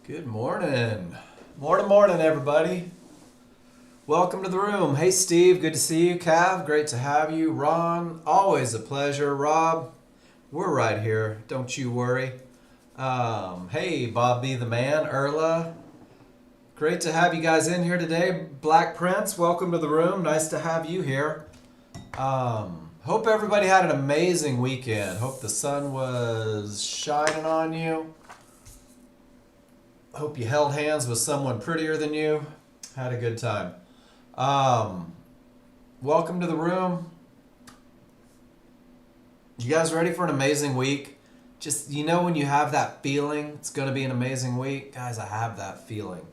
Good morning. Morning, everybody. Welcome to the room. Hey, Steve, good to see you. Cav, great to have you. Ron, always a pleasure. Rob, we're right here. Don't you worry. Hey, Bob B. the Man, Erla, great to have you guys in here today. Black Prince, welcome to the room. Nice to have you here. Hope everybody had an amazing weekend. Hope the sun was shining on you. Hope you held hands with someone prettier than you. Had a good time. Welcome to the room. You guys ready for an amazing week? Just, when you have that feeling it's going to be an amazing week? Guys, I have that feeling.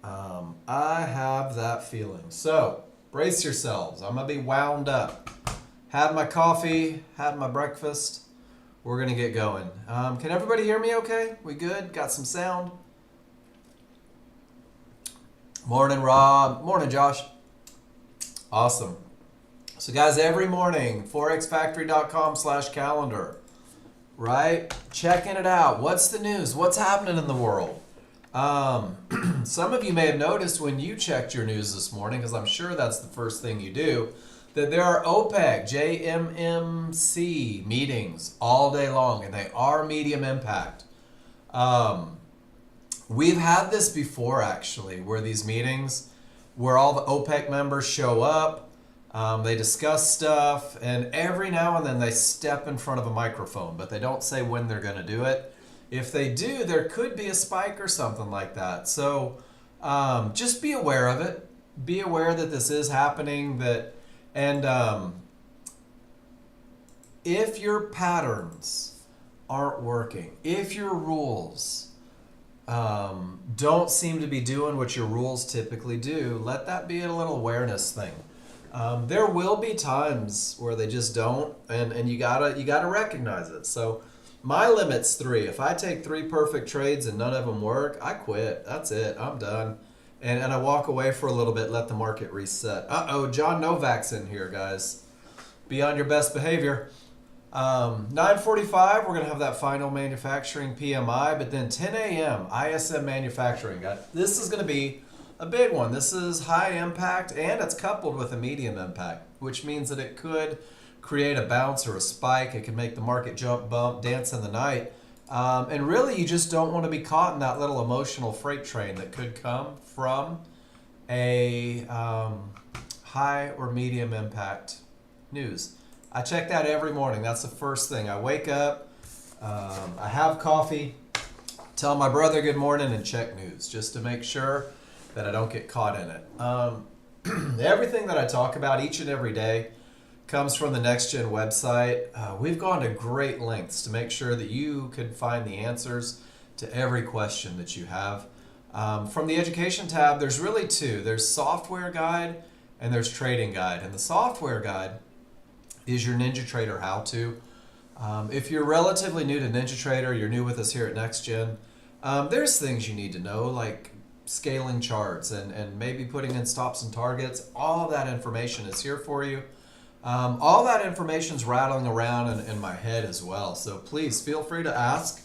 I have that feeling. So, brace yourselves. I'm going to be wound up. Had my coffee, had my breakfast. We're going to get going. Can everybody hear me okay? We good? Got some sound? Morning, Rob. Morning, Josh. Awesome. So, guys, every morning, forexfactory.com/calendar, right? Checking it out. What's the news? What's happening in the world? Some of you may have noticed when you checked your news this morning, because I'm sure that's the first thing you do, that there are OPEC, JMMC meetings all day long, and they are medium impact. We've had this before, actually, where these meetings, where all the OPEC members show up, they discuss stuff, and every now and then they step in front of a microphone, but they don't say when they're going to do it. If they do, there could be a spike or something like that. So just be aware of it. Be aware that this is happening. And if your patterns aren't working, if your rules don't seem to be doing what your rules typically do, let that be a little awareness thing. There will be times where they just don't, and you gotta recognize it. So my limit's 3. If I take 3 perfect trades and none of them work, I quit. That's it. I'm done. And I walk away for a little bit, let the market reset. Uh-oh, John Novak's in here, guys. Be on your best behavior. 9:45, we're going to have that final manufacturing PMI, but then 10 a.m., ISM manufacturing. This is going to be a big one. This is high impact, and it's coupled with a medium impact, which means that it could create a bounce or a spike. It can make the market jump, bump, dance in the night. And really, you just don't want to be caught in that little emotional freight train that could come from a high or medium impact news. I check that every morning. That's the first thing. I wake up, I have coffee, tell my brother good morning, and check news just to make sure that I don't get caught in it. Everything that I talk about each and every day comes from the Nexgen website. We've gone to great lengths to make sure that you can find the answers to every question that you have. From the education tab, there's really 2. There's software guide and there's trading guide. And the software guide is your NinjaTrader how-to. If you're relatively new to NinjaTrader, you're new with us here at Nexgen, there's things you need to know, like scaling charts and maybe putting in stops and targets. All of that information is here for you. All that information's rattling around in my head as well. So please feel free to ask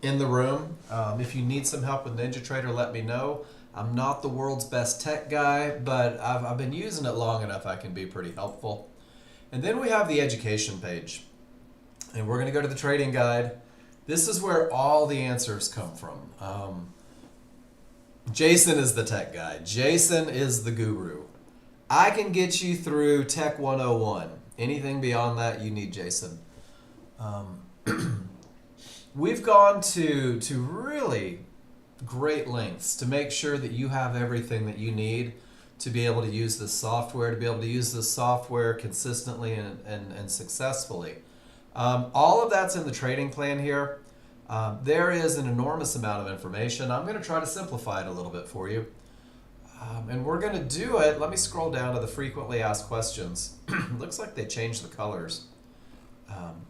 in the room. If you need some help with NinjaTrader, let me know. I'm not the world's best tech guy, but I've been using it long enough I can be pretty helpful. And then we have the education page. And we're going to go to the trading guide. This is where all the answers come from. Jason is the tech guy. Jason is the guru. I can get you through Tech 101. Anything beyond that, you need Jason. We've gone to really great lengths to make sure that you have everything that you need to be able to use this software, consistently and successfully. All of that's in the trading plan here. There is an enormous amount of information. I'm going to try to simplify it a little bit for you. And we're going to do it. Let me scroll down to the frequently asked questions. Looks like they changed the colors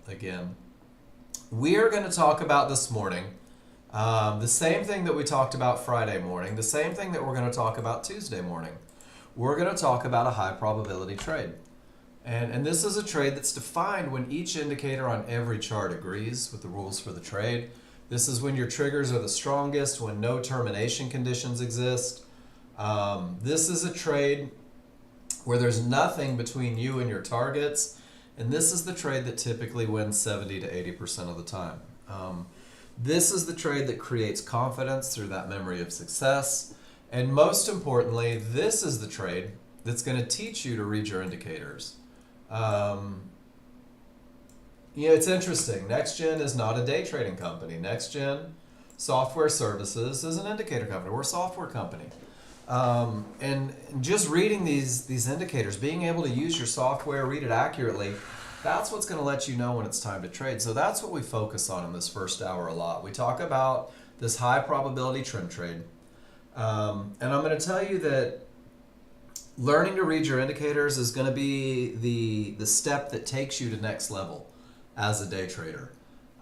again. We are going to talk about this morning the same thing that we talked about Friday morning, the same thing that we're going to talk about Tuesday morning. We're going to talk about a high probability trade. And this is a trade that's defined when each indicator on every chart agrees with the rules for the trade. This is when your triggers are the strongest, when no termination conditions exist. This is a trade where there's nothing between you and your targets, and this is the trade that typically wins 70 to 80% of the time. This is the trade that creates confidence through that memory of success, and most importantly, this is the trade that's going to teach you to read your indicators. It's interesting. Nexgen is not a day trading company. Nexgen Software Services is an indicator company. We're a software company. And just reading these indicators, being able to use your software, read it accurately, that's what's going to let you know when it's time to trade. So that's what we focus on in this first hour a lot. We talk about this high probability trend trade. And I'm going to tell you that learning to read your indicators is going to be the step that takes you to next level as a day trader.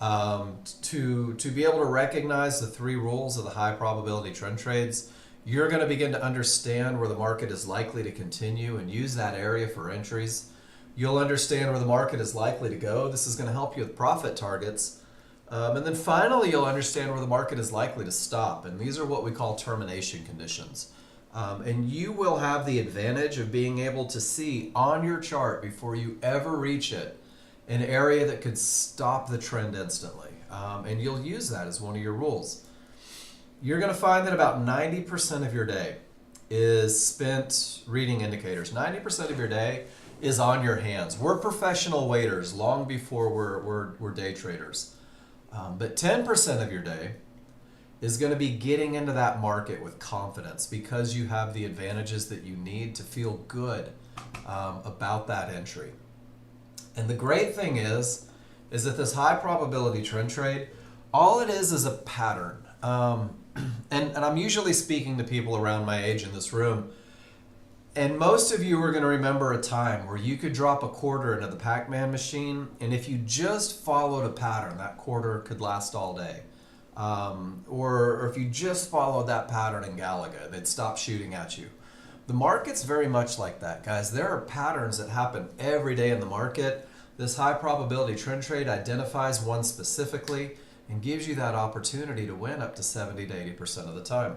To be able to recognize the 3 rules of the high probability trend trades, you're going to begin to understand where the market is likely to continue and use that area for entries. You'll understand where the market is likely to go. This is going to help you with profit targets. And then finally, you'll understand where the market is likely to stop. And these are what we call termination conditions. And you will have the advantage of being able to see on your chart before you ever reach it an area that could stop the trend instantly. And you'll use that as one of your rules. You're going to find that about 90% of your day is spent reading indicators. 90% of your day is on your hands. We're professional waders long before we're day traders. But 10% of your day is going to be getting into that market with confidence because you have the advantages that you need to feel good about that entry. And the great thing is that this high probability trend trade, all it is a pattern. And I'm usually speaking to people around my age in this room, and most of you are going to remember a time where you could drop a quarter into the Pac-Man machine, and if you just followed a pattern, that quarter could last all day. Or if you just followed that pattern in Galaga, they'd stop shooting at you. The market's very much like that, guys. There are patterns that happen every day in the market. This high probability trend trade identifies one specifically and gives you that opportunity to win up to 70 to 80% of the time.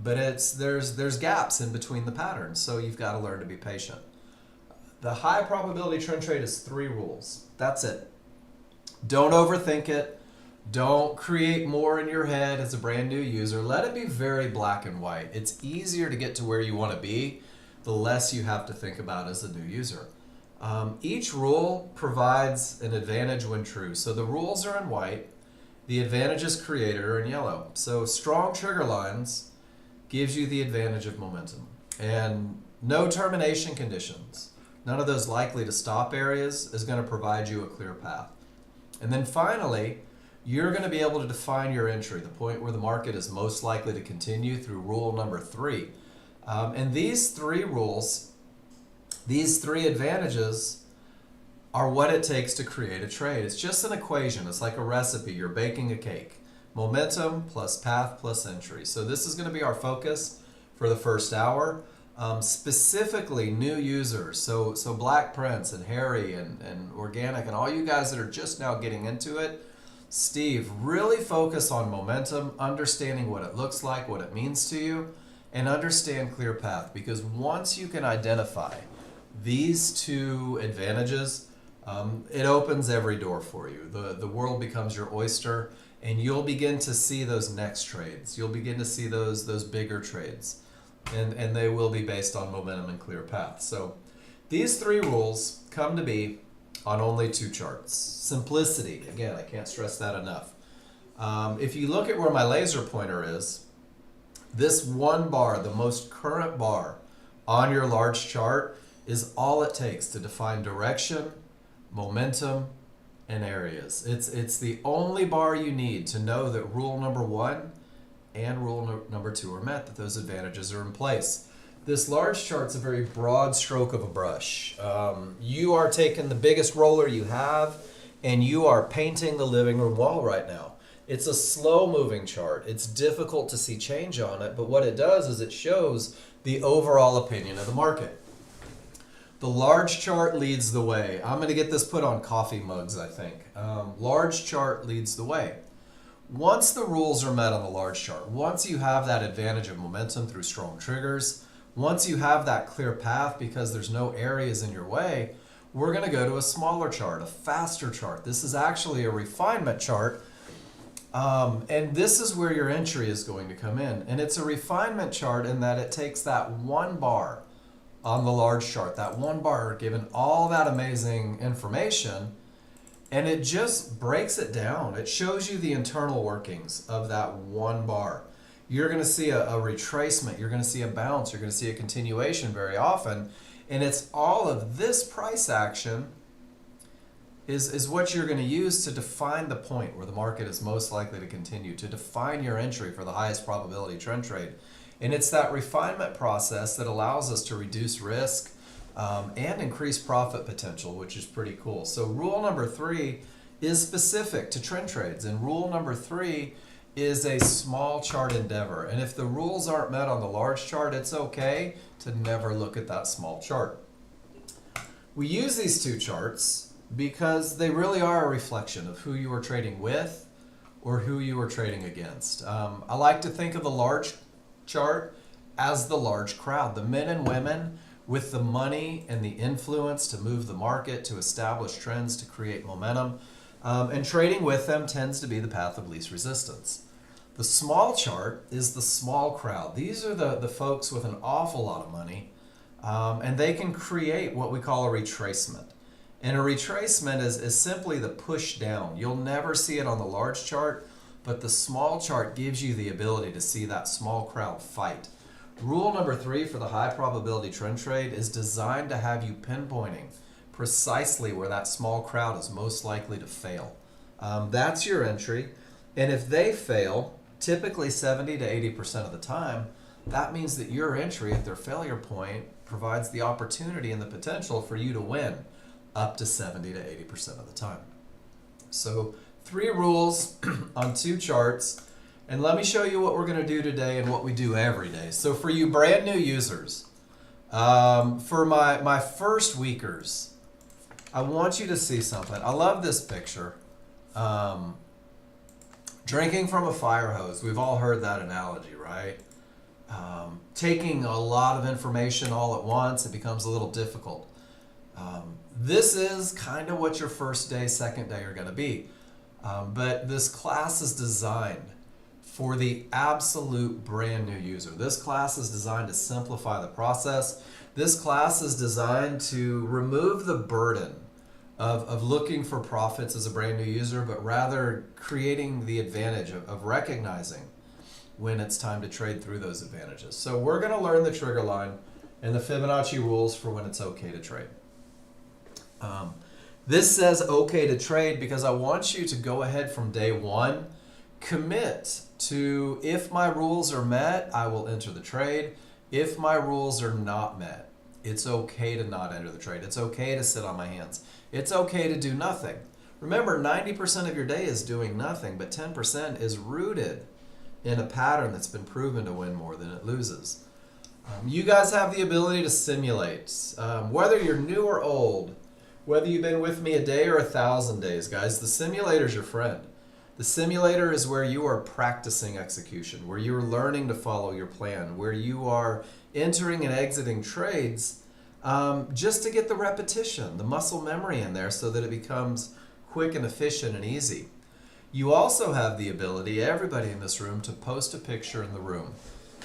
But there's gaps in between the patterns, so you've got to learn to be patient. The high probability trend trade is 3 rules. That's it. Don't overthink it. Don't create more in your head as a brand new user. Let it be very black and white. It's easier to get to where you want to be the less you have to think about as a new user. Each rule provides an advantage when true. So the rules are in white. The advantages created are in yellow. So strong trigger lines gives you the advantage of momentum. And no termination conditions, none of those likely to stop areas, is going to provide you a clear path. And then finally, you're going to be able to define your entry, the point where the market is most likely to continue, through rule number 3. And these 3 rules, these 3 advantages, are what it takes to create a trade. It's just an equation. It's like a recipe. You're baking a cake. Momentum plus path plus entry. So this is going to be our focus for the first hour. Specifically new users. So Black Prince and Harry and Organic and all you guys that are just now getting into it, Steve, really focus on momentum, understanding what it looks like, what it means to you, and understand clear path. Because once you can identify these 2 advantages, it opens every door for you. The world becomes your oyster, and you'll begin to see those next trades. You'll begin to see those bigger trades, and they will be based on momentum and clear path. So these 3 rules come to be on only 2 charts. Simplicity, again, I can't stress that enough. If you look at where my laser pointer is, this one bar, the most current bar on your large chart, is all it takes to define direction, momentum, and areas. It's the only bar you need to know that rule number 1 and rule number 2 are met, that those advantages are in place. This large chart's a very broad stroke of a brush. You are taking the biggest roller you have and you are painting the living room wall right now. It's a slow moving chart. It's difficult to see change on it, but what it does is it shows the overall opinion of the market. The large chart leads the way. I'm going to get this put on coffee mugs, I think. Large chart leads the way. Once the rules are met on the large chart, once you have that advantage of momentum through strong triggers, once you have that clear path because there's no areas in your way, we're going to go to a smaller chart, a faster chart. This is actually a refinement chart. And this is where your entry is going to come in. And it's a refinement chart in that it takes that one bar on the large chart, that one bar given all that amazing information, and it just breaks it down. It shows you the internal workings of that one bar. You're going to see a retracement, you're going to see a bounce, you're going to see a continuation very often, and it's all of this price action is what you're going to use to define the point where the market is most likely to continue, to define your entry for the highest probability trend trade. And it's that refinement process that allows us to reduce risk and increase profit potential, which is pretty cool. So rule number 3 is specific to trend trades, and rule number 3 is a small chart endeavor. And if the rules aren't met on the large chart, it's okay to never look at that small chart. We use these two charts because they really are a reflection of who you are trading with or who you are trading against. I like to think of the large chart as the large crowd, the men and women with the money and the influence to move the market, to establish trends, to create momentum. And trading with them tends to be the path of least resistance. The small chart is the small crowd. These are the folks with an awful lot of money, and they can create what we call a retracement. And a retracement is simply the push down. You'll never see it on the large chart, but the small chart gives you the ability to see that small crowd fight. Rule number 3 for the high probability trend trade is designed to have you pinpointing precisely where that small crowd is most likely to fail. That's your entry. And if they fail, typically 70 to 80% of the time, that means that your entry at their failure point provides the opportunity and the potential for you to win up to 70 to 80% of the time. So 3 rules on 2 charts. And let me show you what we're going to do today and what we do every day. So for you brand new users, for my first weekers, I want you to see something. I love this picture. Drinking from a fire hose. We've all heard that analogy, right? Taking a lot of information all at once, it becomes a little difficult. This is kind of what your first day, second day are going to be. But this class is designed for the absolute brand new user. This class is designed to simplify the process. This class is designed to remove the burden of looking for profits as a brand new user, but rather creating the advantage of recognizing when it's time to trade through those advantages. So we're going to learn the trigger line and the Fibonacci rules for when it's okay to trade. This says okay to trade because I want you to go ahead from day 1, commit to, if my rules are met, I will enter the trade. If my rules are not met, it's okay to not enter the trade. It's okay to sit on my hands. It's okay to do nothing. Remember, 90% of your day is doing nothing, but 10% is rooted in a pattern that's been proven to win more than it loses. You guys have the ability to simulate. Whether you're new or old, whether you've been with me a day or 1,000 days, guys, the simulator's your friend. The simulator is where you are practicing execution, where you're learning to follow your plan, where you are entering and exiting trades just to get the repetition, the muscle memory in there so that it becomes quick and efficient and easy. You also have the ability, everybody in this room, to post a picture in the room,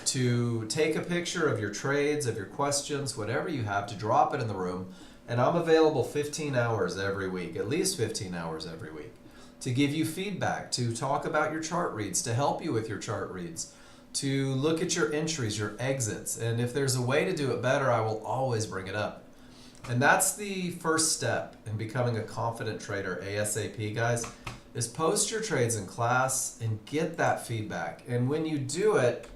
to take a picture of your trades, of your questions, whatever you have, to drop it in the room. And I'm available 15 hours every week, at least 15 hours every week, to give you feedback, to talk about your chart reads, to help you with your chart reads, to look at your entries, your exits. And if there's a way to do it better, I will always bring it up. And that's the first step in becoming a confident trader ASAP, guys, is post your trades in class and get that feedback. And when you do it,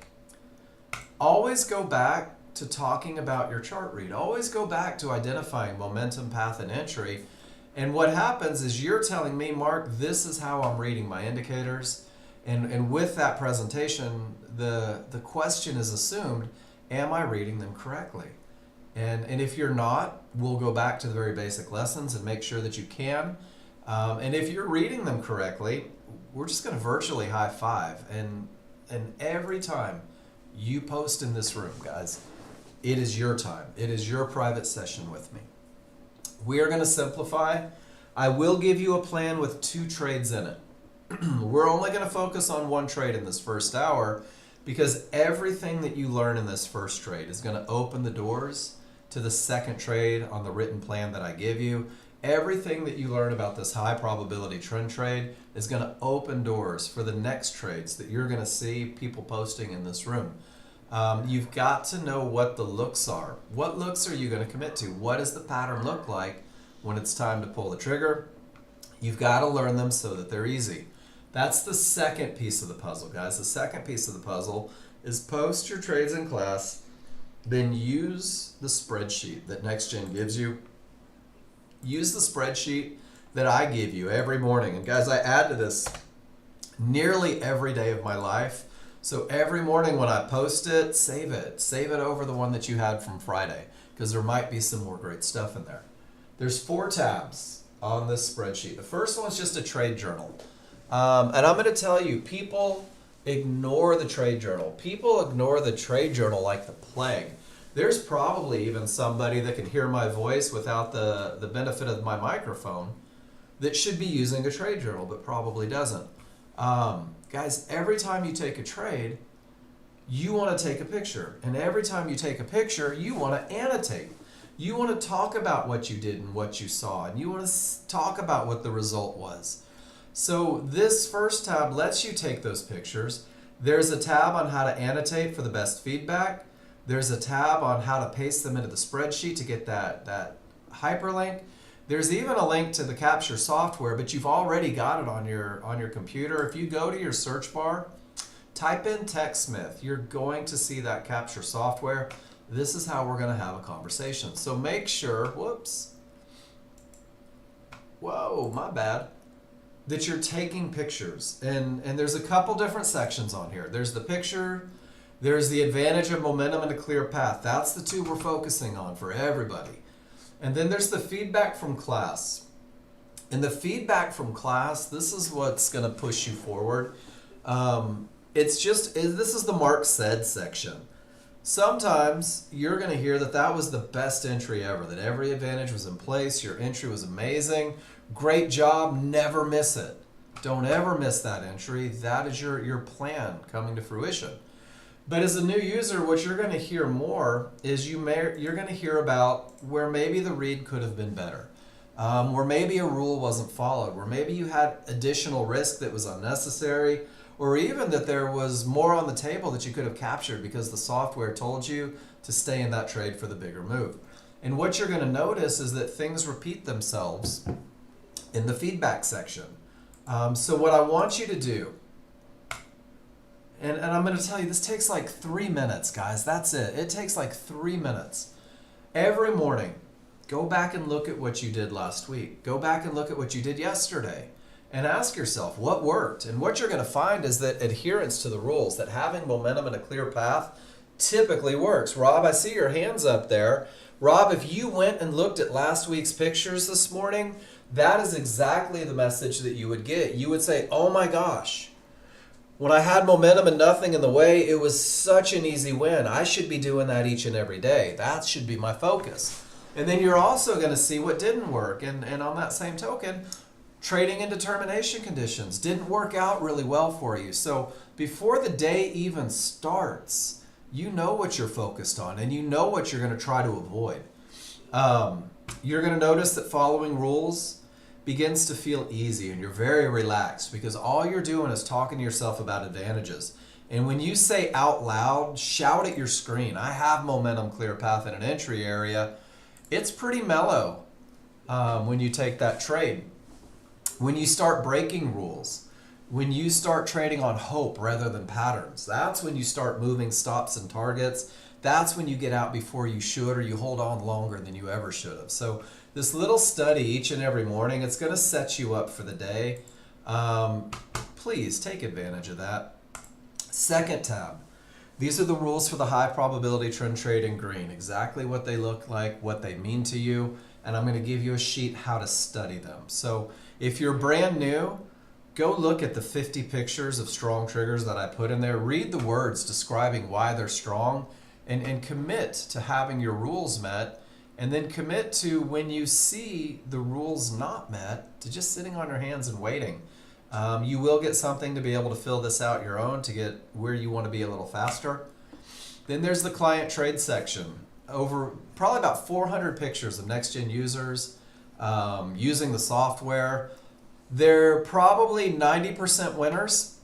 always go back to talking about your chart read. Always go back to identifying momentum, path, and entry. And what happens is you're telling me, Mark, this is how I'm reading my indicators. And with that presentation, the question is assumed, am I reading them correctly? And if you're not, we'll go back to the very basic lessons and make sure that you can. And if you're reading them correctly, we're just going to virtually high five. And every time you post in this room, guys, it is your time. It is your private session with me. We are going to simplify. I will give you a plan with 2 trades in it. We're only going to focus on 1 trade in this first hour because everything that you learn in this first trade is going to open the doors to the second trade on the written plan that I give you. Everything that you learn about this high probability trend trade is going to open doors for the next trades that you're going to see people posting in this room. You've got to know what the looks are. What looks are you going to commit to? What does the pattern look like when it's time to pull the trigger? You've got to learn them so that they're easy. That's the second piece of the puzzle, guys. The second piece of the puzzle is post your trades in class, then use the spreadsheet that Nexgen gives you. Use the spreadsheet that I give you every morning. And guys, I add to this nearly every day of my life. So every morning when I post it, save it. Save it over the one that you had from Friday because there might be some more great stuff in there. There's 4 tabs on this spreadsheet. The first one is just a trade journal. And I'm going to tell you, people ignore the trade journal. People ignore the trade journal like the plague. There's probably even somebody that can hear my voice without the benefit of my microphone that should be using a trade journal, but probably doesn't. Guys, every time you take a trade, you want to take a picture. And every time you take a picture, you want to annotate. You want to talk about what you did and what you saw. And you want to talk about what the result was. So this first tab lets you take those pictures. There's a tab on how to annotate for the best feedback. There's a tab on how to paste them into the spreadsheet to get that hyperlink. There's even a link to the capture software, but you've already got it on your computer. If you go to your search bar, type in TechSmith, you're going to see that capture software. This is how we're going to have a conversation. So make sure, whoops, whoa, my bad, that you're taking pictures. And there's a couple different sections on here. There's the picture, there's the advantage of momentum and a clear path. That's the 2 we're focusing on for everybody. And then there's the feedback from class. And the feedback from class, this is what's going to push you forward. This is the Mark said section. Sometimes you're going to hear that was the best entry ever, that every advantage was in place, your entry was amazing, great job, never miss it. Don't ever miss that entry. That is your plan coming to fruition. But as a new user, what you're going to hear more is you're going to hear about where maybe the read could have been better, where maybe a rule wasn't followed, where maybe you had additional risk that was unnecessary, or even that there was more on the table that you could have captured because the software told you to stay in that trade for the bigger move. And what you're going to notice is that things repeat themselves in the feedback section. So what I want you to do, and I'm going to tell you, this takes like 3 minutes, guys. That's it. It takes like 3 minutes. Every morning, go back and look at what you did last week. Go back and look at what you did yesterday. And ask yourself, what worked? And what you're going to find is that adherence to the rules, that having momentum and a clear path typically works. Rob, I see your hands up there. Rob, if you went and looked at last week's pictures this morning, that is exactly the message that you would get. You would say, oh my gosh, when I had momentum and nothing in the way, it was such an easy win. I should be doing that each and every day. That should be my focus. And then you're also going to see what didn't work. And on that same token, trading in determination conditions didn't work out really well for you. So before the day even starts, you know what you're focused on and you know what you're going to try to avoid. You're going to notice that following rules begins to feel easy and you're very relaxed because all you're doing is talking to yourself about advantages. And when you say out loud, shout at your screen, I have momentum, clear path, in an entry area, it's pretty mellow when you take that trade. When you start breaking rules, when you start trading on hope rather than patterns, that's when you start moving stops and targets. That's when you get out before you should, or you hold on longer than you ever should have. So this little study each and every morning, it's going to set you up for the day. Please take advantage of that. Second tab. These are the rules for the high probability trend trade in green. Exactly what they look like, what they mean to you, and I'm going to give you a sheet how to study them. So if you're brand new, go look at the 50 pictures of strong triggers that I put in there. Read the words describing why they're strong, and commit to having your rules met. And then commit to, when you see the rules not met, to just sitting on your hands and waiting. You will get something to be able to fill this out your own to get where you want to be a little faster. Then there's the client trade section. Over probably about 400 pictures of Nexgen users using the software. They're probably 90% winners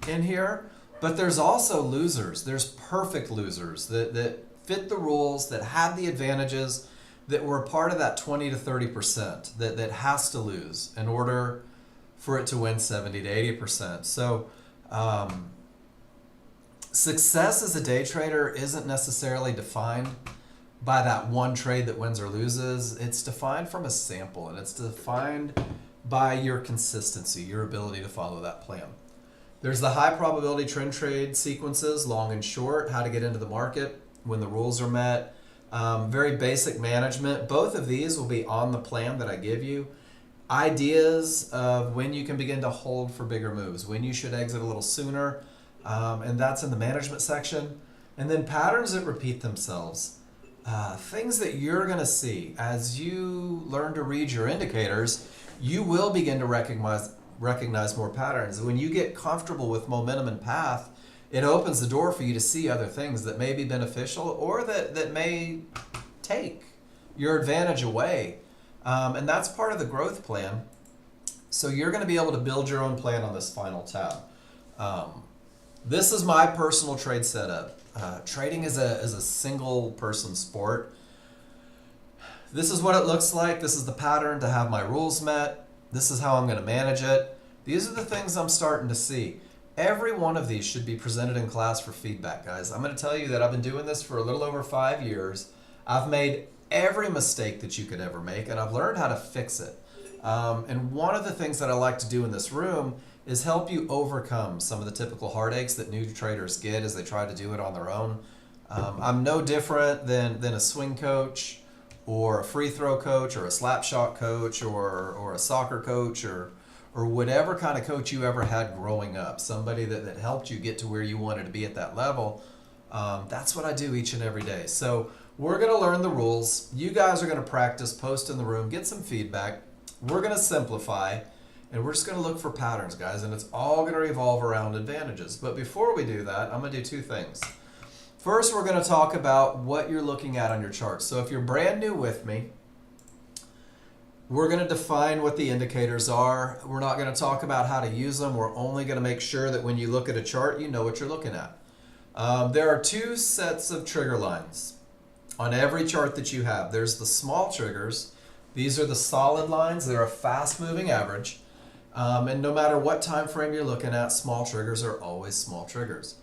in here, but there's also losers. There's perfect losers that fit the rules, that had the advantages, that were a part of that 20 to 30% that has to lose in order for it to win 70 to 80%. So success as a day trader isn't necessarily defined by that one trade that wins or loses. It's defined from a sample, and it's defined by your consistency, your ability to follow that plan. There's the high probability trend trade sequences, long and short, how to get into the market when the rules are met. Very basic management. Both of these will be on the plan that I give you. Ideas of when you can begin to hold for bigger moves, when you should exit a little sooner, and that's in the management section. And then patterns that repeat themselves. Things that you're going to see as you learn to read your indicators, you will begin to recognize more patterns. When you get comfortable with momentum and path, it opens the door for you to see other things that may be beneficial or that may take your advantage away. And that's part of the growth plan. So you're going to be able to build your own plan on this final tab. This is my personal trade setup. Trading is a single person sport. This is what it looks like. This is the pattern to have my rules met. This is how I'm going to manage it. These are the things I'm starting to see. Every one of these should be presented in class for feedback, guys. I'm going to tell you that I've been doing this for a little over 5 years. I've made every mistake that you could ever make, and I've learned how to fix it. And one of the things that I like to do in this room is help you overcome some of the typical heartaches that new traders get as they try to do it on their own. I'm no different than a swing coach or a free throw coach or a slap shot coach or a soccer coach or whatever kind of coach you ever had growing up, somebody that helped you get to where you wanted to be at that level. That's what I do each and every day. So we're going to learn the rules. You guys are going to practice, post in the room, get some feedback. We're going to simplify, and we're just going to look for patterns, guys, and it's all going to revolve around advantages. But before we do that, I'm going to do two things. First, we're going to talk about what you're looking at on your chart. So if you're brand new with me, we're going to define what the indicators are. We're not going to talk about how to use them. We're only going to make sure that when you look at a chart, you know what you're looking at. There are two sets of trigger lines on every chart that you have. There's the small triggers. These are the solid lines. They're a fast-moving average. And no matter what time frame you're looking at, small triggers are always small triggers.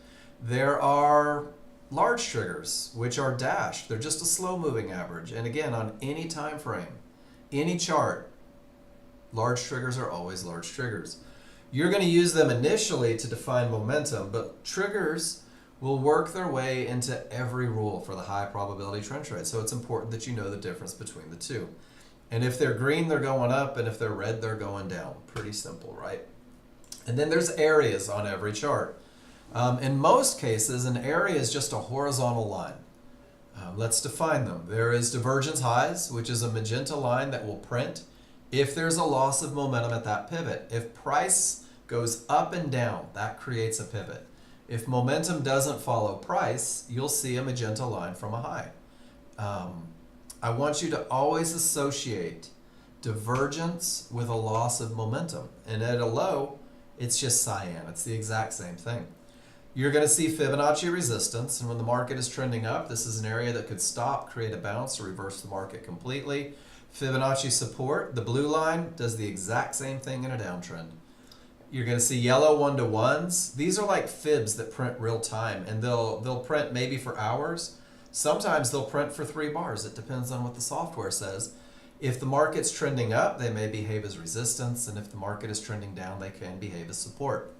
There are large triggers, which are dashed. They're just a slow-moving average. And again, on any time frame, any chart, large triggers are always large triggers. You're going to use them initially to define momentum, but triggers will work their way into every rule for the high probability trend trade. So it's important that you know the difference between the two. And if they're green, they're going up, and if they're red, they're going down. Pretty simple, right? And then there's areas on every chart. In most cases, an area is just a horizontal line. Let's define them. There is divergence highs, which is a magenta line that will print if there's a loss of momentum at that pivot. If price goes up and down, that creates a pivot. If momentum doesn't follow price, you'll see a magenta line from a high. I want you to always associate divergence with a loss of momentum. And at a low, it's just cyan. It's the exact same thing. You're going to see Fibonacci resistance, and when the market is trending up, this is an area that could stop, create a bounce, or reverse the market completely. Fibonacci support, the blue line, does the exact same thing in a downtrend. You're going to see yellow 1-to-1s. These are like fibs that print real time, and they'll print maybe for hours. Sometimes they'll print for 3 bars. It depends on what the software says. If the market's trending up, they may behave as resistance, and if the market is trending down, they can behave as support.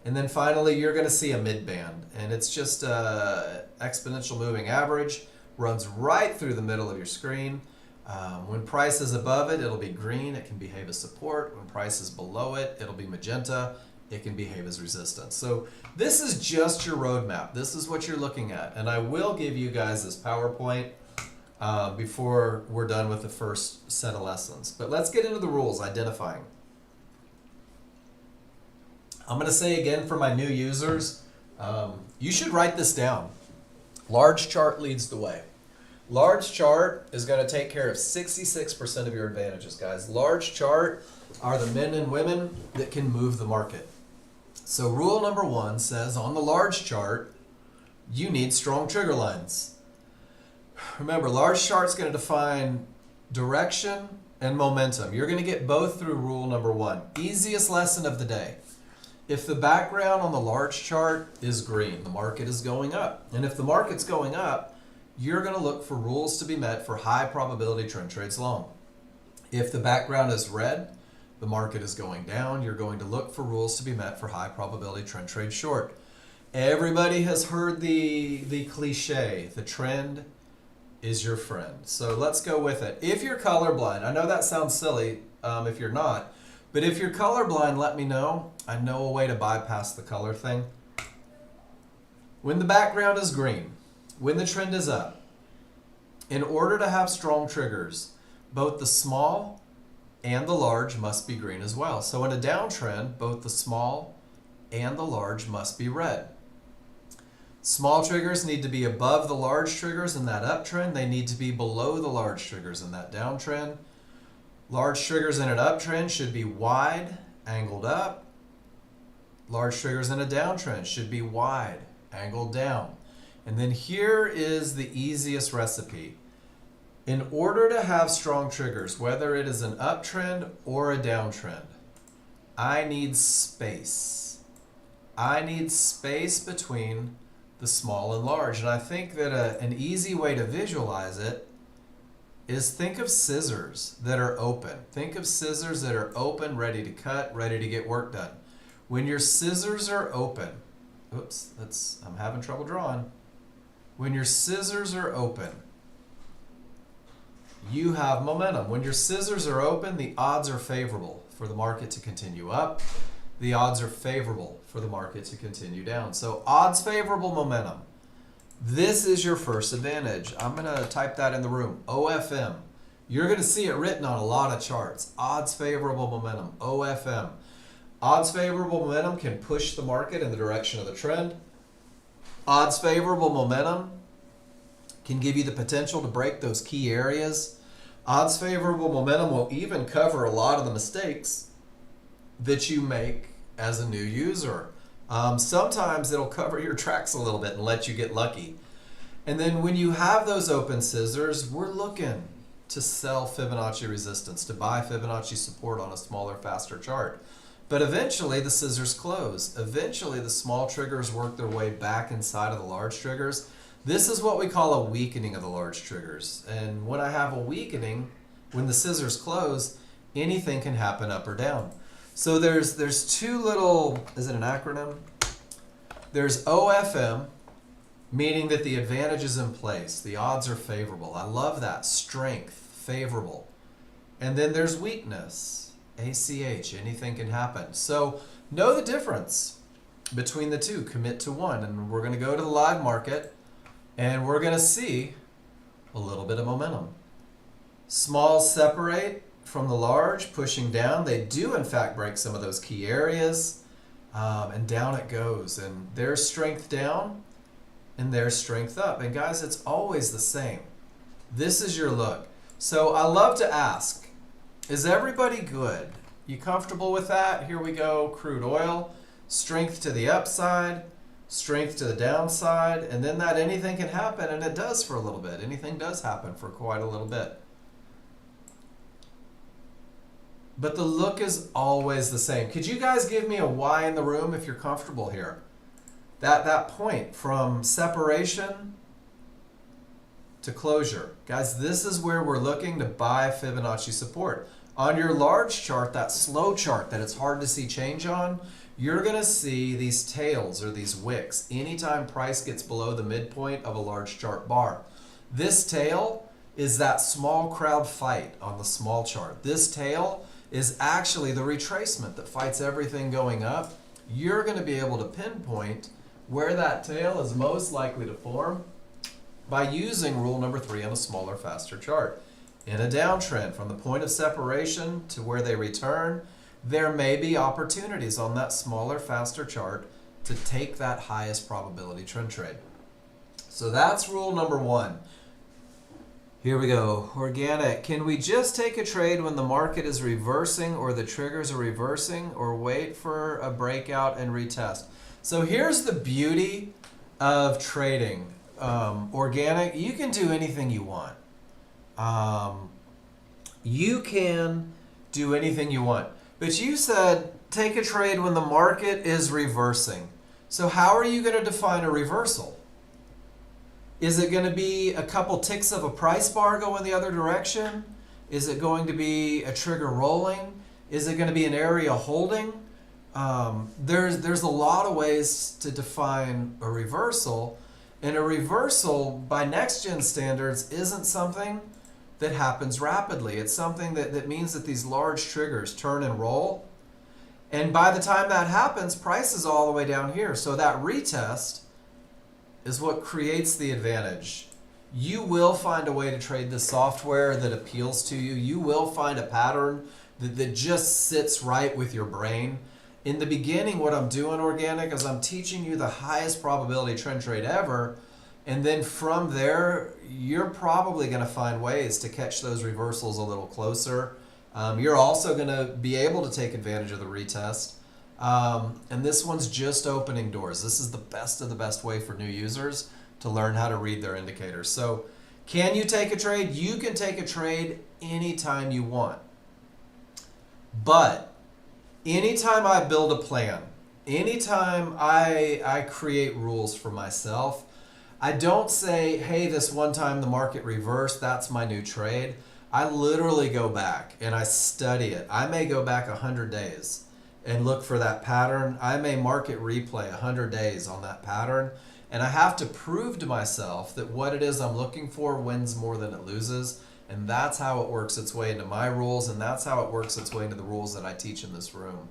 And then finally, you're going to see a mid-band, and it's just an exponential moving average, runs right through the middle of your screen. When price is above it, it'll be green. It can behave as support. When price is below it, it'll be magenta. It can behave as resistance. So this is just your roadmap. This is what you're looking at. And I will give you guys this PowerPoint before we're done with the first set of lessons. But let's get into the rules, identifying. I'm going to say again for my new users, you should write this down. Large chart leads the way. Large chart is going to take care of 66% of your advantages, guys. Large chart are the men and women that can move the market. So rule number 1 says on the large chart, you need strong trigger lines. Remember, large chart is going to define direction and momentum. You're going to get both through rule number 1. Easiest lesson of the day. If the background on the large chart is green, the market is going up. And if the market's going up, you're going to look for rules to be met for high probability trend trades long. If the background is red, the market is going down, you're going to look for rules to be met for high probability trend trade short. Everybody has heard the cliche, the trend is your friend. So let's go with it. If you're colorblind, I know that sounds silly if you're not, but if you're colorblind, let me know. I know a way to bypass the color thing. When the background is green, when the trend is up, in order to have strong triggers, both the small and the large must be green as well. So in a downtrend, both the small and the large must be red. Small triggers need to be above the large triggers in that uptrend. They need to be below the large triggers in that downtrend. Large triggers in an uptrend should be wide, angled up. Large triggers in a downtrend should be wide, angled down. And then here is the easiest recipe. In order to have strong triggers, whether it is an uptrend or a downtrend, I need space. I need space between the small and large. And I think that an easy way to visualize it is think of scissors that are open. Think of scissors that are open, ready to cut, ready to get work done. When your scissors are open, I'm having trouble drawing. When your scissors are open, you have momentum. When your scissors are open, the odds are favorable for the market to continue up. The odds are favorable for the market to continue down. So odds favorable momentum. This is your first advantage. I'm going to type that in the room. OFM. You're going to see it written on a lot of charts. Odds favorable momentum. OFM. Odds favorable momentum can push the market in the direction of the trend. Odds favorable momentum can give you the potential to break those key areas. Odds favorable momentum will even cover a lot of the mistakes that you make as a new user. Sometimes it'll cover your tracks a little bit and let you get lucky. And then when you have those open scissors, we're looking to sell Fibonacci resistance, to buy Fibonacci support on a smaller, faster chart. But eventually the scissors close. Eventually the small triggers work their way back inside of the large triggers. This is what we call a weakening of the large triggers. And when I have a weakening, when the scissors close, anything can happen up or down. So there's two little, is it an acronym? There's OFM, meaning that the advantage is in place. The odds are favorable. I love that. Strength, favorable. And then there's weakness, ACH, anything can happen. So know the difference between the two. Commit to one. And we're going to go to the live market and we're going to see a little bit of momentum. Small separate from the large, pushing down. They do in fact break some of those key areas, and down it goes. And there's strength down and there's strength up. And guys, it's always the same. This is your look. So I love to ask, is everybody good? You comfortable with that? Here we go. Crude oil, strength to the upside, strength to the downside, and then that anything can happen, and it does for a little bit. Anything does happen for quite a little bit. But the look is always the same. Could you guys give me a Y in the room if you're comfortable here? That point from separation to closure. Guys, this is where we're looking to buy Fibonacci support. On your large chart, that slow chart that it's hard to see change on, you're going to see these tails or these wicks anytime price gets below the midpoint of a large chart bar. This tail is that small crowd fight on the small chart. This tail is actually the retracement that fights everything going up. You're going to be able to pinpoint where that tail is most likely to form by using rule number 3 on a smaller, faster chart. In a downtrend, from the point of separation to where they return, there may be opportunities on that smaller, faster chart to take that highest probability trend trade. So that's rule number 1. Here we go. Organic. Can we just take a trade when the market is reversing or the triggers are reversing, or wait for a breakout and retest? So here's the beauty of trading. Organic, you can do anything you want. You can do anything you want. But you said take a trade when the market is reversing. So how are you going to define a reversal? Is it going to be a couple ticks of a price bar going the other direction? Is it going to be a trigger rolling? Is it going to be an area holding? There's a lot of ways to define a reversal. And a reversal, by Nexgen standards, isn't something that happens rapidly. It's something that means that these large triggers turn and roll. And by the time that happens, price is all the way down here. So that retest is what creates the advantage. You will find a way to trade the software that appeals to you. You will find a pattern that just sits right with your brain. In the beginning, what I'm doing, Organic, is I'm teaching you the highest probability trend trade ever. And then from there, you're probably going to find ways to catch those reversals a little closer. You're also going to be able to take advantage of the retest. And this one's just opening doors. This is the best of the best way for new users to learn how to read their indicators. So can you take a trade? You can take a trade anytime you want. But anytime I build a plan, anytime I create rules for myself, I don't say, hey, this one time the market reversed, that's my new trade. I literally go back and I study it. I may go back 100 days and look for that pattern. I may market replay 100 days on that pattern. And I have to prove to myself that what it is I'm looking for wins more than it loses. And that's how it works its way into my rules, and that's how it works its way into the rules that I teach in this room.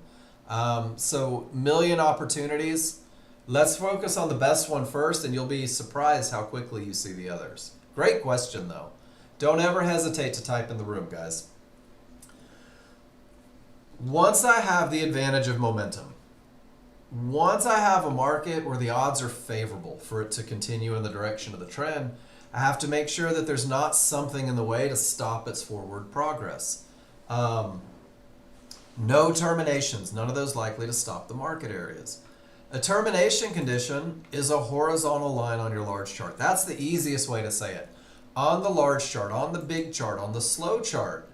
So million opportunities. Let's focus on the best one first, and you'll be surprised how quickly you see the others. Great question, though. Don't ever hesitate to type in the room, guys. Once I have the advantage of momentum, once I have a market where the odds are favorable for it to continue in the direction of the trend, I have to make sure that there's not something in the way to stop its forward progress. No terminations, none of those likely to stop the market areas. A termination condition is a horizontal line on your large chart. That's the easiest way to say it. On the large chart, on the big chart, on the slow chart,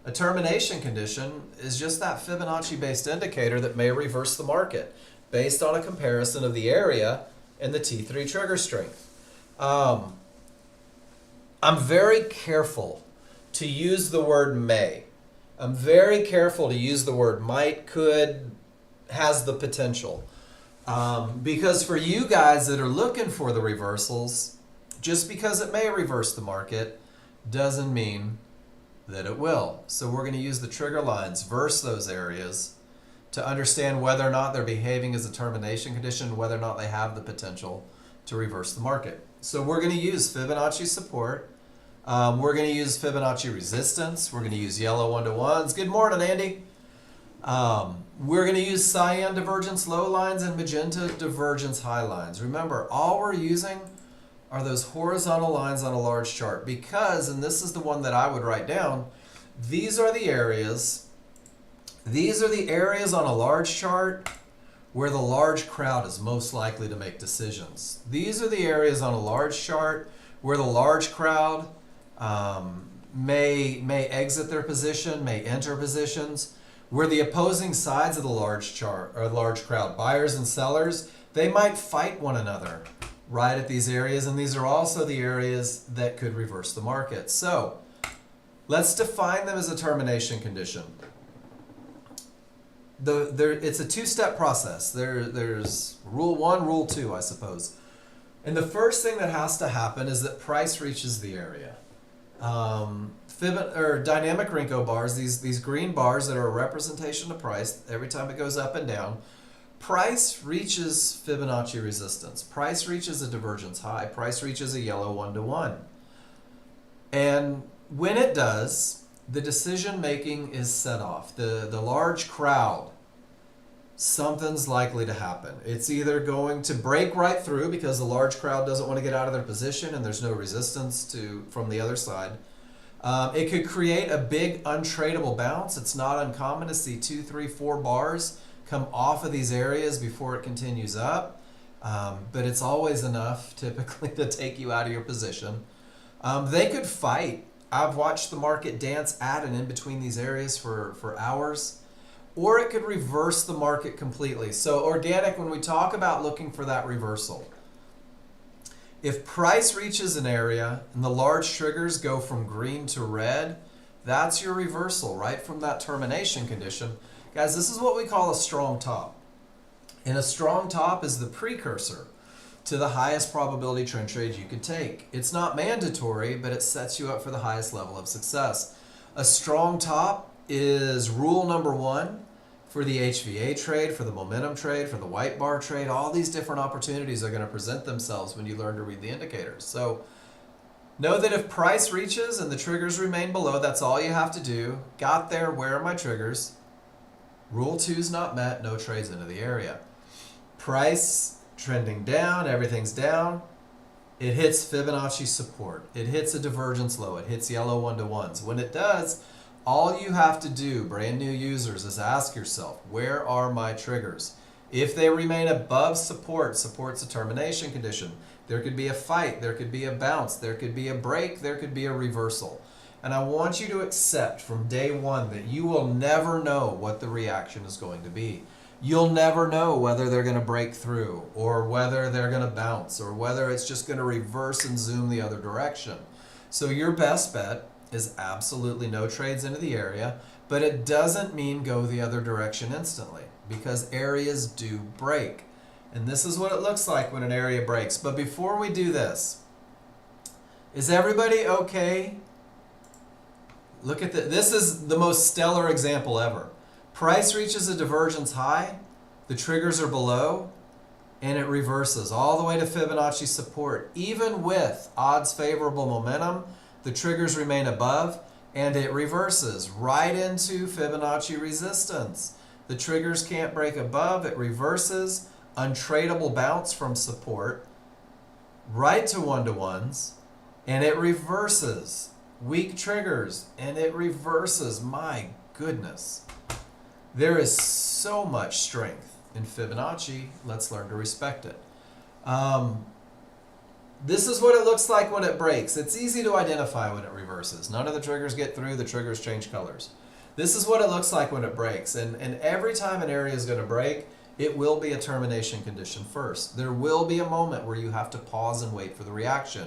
a termination condition is just that Fibonacci-based indicator that may reverse the market based on a comparison of the area and the T3 trigger strength. I'm very careful to use the word may. I'm very careful to use the word might, could, has the potential. Because for you guys that are looking for the reversals, just because it may reverse the market doesn't mean that it will. So we're going to use the trigger lines, verse those areas to understand whether or not they're behaving as a termination condition, whether or not they have the potential to reverse the market. So we're going to use Fibonacci support. We're going to use Fibonacci resistance. We're going to use yellow 1-to-1s. Good morning, Andy. We're going to use cyan divergence low lines and magenta divergence high lines. Remember, all we're using are those horizontal lines on a large chart because, and this is the one that I would write down, these are the areas on a large chart where the large crowd is most likely to make decisions. These are the areas on a large chart where the large crowd may exit their position, may enter positions, where the opposing sides of the large chart or large crowd, buyers and sellers, they might fight one another right at these areas, and these are also the areas that could reverse the market. So let's define them as a termination condition. It's a two-step process. There's rule 1, rule 2, I suppose. And the first thing that has to happen is that price reaches the area. Dynamic Renko bars, these green bars that are a representation of price every time it goes up and down. Price reaches Fibonacci resistance. Price reaches a divergence high. Price reaches a yellow 1-to-1. And when it does, the decision making is set off. The large crowd, something's likely to happen. It's either going to break right through because the large crowd doesn't want to get out of their position and there's no resistance from the other side. It could create a big untradeable bounce. It's not uncommon to see 2, 3, 4 bars come off of these areas before it continues up, but it's always enough typically to take you out of your position. They could fight. I've watched the market dance at and in between these areas for hours, or it could reverse the market completely. So organic, when we talk about looking for that reversal, if price reaches an area and the large triggers go from green to red, that's your reversal, right from that termination condition. Guys, this is what we call a strong top. And a strong top is the precursor to the highest probability trend trade you could take. It's not mandatory, but it sets you up for the highest level of success. A strong top is rule number 1 for the HVA trade, for the momentum trade, for the white bar trade. All these different opportunities are going to present themselves when you learn to read the indicators. So know that if price reaches and the triggers remain below, that's all you have to do. Got there, where are my triggers? Rule 2 is not met, no trades into the area. Price trending down, everything's down. It hits Fibonacci support. It hits a divergence low. It hits yellow 1-to-1s. When it does, all you have to do, brand new users, is ask yourself, where are my triggers? If they remain above support, support's a termination condition. There could be a fight, there could be a bounce, there could be a break, there could be a reversal. And I want you to accept from day one that you will never know what the reaction is going to be. You'll never know whether they're going to break through or whether they're going to bounce or whether it's just going to reverse and zoom the other direction. So your best bet is absolutely no trades into the area, but it doesn't mean go the other direction instantly because areas do break. And this is what it looks like when an area breaks. But before we do this, is everybody okay? Look at this is the most stellar example ever. Price reaches a divergence high, the triggers are below, and it reverses all the way to Fibonacci support. Even with odds favorable momentum, the triggers remain above, and it reverses right into Fibonacci resistance. The triggers can't break above, it reverses, untradeable bounce from support, right to 1-to-1s, and it reverses. Weak triggers, and it reverses. My goodness. There is so much strength in Fibonacci. Let's learn to respect it. This is what it looks like when it breaks. It's easy to identify when it reverses. None of the triggers get through. The triggers change colors. This is what it looks like when it breaks. And every time an area is going to break, it will be a termination condition first. There will be a moment where you have to pause and wait for the reaction.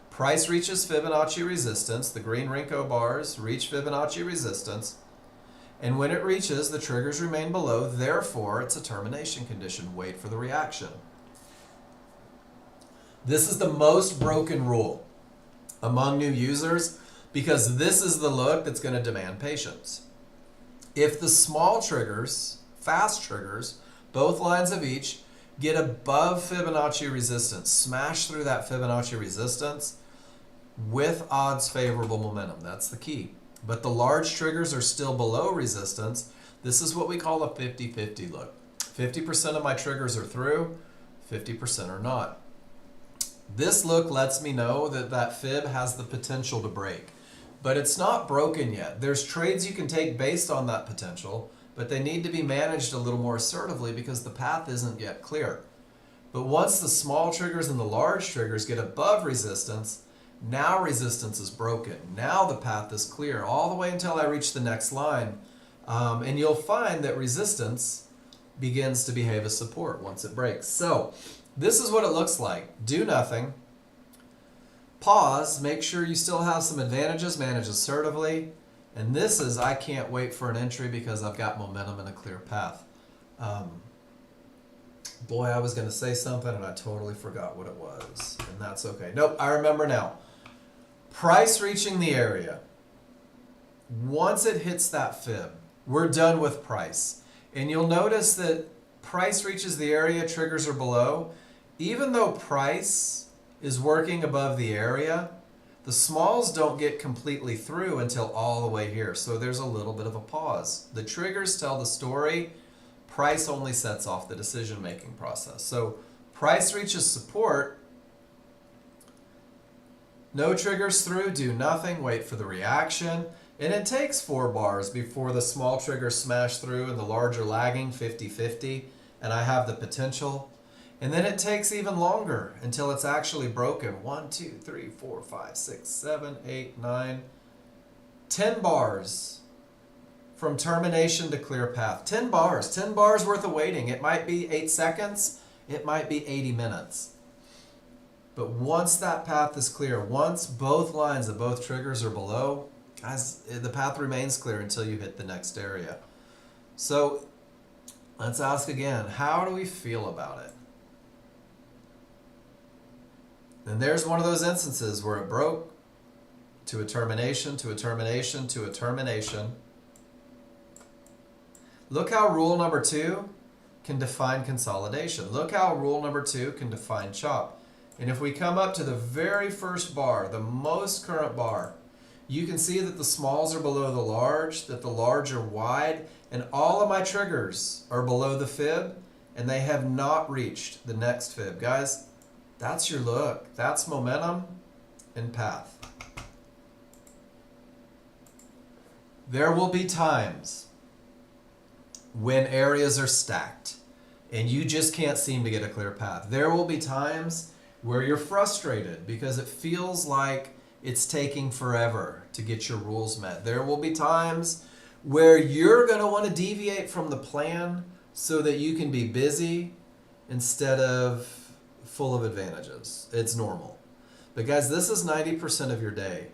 Price reaches Fibonacci resistance. The green Renko bars reach Fibonacci resistance. And when it reaches, the triggers remain below. Therefore, it's a termination condition. Wait for the reaction. This is the most broken rule among new users because this is the look that's going to demand patience. If the small triggers, fast triggers, both lines of each, get above Fibonacci resistance, smash through that Fibonacci resistance with odds favorable momentum. That's the key. But the large triggers are still below resistance. This is what we call a 50-50 look. 50% of my triggers are through, 50% are not. This look lets me know that that fib has the potential to break, but it's not broken yet. There's trades you can take based on that potential, but they need to be managed a little more assertively because the path isn't yet clear. But once the small triggers and the large triggers get above resistance, now resistance is broken. Now the path is clear all the way until I reach the next line. And you'll find that resistance begins to behave as support once it breaks. So this is what it looks like. Do nothing. Pause. Make sure you still have some advantages. Manage assertively. And this is, I can't wait for an entry because I've got momentum and a clear path. Boy, I was going to say something and I totally forgot what it was. And that's okay. Nope, I remember now. Price reaching the area. Once it hits that fib, we're done with price. And you'll notice that price reaches the area, triggers are below. Even though price is working above the area, the smalls don't get completely through until all the way here. So there's a little bit of a pause. The triggers tell the story. Price only sets off the decision-making process. So price reaches support. No triggers through, do nothing, wait for the reaction. And it takes 4 bars before the small triggers smash through and the larger lagging 50-50. And I have the potential. And then it takes even longer until it's actually broken. 1, 2, 3, 4, 5, 6, 7, 8, 9, 10 bars from termination to clear path. 10 bars. 10 bars worth of waiting. It might be 8 seconds. It might be 80 minutes. But once that path is clear, once both lines of both triggers are below, guys, the path remains clear until you hit the next area. So let's ask again, how do we feel about it? And there's one of those instances where it broke to a termination, to a termination, to a termination. Look how rule number 2 can define consolidation. Look how rule number 2 can define chop. And if we come up to the very first bar, the most current bar, you can see that the smalls are below the large, that the large are wide, and all of my triggers are below the fib, and they have not reached the next fib. Guys, that's your look. That's momentum and path. There will be times when areas are stacked and you just can't seem to get a clear path. There will be times where you're frustrated because it feels like it's taking forever to get your rules met. There will be times where you're going to want to deviate from the plan so that you can be busy instead of full of advantages. It's normal. But guys, this is 90% of your day.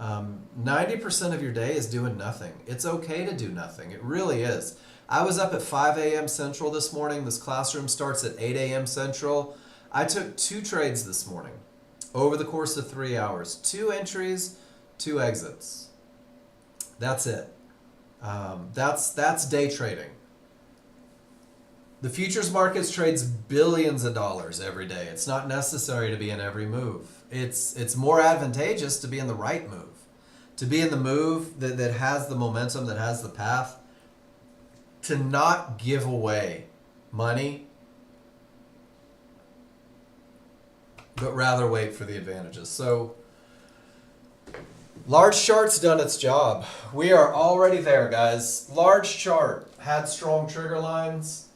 90% of your day is doing nothing. It's okay to do nothing. It really is. I was up at 5 a.m. Central this morning. This classroom starts at 8 a.m. Central. I took 2 trades this morning over the course of 3 hours. 2 entries, 2 exits. That's it. That's day trading. The futures markets trades billions of dollars every day. It's not necessary to be in every move. It's more advantageous to be in the right move. To be in the move that has the momentum, that has the path. To not give away money, but rather wait for the advantages. So, large chart's done its job. We are already there, guys. Large chart had strong trigger lines.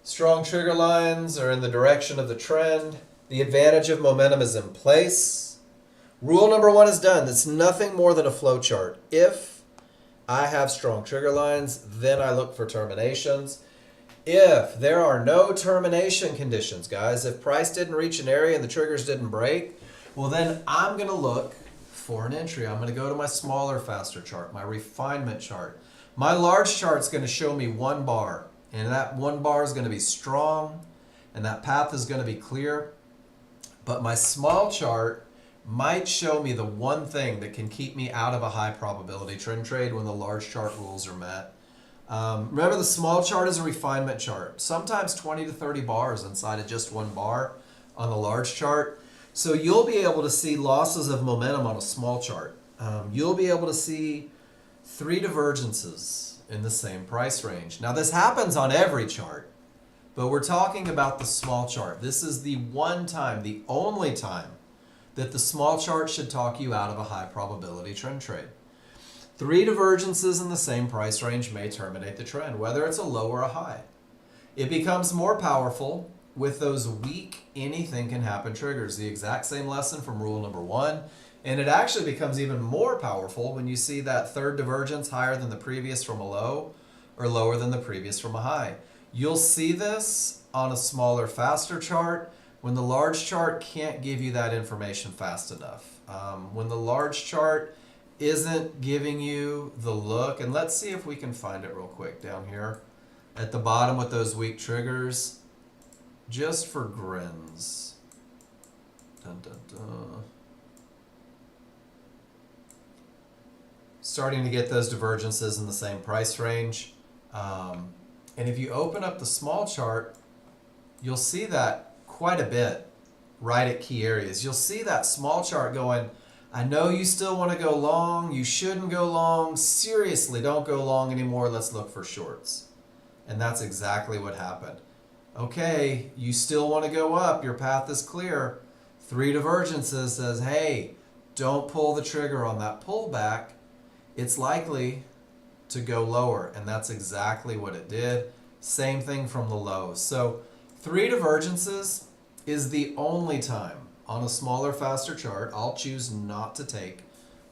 Strong trigger lines are in the direction of the trend. The advantage of momentum is in place. Rule number 1 is done. It's nothing more than a flow chart. If I have strong trigger lines, then I look for terminations. If there are no termination conditions, guys, if price didn't reach an area and the triggers didn't break, well, then I'm going to look for an entry. I'm going to go to my smaller, faster chart, my refinement chart. My large chart is going to show me 1 bar, and that 1 bar is going to be strong, and that path is going to be clear. But my small chart might show me the one thing that can keep me out of a high probability trend trade when the large chart rules are met. Remember, the small chart is a refinement chart. Sometimes 20 to 30 bars inside of just 1 bar on the large chart. So you'll be able to see losses of momentum on a small chart. You'll be able to see 3 divergences in the same price range. Now this happens on every chart, but we're talking about the small chart. This is the one time, the only time, that the small chart should talk you out of a high probability trend trade. 3 divergences in the same price range may terminate the trend, whether it's a low or a high. It becomes more powerful with those weak anything can happen triggers, the exact same lesson from rule number 1. And it actually becomes even more powerful when you see that 3rd divergence higher than the previous from a low or lower than the previous from a high. You'll see this on a smaller, faster chart when the large chart can't give you that information fast enough. When the large chart isn't giving you the look, and let's see if we can find it real quick down here at the bottom with those weak triggers, just for grins. Dun, dun, dun. starting to get those divergences in the same price range. And if you open up the small chart, you'll see that quite a bit right at key areas. You'll see that small chart going, I know you still want to go long. You shouldn't go long. Seriously, don't go long anymore. Let's look for shorts. And that's exactly what happened. Okay, you still want to go up. Your path is clear. 3 divergences says, hey, don't pull the trigger on that pullback. It's likely to go lower. And that's exactly what it did. Same thing from the lows. So 3 divergences is the only time on a smaller, faster chart I'll choose not to take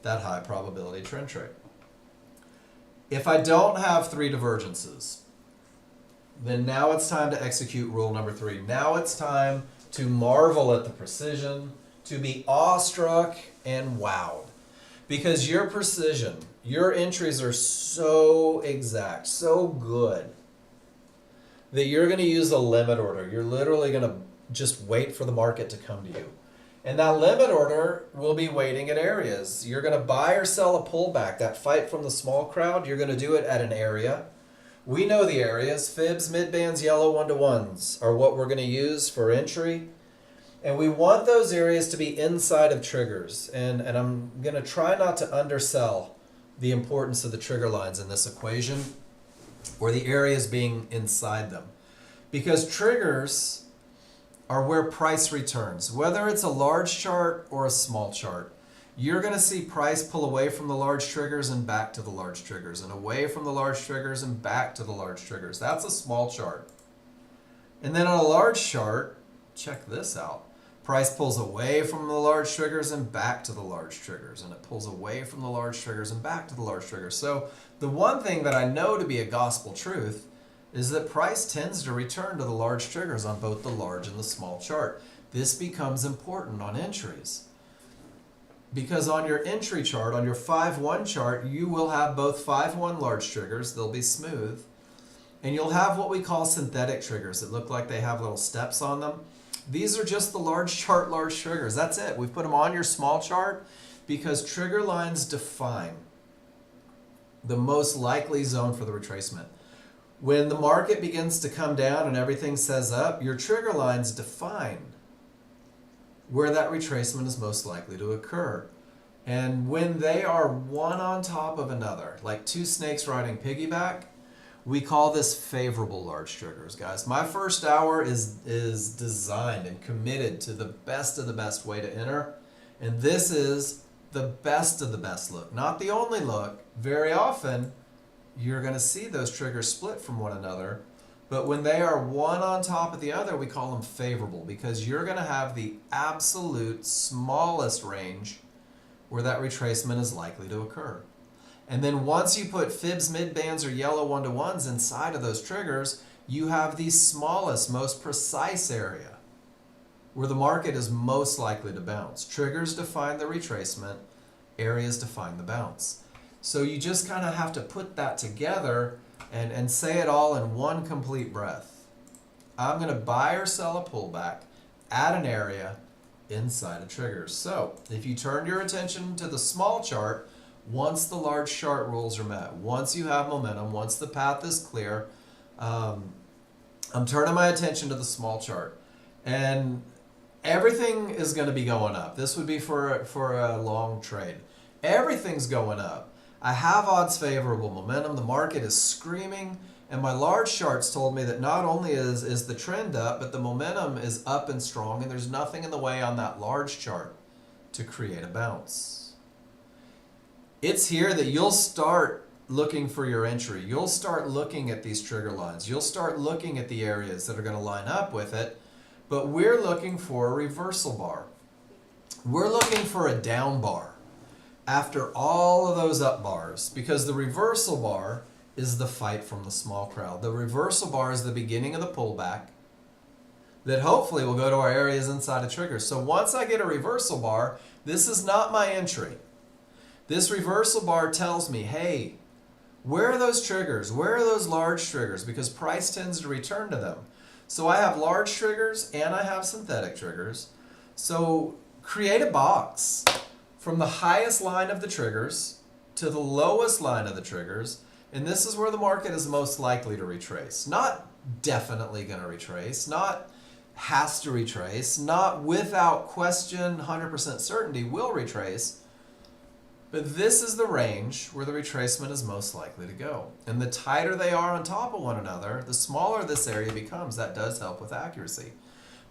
that high probability trend trade. If I don't have 3 divergences, then now it's time to execute rule number 3. Now it's time to marvel at the precision, to be awestruck and wowed. Because your precision, your entries are so exact, so good, that you're going to use a limit order. You're literally going to just wait for the market to come to you. And that limit order will be waiting at areas. You're going to buy or sell a pullback. That fight from the small crowd, you're going to do it at an area. We know the areas. Fibs, midbands, yellow 1-to-1s are what we're going to use for entry. And we want those areas to be inside of triggers. And I'm going to try not to undersell the importance of the trigger lines in this equation, or the areas being inside them. Because triggers are where price returns. Whether it's a large chart or a small chart, you're going to see price pull away from the large triggers and back to the large triggers, and away from the large triggers and back to the large triggers. That's a small chart. And then on a large chart, check this out. Price pulls away from the large triggers and back to the large triggers, and it pulls away from the large triggers and back to the large triggers. So the one thing that I know to be a gospel truth is that price tends to return to the large triggers on both the large and the small chart. This becomes important on entries. Because on your entry chart, on your 5-1 chart, you will have both 5-1 large triggers. They'll be smooth. And you'll have what we call synthetic triggers that look like they have little steps on them. These are just the large chart large triggers. That's it. We've put them on your small chart because trigger lines define the most likely zone for the retracement. When the market begins to come down and everything says up, your trigger lines define where that retracement is most likely to occur. And when they are one on top of another, like 2 snakes riding piggyback, we call this favorable large triggers, guys. My first hour is designed and committed to the best of the best way to enter. And this is the best of the best look, not the only look. Very often, you're going to see those triggers split from one another. But when they are one on top of the other, we call them favorable, because you're going to have the absolute smallest range where that retracement is likely to occur. And then once you put fibs, midbands, or yellow 1-to-1s inside of those triggers, you have the smallest, most precise area where the market is most likely to bounce. Triggers define the retracement, areas define the bounce. So you just kind of have to put that together and say it all in one complete breath. I'm going to buy or sell a pullback at an area inside of triggers. So if you turn your attention to the small chart, once the large chart rules are met, once you have momentum, once the path is clear, I'm turning my attention to the small chart. And everything is going to be going up. This would be for a long trade. Everything's going up. I have odds favorable momentum. The market is screaming. And my large charts told me that not only is the trend up, but the momentum is up and strong. And there's nothing in the way on that large chart to create a bounce. It's here that you'll start looking for your entry. You'll start looking at these trigger lines. You'll start looking at the areas that are going to line up with it. But we're looking for a reversal bar. We're looking for a down bar after all of those up bars, because the reversal bar is the fight from the small crowd. The reversal bar is the beginning of the pullback that hopefully will go to our areas inside of triggers. So once I get a reversal bar, this is not my entry. This reversal bar tells me, hey, where are those triggers? Where are those large triggers? Because price tends to return to them. So I have large triggers and I have synthetic triggers. So create a box from the highest line of the triggers to the lowest line of the triggers, and this is where the market is most likely to retrace. Not definitely going to retrace, not has to retrace, not without question, 100% certainty will retrace, but this is the range where the retracement is most likely to go. And the tighter they are on top of one another, the smaller this area becomes. That does help with accuracy.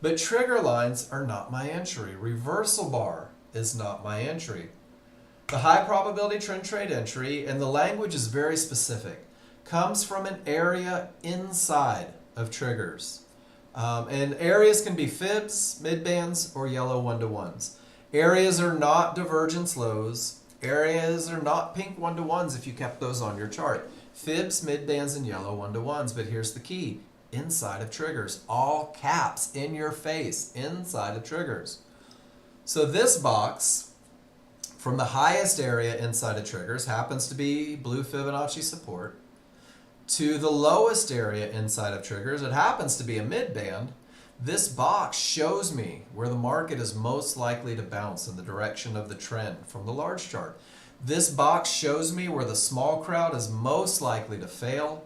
But trigger lines are not my entry. Reversal bar is not my entry. The high probability trend trade entry, and the language is very specific, comes from an area inside of triggers. And areas can be fibs, midbands, or yellow 1-to-1s. Areas are not divergence lows. Areas are not pink 1-to-1s if you kept those on your chart. Fibs, midbands, and yellow 1-to-1s. But here's the key. Inside of triggers. All caps, in your face, inside of triggers. So this box, from the highest area inside of triggers, happens to be blue Fibonacci support, to the lowest area inside of triggers, it happens to be a midband. This box shows me where the market is most likely to bounce in the direction of the trend from the large chart. This box shows me where the small crowd is most likely to fail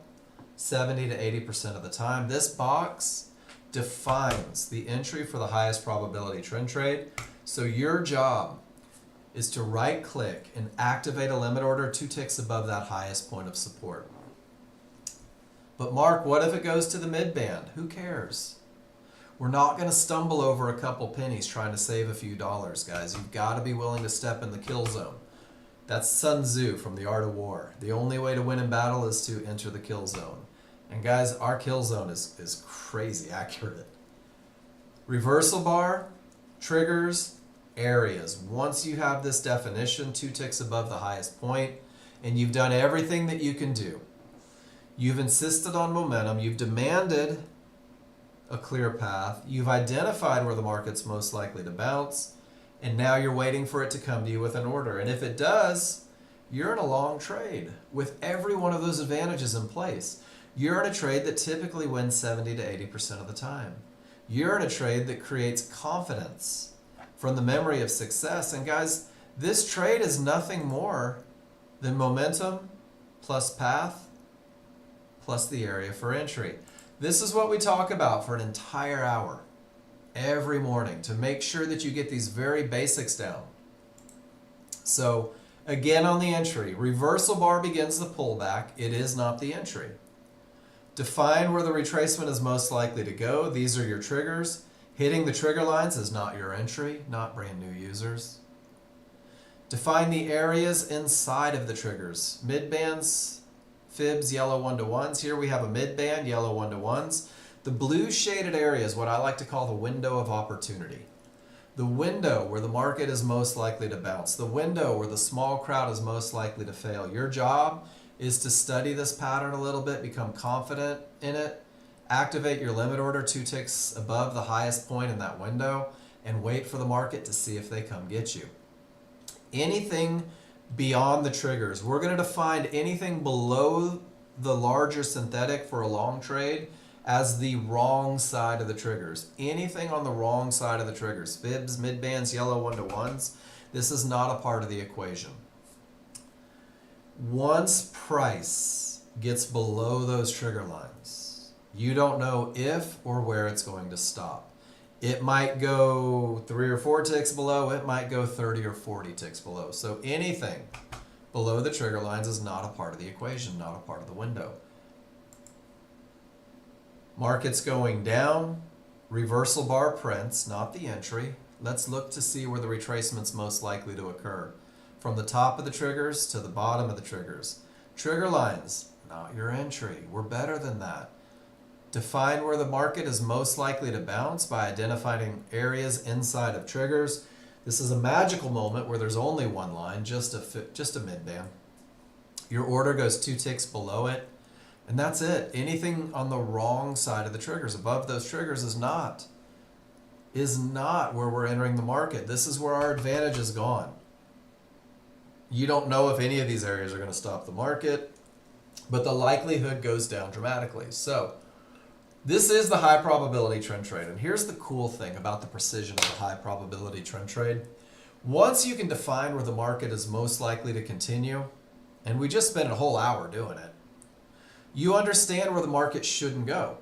70 to 80% of the time. This box defines the entry for the highest probability trend trade. So your job is to right click and activate a limit order 2 ticks above that highest point of support. But Mark, what if it goes to the midband? Who cares? We're not going to stumble over a couple pennies trying to save a few dollars, guys. You've got to be willing to step in the kill zone. That's Sun Tzu from The Art of War. The only way to win in battle is to enter the kill zone. And guys, our kill zone is crazy accurate. Reversal bar, triggers, areas. Once you have this definition, 2 ticks above the highest point, and you've done everything that you can do. You've insisted on momentum. You've demanded a clear path. You've identified where the market's most likely to bounce. And now you're waiting for it to come to you with an order. And if it does, you're in a long trade with every one of those advantages in place. You're in a trade that typically wins 70 to 80% of the time. You're in a trade that creates confidence from the memory of success. And guys, this trade is nothing more than momentum plus path plus the area for entry. This is what we talk about for an entire hour every morning to make sure that you get these very basics down. So again, on the entry, reversal bar begins the pullback. It is not the entry. Define where the retracement is most likely to go. These are your triggers. Hitting the trigger lines is not your entry, not brand new users. Define the areas inside of the triggers. Midbands, fibs, yellow 1-to-1s. Here we have a midband, yellow 1-to-1s. The blue shaded area is what I like to call the window of opportunity. The window where the market is most likely to bounce. The window where the small crowd is most likely to fail. Your job is to study this pattern a little bit, become confident in it, activate your limit order 2 ticks above the highest point in that window, and wait for the market to see if they come get you. Anything beyond the triggers, we're going to define anything below the larger synthetic for a long trade as the wrong side of the triggers. Anything on the wrong side of the triggers, fibs, midbands, yellow 1-to-1s, this is not a part of the equation. Once price gets below those trigger lines, you don't know if or where it's going to stop. It might go 3 or 4 ticks below, it might go 30 or 40 ticks below. So anything below the trigger lines is not a part of the equation, not a part of the window. Market's going down, reversal bar prints, not the entry. Let's look to see where the retracement's most likely to occur. From the top of the triggers to the bottom of the triggers. Trigger lines, not your entry. We're better than that. Define where the market is most likely to bounce by identifying areas inside of triggers. This is a magical moment where there's only one line, just a midband. Your order goes 2 ticks below it, and that's it. Anything on the wrong side of the triggers, above those triggers, is not where we're entering the market. This is where our advantage is gone. You don't know if any of these areas are going to stop the market, but the likelihood goes down dramatically. So this is the high probability trend trade. And here's the cool thing about the precision of the high probability trend trade. Once you can define where the market is most likely to continue, And we just spent a whole hour doing it. You understand where the market shouldn't go.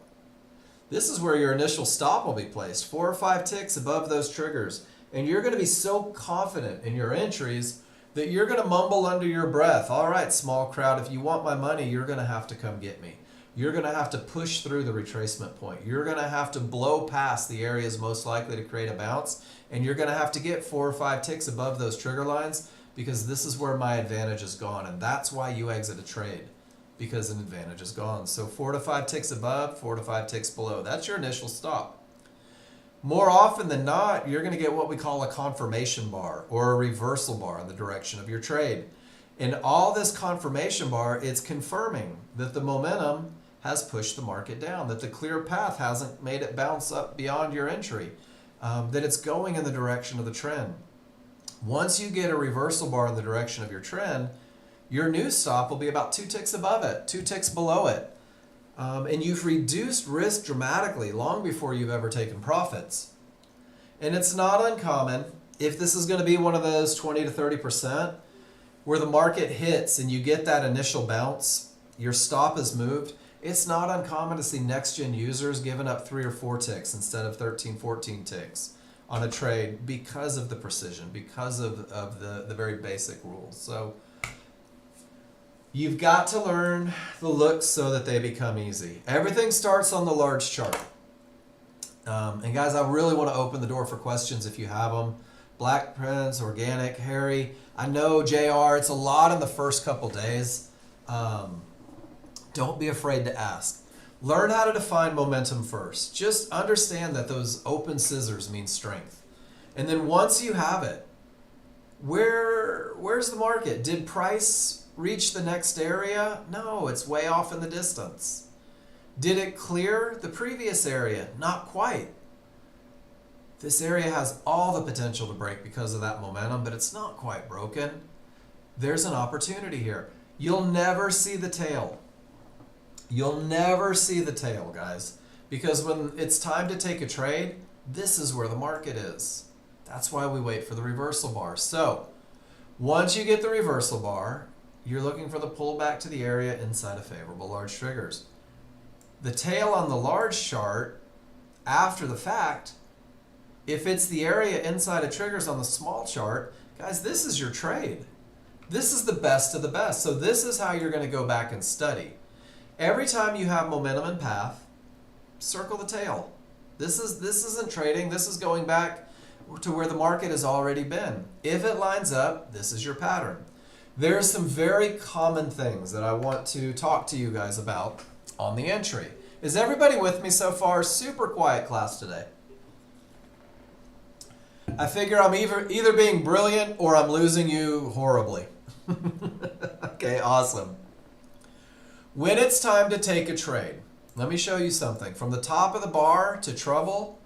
This is where your initial stop will be placed, 4 or 5 ticks above those triggers. And you're going to be so confident in your entries that you're going to mumble under your breath, all right, small crowd, if you want my money, you're going to have to come get me. You're going to have to push through the retracement point. You're going to have to blow past the areas most likely to create a bounce. And you're going to have to get 4 or 5 ticks above those trigger lines, because this is where my advantage is gone. And that's why you exit a trade, because an advantage is gone. So 4 to 5 ticks above, 4 to 5 ticks below. That's your initial stop. More often than not, you're going to get what we call a confirmation bar or a reversal bar in the direction of your trade. In all this confirmation bar, it's confirming that the momentum has pushed the market down, that the clear path hasn't made it bounce up beyond your entry, that it's going in the direction of the trend. Once you get a reversal bar in the direction of your trend, your new stop will be about 2 ticks above it, 2 ticks below it. And you've reduced risk dramatically long before you've ever taken profits. And it's not uncommon, if this is going to be one of those 20 to 30% where the market hits and you get that initial bounce, your stop is moved, it's not uncommon to see Nexgen users giving up 3 or 4 ticks instead of 13, 14 ticks on a trade because of the precision, because of the very basic rules. So you've got to learn the looks so that they become easy. Everything starts on the large chart. And guys, I really want to open the door for questions if you have them. Black Prince, Organic, Harry. I know, JR, it's a lot in the first couple days. Don't be afraid to ask. Learn how to define momentum first. Just understand that those open scissors mean strength. And then once you have it, where's the market? Did price reach the next area? No, it's way off in the distance. Did it clear the previous area? Not quite. This area has all the potential to break because of that momentum, but it's not quite broken. There's an opportunity here. You'll never see the tail. You'll never see the tail, guys, because when it's time to take a trade, this is where the market is. That's why we wait for the reversal bar. So once you get the reversal bar, you're looking for the pullback to the area inside of favorable large triggers. The tail on the large chart, after the fact, if it's the area inside of triggers on the small chart, guys, this is your trade. This is the best of the best. So this is how you're going to go back and study. Every time you have momentum and path, circle the tail. This isn't trading. This is going back to where the market has already been. If it lines up, this is your pattern. There are some very common things that I want to talk to you guys about on the entry. Is everybody with me so far? Super quiet class today. I figure I'm either being brilliant or I'm losing you horribly. Okay, awesome. When it's time to take a trade, let me show you something. From the top of the bar to trouble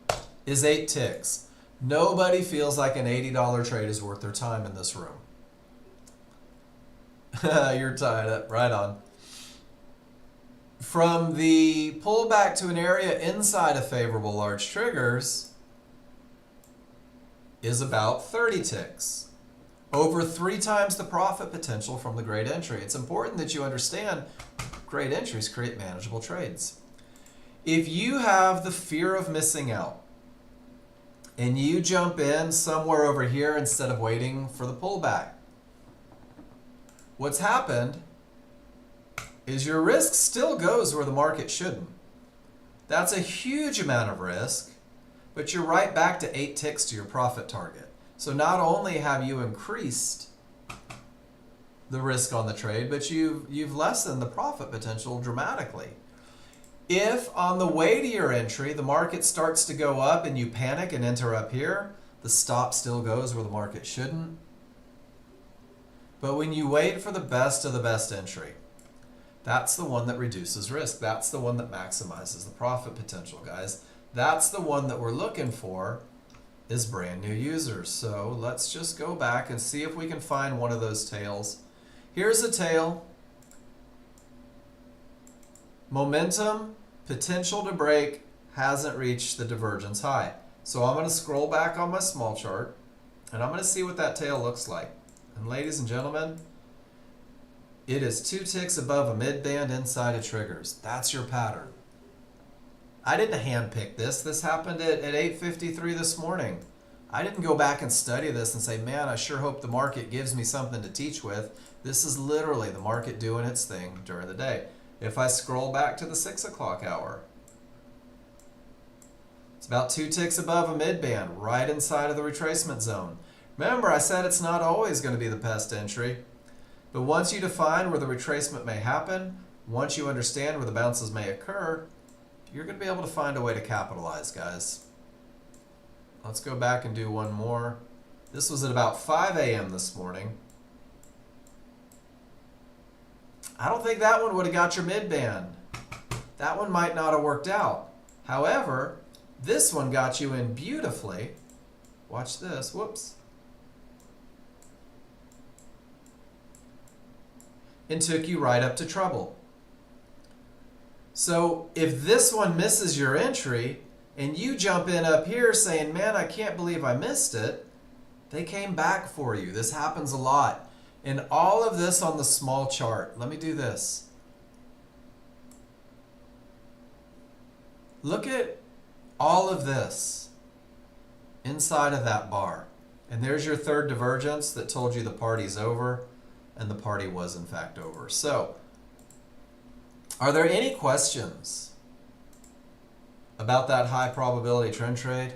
is 8 ticks. Nobody feels like an $80 trade is worth their time in this room. You're tied up. Right on. From the pullback to an area inside of favorable large triggers is about 30 ticks. Over 3 times the profit potential from the great entry. It's important that you understand great entries create manageable trades. If you have the fear of missing out and you jump in somewhere over here instead of waiting for the pullback, what's happened is your risk still goes where the market shouldn't. That's a huge amount of risk, but you're right back to 8 ticks to your profit target. So not only have you increased the risk on the trade, but you've lessened the profit potential dramatically. If on the way to your entry, the market starts to go up and you panic and enter up here, the stop still goes where the market shouldn't. But when you wait for the best of the best entry, that's the one that reduces risk. That's the one that maximizes the profit potential, guys. That's the one that we're looking for is brand new users. So let's just go back and see if we can find one of those tails. Here's a tail. Momentum, potential to break, hasn't reached the divergence high. So I'm going to scroll back on my small chart and I'm going to see what that tail looks like. And ladies and gentlemen, It is 2 ticks above a mid-band inside of triggers. That's your pattern. I didn't handpick this. This happened at 8:53 this morning. I didn't go back and study this and say, man, I sure hope the market gives me something to teach with. This is literally the market doing its thing during the day. If I scroll back to the 6 o'clock hour, it's about 2 ticks above a mid-band, right inside of the retracement zone. Remember, I said it's not always going to be the best entry. But once you define where the retracement may happen, once you understand where the bounces may occur, you're going to be able to find a way to capitalize, guys. Let's go back and do one more. This was at about 5 a.m. this morning. I don't think that one would have got your mid-band. That one might not have worked out. However, this one got you in beautifully. Watch this. Whoops. And took you right up to trouble. So if this one misses your entry and you jump in up here saying, man, I can't believe I missed it, they came back for you. This happens a lot. And all of this on the small chart. Let me do this. Look at all of this inside of that bar. And there's your third divergence that told you the party's over, and the party was in fact over. So, are there any questions about that high probability trend trade?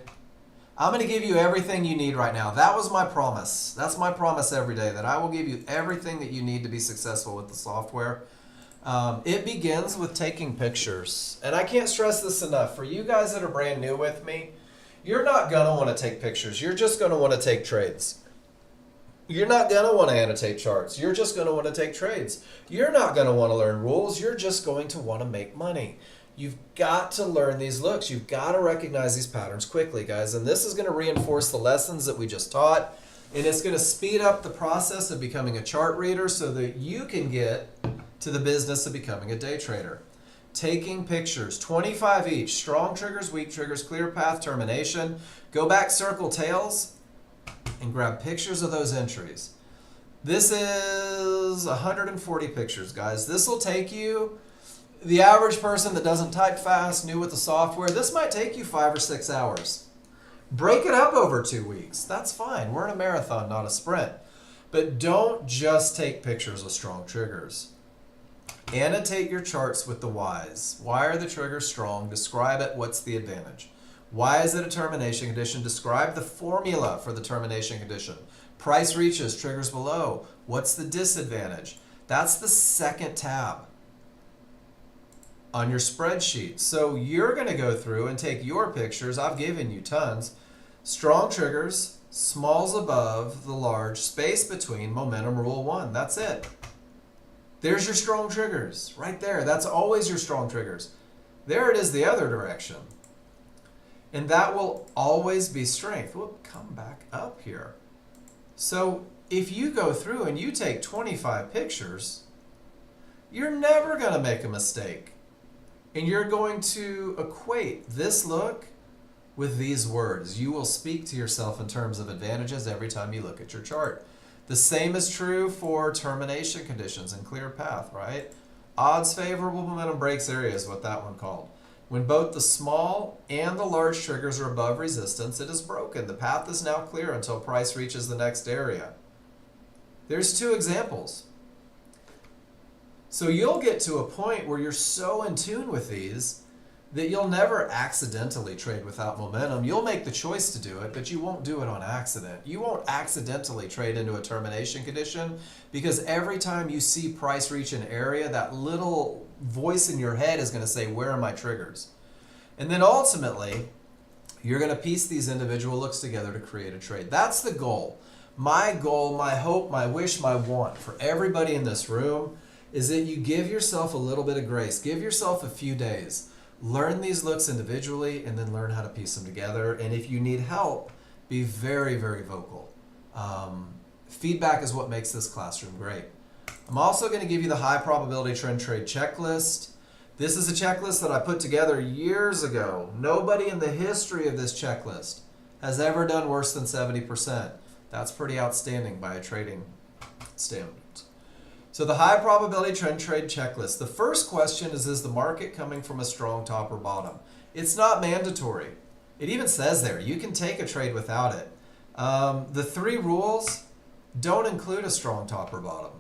I'm going to give you everything you need right now. That was my promise. That's my promise every day, that I will give you everything that you need to be successful with the software. It begins with taking pictures. And I can't stress this enough. For you guys that are brand new with me, you're not going to want to take pictures. You're just going to want to take trades. You're not going to want to annotate charts. You're just going to want to take trades. You're not going to want to learn rules. You're just going to want to make money. You've got to learn these looks. You've got to recognize these patterns quickly, guys. And this is going to reinforce the lessons that we just taught. And it's going to speed up the process of becoming a chart reader so that you can get to the business of becoming a day trader. Taking pictures, 25 each. Strong triggers, weak triggers, clear path, termination. Go back, circle tails, and grab pictures of those entries. This is 140 pictures, guys. This will take you, the average person that doesn't type fast, new with the software, this might take you 5 or 6 hours. Break it up over 2 weeks. That's fine. We're in a marathon, not a sprint. But don't just take pictures of strong triggers. Annotate your charts with the whys. Why are the triggers strong? Describe it. What's the advantage? Why is it a termination condition? Describe the formula for the termination condition. Price reaches, triggers below. What's the disadvantage? That's the second tab on your spreadsheet. So you're going to go through and take your pictures. I've given you tons. Strong triggers, smalls above the large, space between, momentum rule 1. That's it. There's your strong triggers right there. That's always your strong triggers. There it is the other direction. And that will always be strength. We'll come back up here. So if you go through and you take 25 pictures, you're never going to make a mistake. And you're going to equate this look with these words. You will speak to yourself in terms of advantages every time you look at your chart. The same is true for termination conditions and clear path, right? Odds favorable momentum breaks area is what that one called. When both the small and the large triggers are above resistance, it is broken. The path is now clear until price reaches the next area. There's 2 examples. So you'll get to a point where you're so in tune with these that you'll never accidentally trade without momentum. You'll make the choice to do it, but you won't do it on accident. You won't accidentally trade into a termination condition, because every time you see price reach an area, that little voice in your head is going to say, where are my triggers? And then ultimately, you're going to piece these individual looks together to create a trade. That's the goal. My goal, my hope, my wish, my want for everybody in this room is that you give yourself a little bit of grace. Give yourself a few days. Learn these looks individually and then learn how to piece them together. And if you need help, be very, very vocal. Feedback is what makes this classroom great. I'm also going to give you the high probability trend trade checklist. This is a checklist that I put together years ago. Nobody in the history of this checklist has ever done worse than 70%. That's pretty outstanding by a trading standard. So the high probability trend trade checklist. The first question is the market coming from a strong top or bottom? It's not mandatory. It even says there, you can take a trade without it. The 3 rules don't include a strong top or bottom.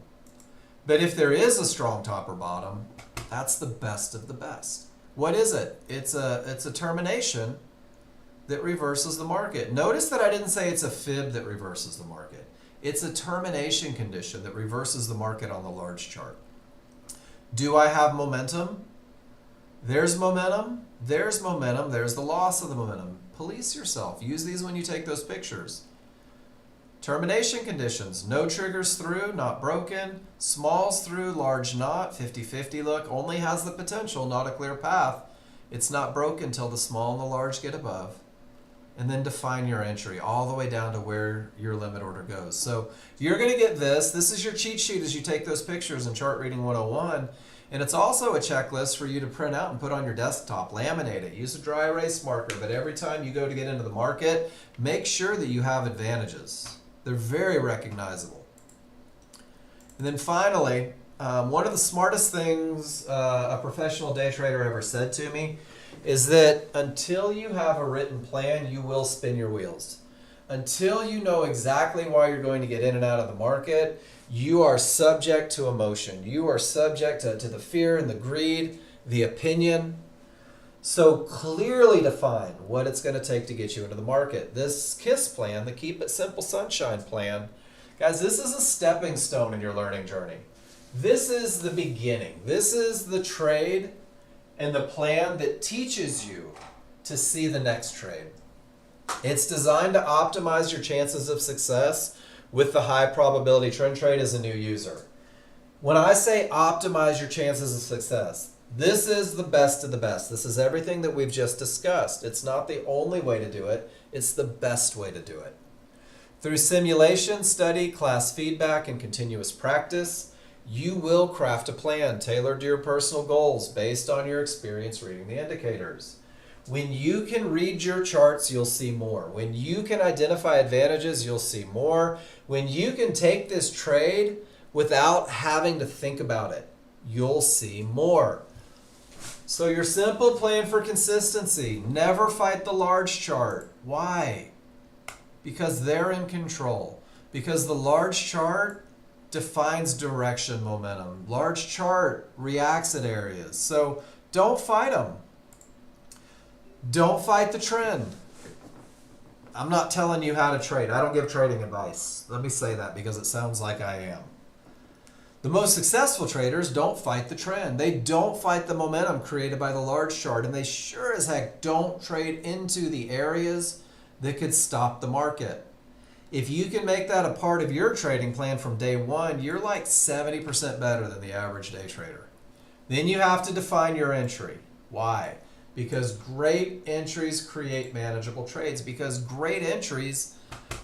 But if there is a strong top or bottom, that's the best of the best. What is it? It's a termination that reverses the market. Notice that I didn't say it's a fib that reverses the market. It's a termination condition that reverses the market on the large chart. Do I have momentum? There's momentum. There's momentum. There's the loss of the momentum. Police yourself. Use these when you take those pictures. Termination conditions. No triggers through, not broken. Smalls through, large not. 50-50 look. Only has the potential, not a clear path. It's not broken till the small and the large get above. And then define your entry all the way down to where your limit order goes. So you're going to get this. This is your cheat sheet as you take those pictures in Chart Reading 101. And it's also a checklist for you to print out and put on your desktop. Laminate it. Use a dry erase marker. But every time you go to get into the market, make sure that you have advantages. They're very recognizable. And then finally, one of the smartest things a professional day trader ever said to me is that until you have a written plan, you will spin your wheels. Until you know exactly why you're going to get in and out of the market, you are subject to emotion. You are subject to the fear and the greed, the opinion. So clearly define what it's going to take to get you into the market. This KISS plan, the Keep It Simple Sunshine plan, guys, this is a stepping stone in your learning journey. This is the beginning. This is the trade and the plan that teaches you to see the next trade. It's designed to optimize your chances of success with the high probability trend trade as a new user. When I say optimize your chances of success, this is the best of the best. This is everything that we've just discussed. It's not the only way to do it. It's the best way to do it. Through simulation, study, class feedback, and continuous practice, you will craft a plan tailored to your personal goals based on your experience reading the indicators. When you can read your charts, you'll see more. When you can identify advantages, you'll see more. When you can take this trade without having to think about it, you'll see more. So your simple plan for consistency, never fight the large chart. Why? Because they're in control. Because the large chart defines direction, momentum. Large chart reacts at areas. So don't fight them. Don't fight the trend. I'm not telling you how to trade. I don't give trading advice. Let me say that because it sounds like I am. The most successful traders don't fight the trend. They don't fight the momentum created by the large chart, and they sure as heck don't trade into the areas that could stop the market. If you can make that a part of your trading plan from day one, you're like 70% better than the average day trader. Then you have to define your entry. Why? Because great entries create manageable trades. Because great entries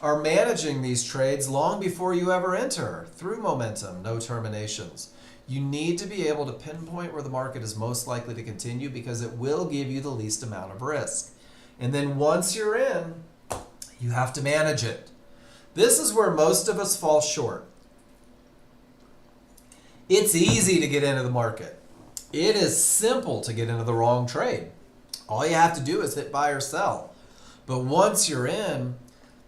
are managing these trades long before you ever enter through momentum, no terminations. You need to be able to pinpoint where the market is most likely to continue because it will give you the least amount of risk. And then once you're in, you have to manage it. This is where most of us fall short. It's easy to get into the market. It is simple to get into the wrong trade. All you have to do is hit buy or sell. But once you're in,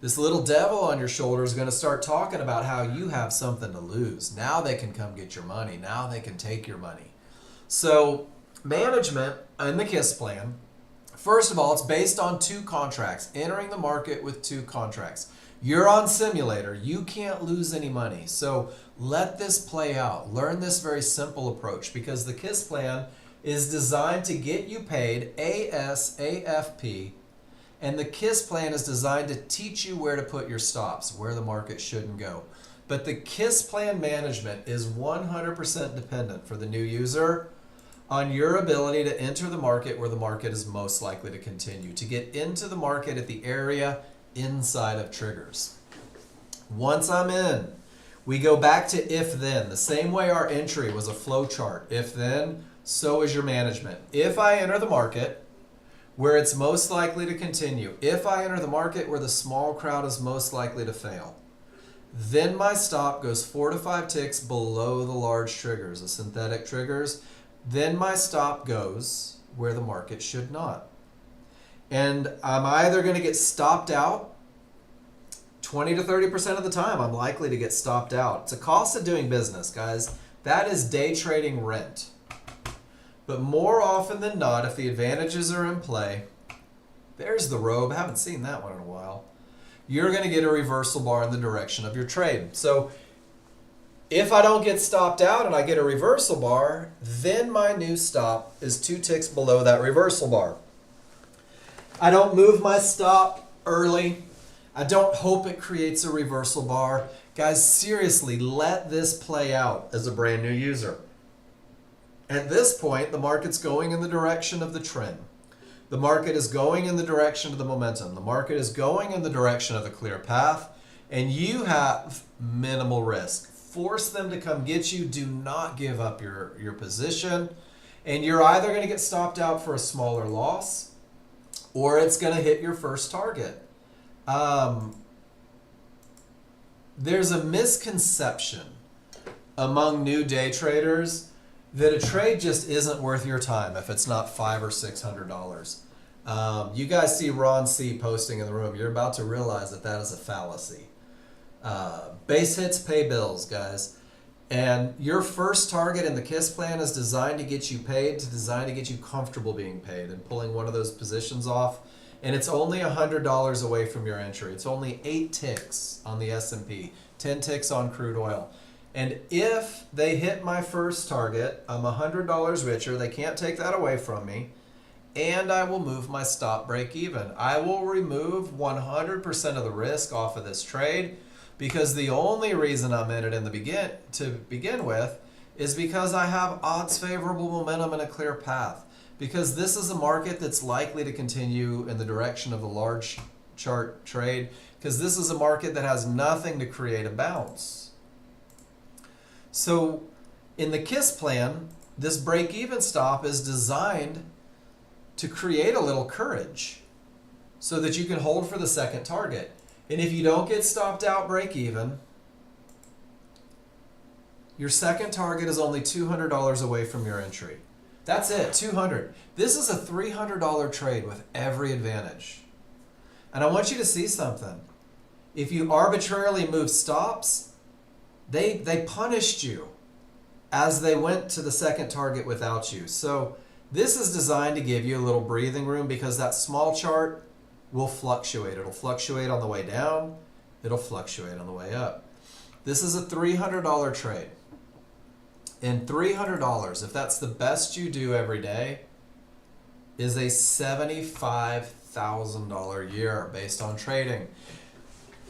this little devil on your shoulder is going to start talking about how you have something to lose. Now they can come get your money. Now they can take your money. So management in the KISS plan, first of all, it's based on 2 contracts. Entering the market with 2 contracts. You're on simulator. You can't lose any money. So let this play out. Learn this very simple approach because the KISS plan is designed to get you paid ASAFP, and the KISS plan is designed to teach you where to put your stops, where the market shouldn't go. But the KISS plan management is 100% dependent for the new user on your ability to enter the market where the market is most likely to continue, to get into the market at the area inside of triggers. Once I'm in, we go back to if-then. The same way our entry was a flow chart. If-then, so is your management. If I enter the market where it's most likely to continue, if I enter the market where the small crowd is most likely to fail, Then my stop goes 4 to 5 ticks below the large triggers, the synthetic triggers. Then my stop goes where the market should not. And I'm either going to get stopped out 20 to 30% of the time. I'm likely to get stopped out. It's a cost of doing business, guys. That is day trading rent. But more often than not, if the advantages are in play, there's the robe. I haven't seen that one in a while. You're going to get a reversal bar in the direction of your trade. So if I don't get stopped out and I get a reversal bar, then my new stop is 2 ticks below that reversal bar. I don't move my stop early. I don't hope it creates a reversal bar. Guys, seriously, let this play out as a brand new user. At this point, the market's going in the direction of the trend. The market is going in the direction of the momentum. The market is going in the direction of the clear path, and you have minimal risk. Force them to come get you. Do not give up your position, and you're either going to get stopped out for a smaller loss, or it's going to hit your first target. There's a misconception among new day traders that a trade just isn't worth your time if it's not $500 or $600. You guys see Ron C posting in the room. You're about to realize that that is a fallacy. Base hits pay bills, guys. And your first target in the KISS plan is designed to get you paid, designed to get you comfortable being paid and pulling one of those positions off. And it's only $100 away from your entry. It's only 8 ticks on the S&P, 10 ticks on crude oil. And if they hit my first target, I'm $100 richer. They can't take that away from me. And I will move my stop break even. I will remove 100% of the risk off of this trade, because the only reason I'm in it to begin with is because I have odds favorable momentum and a clear path. Because this is a market that's likely to continue in the direction of the large chart trade, because this is a market that has nothing to create a bounce. So in the KISS plan, this break-even stop is designed to create a little courage so that you can hold for the second target. And if you don't get stopped out break-even, your second target is only $200 away from your entry. That's it, $200. This is a $300 trade with every advantage. And I want you to see something. If you arbitrarily move stops, they punished you as they went to the second target without you. So this is designed to give you a little breathing room, because that small chart will fluctuate. It'll fluctuate on the way down. It'll fluctuate on the way up. This is a $300 trade. And $300, if that's the best you do every day, is a $75,000 year based on trading.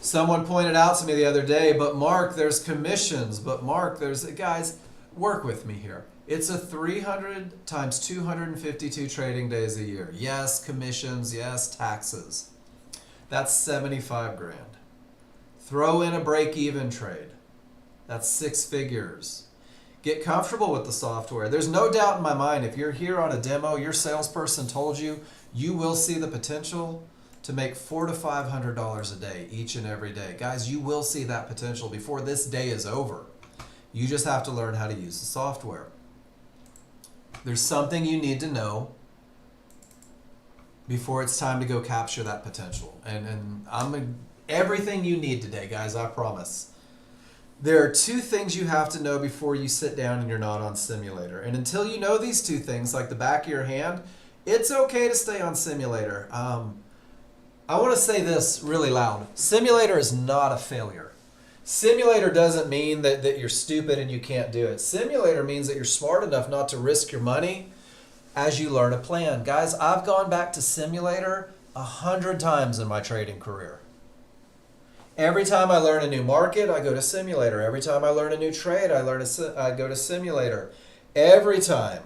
Someone pointed out to me the other day, but Mark, there's commissions. But Mark, guys, work with me here. It's a 300 times 252 trading days a year. Yes, commissions, yes, taxes. That's 75 grand. Throw in a break-even trade. That's 6 figures. Get comfortable with the software. There's no doubt in my mind, if you're here on a demo, your salesperson told you, you will see the potential to make $400 to $500 a day each and every day. Guys, you will see that potential before this day is over. You just have to learn how to use the software. There's something you need to know before it's time to go capture that potential. And everything you need today, guys, I promise. There are 2 things you have to know before you sit down and you're not on simulator. And until you know these 2 things, like the back of your hand, it's okay to stay on simulator. I want to say this really loud. Simulator is not a failure. Simulator doesn't mean that you're stupid and you can't do it. Simulator means that you're smart enough not to risk your money as you learn a plan. Guys, I've gone back to simulator 100 times in my trading career. Every time I learn a new market, I go to simulator. Every time I learn a new trade, I go to simulator. Every time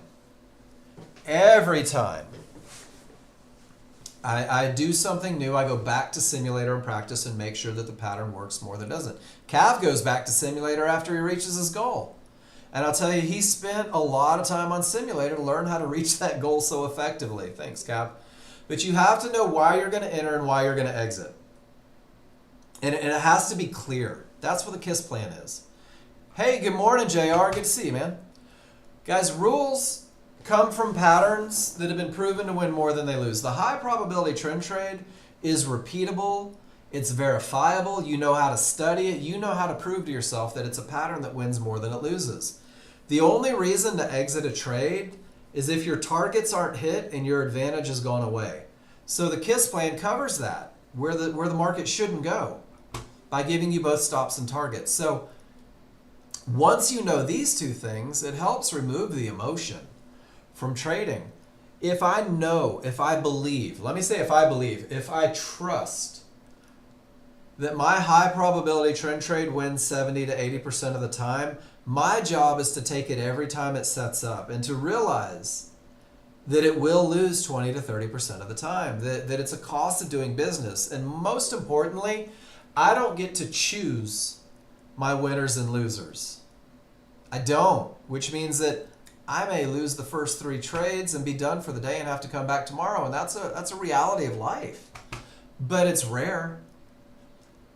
I do something new, I go back to simulator and practice and make sure that the pattern works more than it doesn't. Cav goes back to simulator after he reaches his goal. And I'll tell you, he spent a lot of time on simulator to learn how to reach that goal so effectively. Thanks, Cav. But you have to know why you're going to enter and why you're going to exit. And it has to be clear. That's what the KISS plan is. Hey, good morning, JR. Good to see you, man. Guys, rules come from patterns that have been proven to win more than they lose. The high probability trend trade is repeatable. It's verifiable. You know how to study it. You know how to prove to yourself that it's a pattern that wins more than it loses. The only reason to exit a trade is if your targets aren't hit and your advantage has gone away. So the KISS plan covers that, where the market shouldn't go, by giving you both stops and targets. So once you know these two things, it helps remove the emotion from trading. If I know, if I believe, let me say if I trust that my high probability trend trade wins 70 to 80% of the time, my job is to take it every time it sets up and to realize that it will lose 20 to 30% of the time, that it's a cost of doing business. And most importantly, I don't get to choose my winners and losers. I don't, which means that I may lose the first 3 trades and be done for the day and have to come back tomorrow. And that's a reality of life, but it's rare.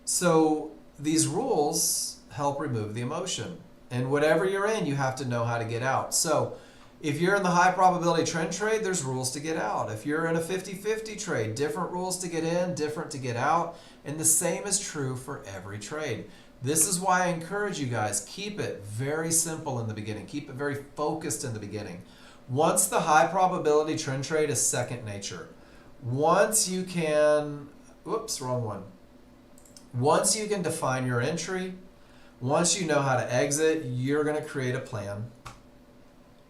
So these rules help remove the emotion. And whatever you're in, you have to know how to get out. So if you're in the high probability trend trade, there's rules to get out. If you're in a 50-50 trade, different rules to get in, different to get out. And the same is true for every trade. This is why I encourage you guys, keep it very simple in the beginning. Keep it very focused in the beginning. Once the high probability trend trade is second nature. Once you can, whoops, wrong one. Once you can define your entry, once you know how to exit, you're going to create a plan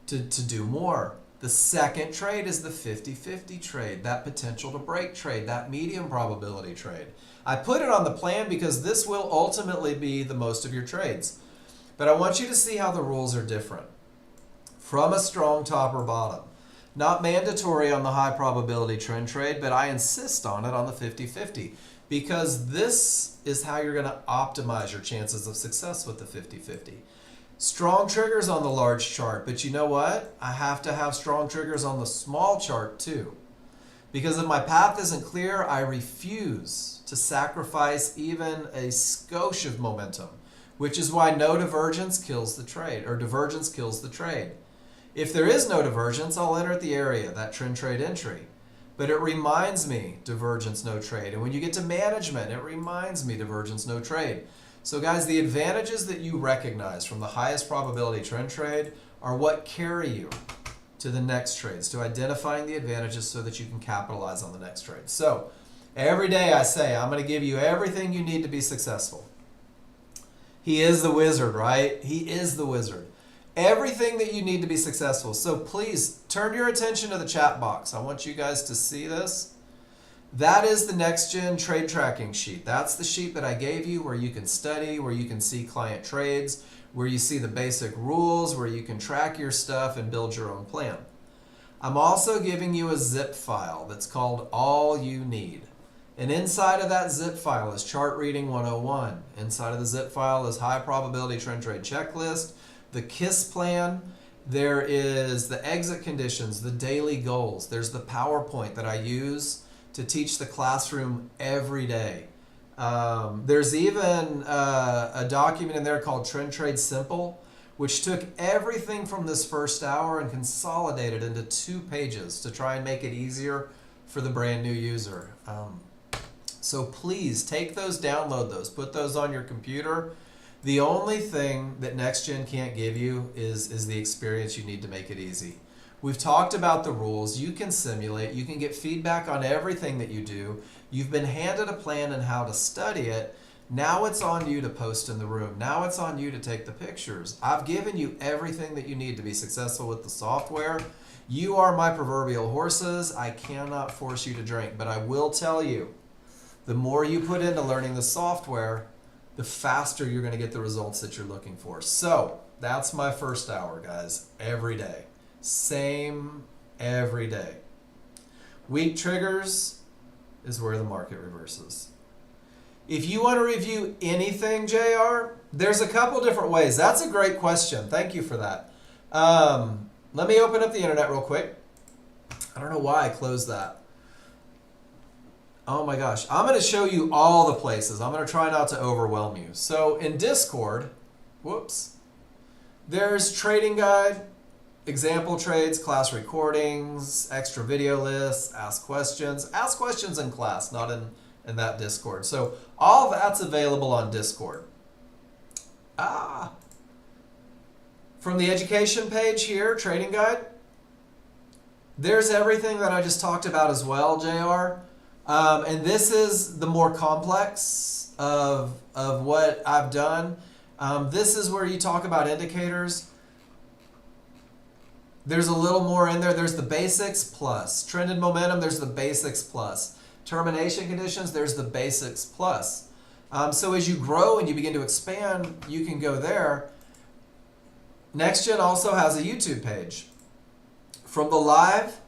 to do more. The second trade is the 50-50 trade, that potential to break trade, that medium probability trade. I put it on the plan because this will ultimately be the most of your trades. But I want you to see how the rules are different from a strong top or bottom. Not mandatory on the high probability trend trade, but I insist on it on the 50-50 because this is how you're going to optimize your chances of success with the 50-50. Strong triggers on the large chart, but you know what? I have to have strong triggers on the small chart too. Because if my path isn't clear, I refuse to sacrifice even a skosh of momentum, which is why no divergence kills the trade, or divergence kills the trade. If there is no divergence, I'll enter at the area, that trend trade entry. But it reminds me, divergence, no trade. And when you get to management, it reminds me, divergence, no trade. So guys, the advantages that you recognize from the highest probability trend trade are what carry you to the next trades, to identifying the advantages so that you can capitalize on the next trade. So every day I say, I'm going to give you everything you need to be successful. He is the wizard, right? He is the wizard. Everything that you need to be successful. So please turn your attention to the chat box. I want you guys to see this. That is the Nexgen trade tracking sheet. That's the sheet that I gave you where you can study, where you can see client trades, where you see the basic rules, where you can track your stuff and build your own plan. I'm also giving you a zip file that's called All You Need. And inside of that zip file is Chart Reading 101. Inside of the zip file is High Probability Trend Trade Checklist, the KISS plan. There is the exit conditions, the daily goals. There's the PowerPoint that I use to teach the classroom every day. There's even a document in there called Trend Trade Simple, which took everything from this first hour and consolidated into 2 pages to try and make it easier for the brand new user. So please take those, download those, put those on your computer. The only thing that Nexgen can't give you is the experience you need to make it easy. We've talked about the rules. You can simulate. You can get feedback on everything that you do. You've been handed a plan and how to study it. Now it's on you to post in the room. Now it's on you to take the pictures. I've given you everything that you need to be successful with the software. You are my proverbial horses. I cannot force you to drink, but I will tell you, the more you put into learning the software, the faster you're going to get the results that you're looking for. So that's my first hour, guys, every day. Same every day. Weak triggers is where the market reverses. If you want to review anything, JR, there's a couple different ways. That's a great question. Thank you for that. Let me open up the internet real quick. I don't know why I closed that. Oh my gosh. I'm going to show you all the places. I'm going to try not to overwhelm you. So in Discord, whoops, there's trading guide, example trades, class recordings, extra video lists, ask questions. Ask questions in class, not in that Discord. So all of that's available on Discord. From the education page here, trading guide, there's everything that I just talked about as well, JR. And this is the more complex of what I've done. This is where you talk about indicators. There's a little more in there. There's the basics plus. Trend and momentum, there's the basics plus. Termination conditions, there's the basics plus. So as you grow and you begin to expand, you can go there. Nexgen also has a YouTube page. From the live,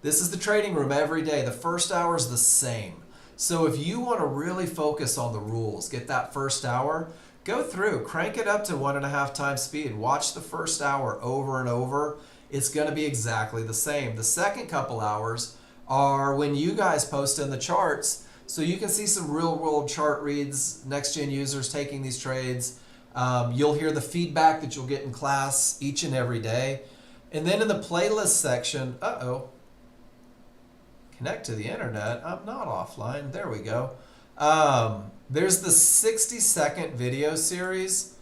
this is the trading room every day. The first hour is the same. So if you want to really focus on the rules, get that first hour, go through, crank it up to 1.5 times speed. Watch the first hour over and over. It's going to be exactly the same. The second couple hours are when you guys post in the charts, so you can see some real world chart reads, Nexgen users taking these trades. You'll hear the feedback that you'll get in class each and every day. And then in the playlist section, connect to the internet. I'm not offline. There we go. There's the 60-second video series.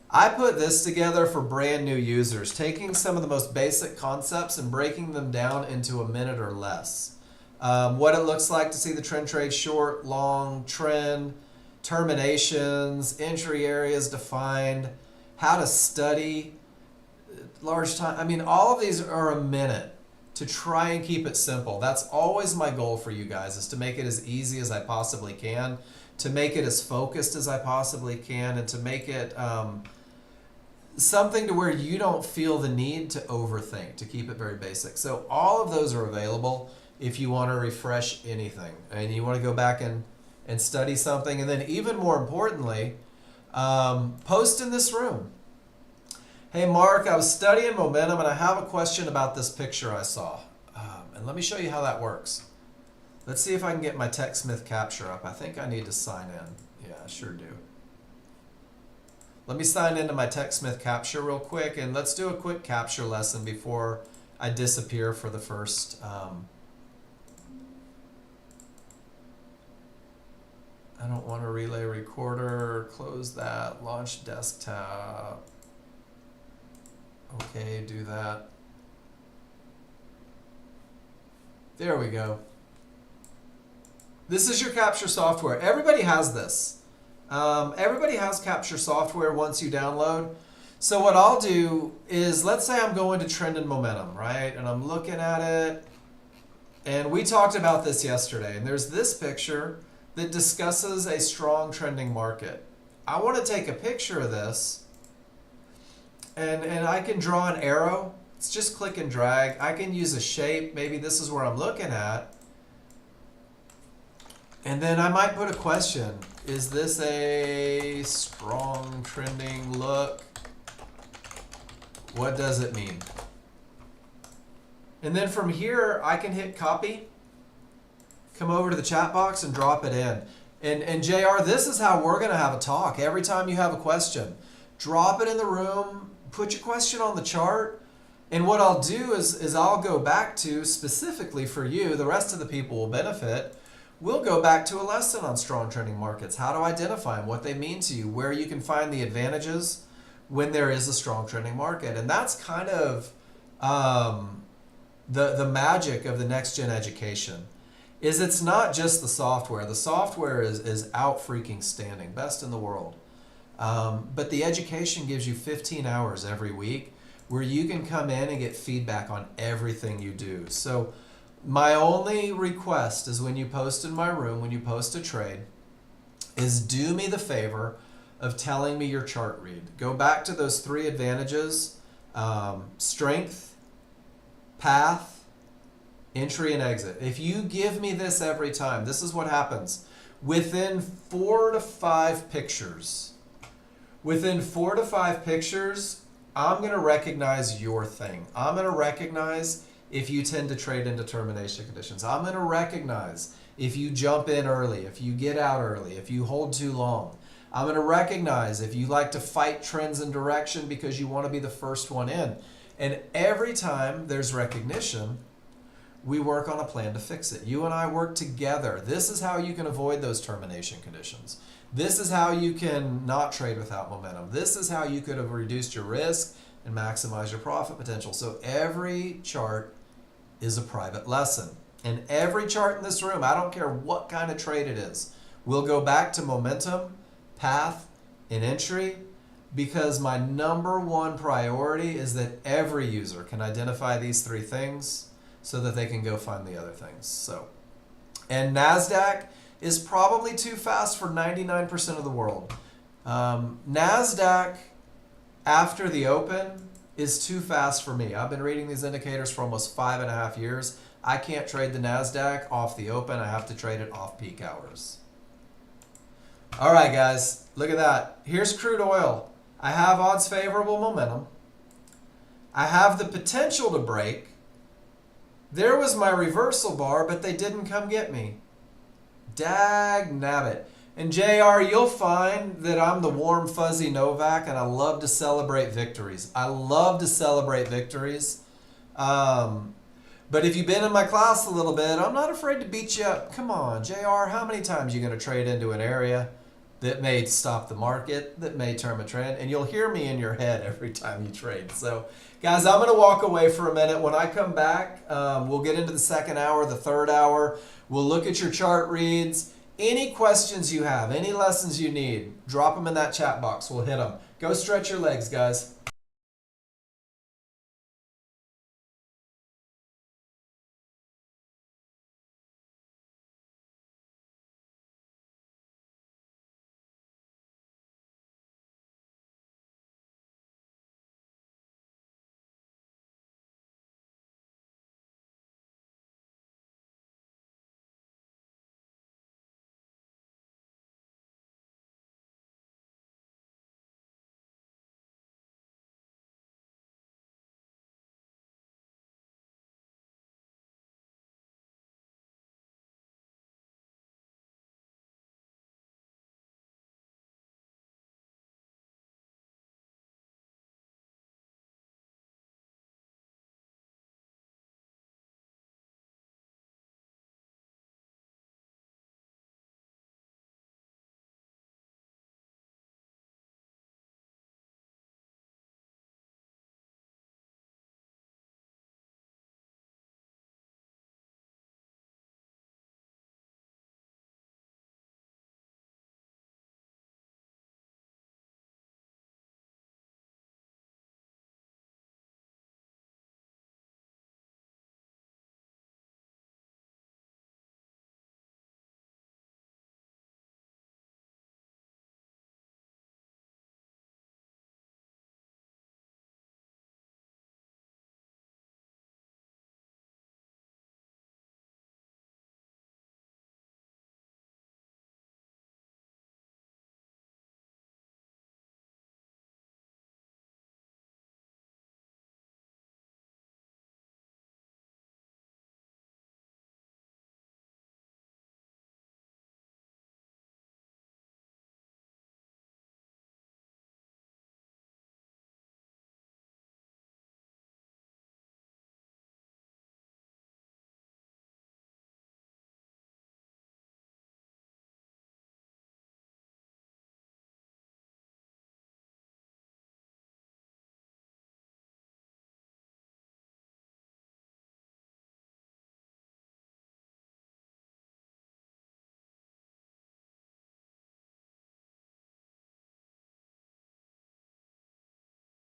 I put this together for brand new users, taking some of the most basic concepts and breaking them down into a minute or less. What it looks like to see the trend trade, short, long, trend, terminations, entry areas defined, how to study, large time. I mean, all of these are a minute to try and keep it simple. That's always my goal for you guys, is to make it as easy as I possibly can, to make it as focused as I possibly can, and to make it something to where you don't feel the need to overthink, to keep it very basic. So all of those are available if you want to refresh anything and you want to go back and study something. And then even more importantly, post in this room. Hey Mark, I was studying momentum and I have a question about this picture I saw. And let me show you how that works. Let's see if I can get my TechSmith capture up. I think I need to sign in. Yeah, I sure do. Let me sign into my TechSmith capture real quick, and let's do a quick capture lesson before I disappear for the first I don't want to relay recorder, close that, launch desktop. Okay, do that. There we go. This is your capture software. Everybody has this. Everybody has capture software once you download. So what I'll do is, let's say I'm going to trend and momentum, right? And I'm looking at it. And we talked about this yesterday. And there's this picture that discusses a strong trending market. I want to take a picture of this. And I can draw an arrow. It's just click and drag. I can use a shape. Maybe this is where I'm looking at. And then I might put a question. Is this a strong trending look? What does it mean? And then from here, I can hit copy, come over to the chat box and drop it in. And JR, this is how we're going to have a talk. Every time you have a question, drop it in the room, put your question on the chart. And what I'll do is I'll go back to, specifically for you, the rest of the people will benefit. We'll go back to a lesson on strong trending markets, how to identify them, what they mean to you, where you can find the advantages when there is a strong trending market. And that's kind of the magic of the Nexgen education, is it's not just the software. The software is out freaking standing, best in the world. But the education gives you 15 hours every week where you can come in and get feedback on everything you do. So my only request is, when you post in my room, when you post a trade, is do me the favor of telling me your chart read. Go back to those 3 advantages: strength, path, entry and exit. If you give me this every time, this is what happens. Within 4 to 5 pictures, I'm going to recognize your thing. I'm going to recognize if you tend to trade in determination conditions. I'm going to recognize if you jump in early, if you get out early, if you hold too long. I'm going to recognize if you like to fight trends and direction because you want to be the first one in. And every time there's recognition, we work on a plan to fix it. You and I work together. This is how you can avoid those termination conditions. This is how you can not trade without momentum. This is how you could have reduced your risk and maximize your profit potential. So every chart is a private lesson. And every chart in this room, I don't care what kind of trade it is, we'll go back to momentum, path, and entry, because my number one priority is that every user can identify these three things so that they can go find the other things. So, and NASDAQ is probably too fast for 99% of the world. NASDAQ after the open is too fast for me. I've been reading these indicators for almost 5.5 years. I can't trade the NASDAQ off the open. I have to trade it off peak hours. All right, guys, look at that. Here's crude oil. I have odds favorable momentum. I have the potential to break. There was my reversal bar, but they didn't come get me. Dag nabbit. And JR, you'll find that I'm the warm fuzzy Novak, and I love to celebrate victories. I love to celebrate victories. But if you've been in my class a little bit, I'm not afraid to beat you up. Come on, JR, how many times are you going to trade into an area that may stop the market, that may turn a trend? And you'll hear me in your head every time you trade. So, guys, I'm going to walk away for a minute. When I come back, we'll get into the second hour, the third hour. We'll look at your chart reads. Any questions you have, any lessons you need, drop them in that chat box. We'll hit them. Go stretch your legs, guys.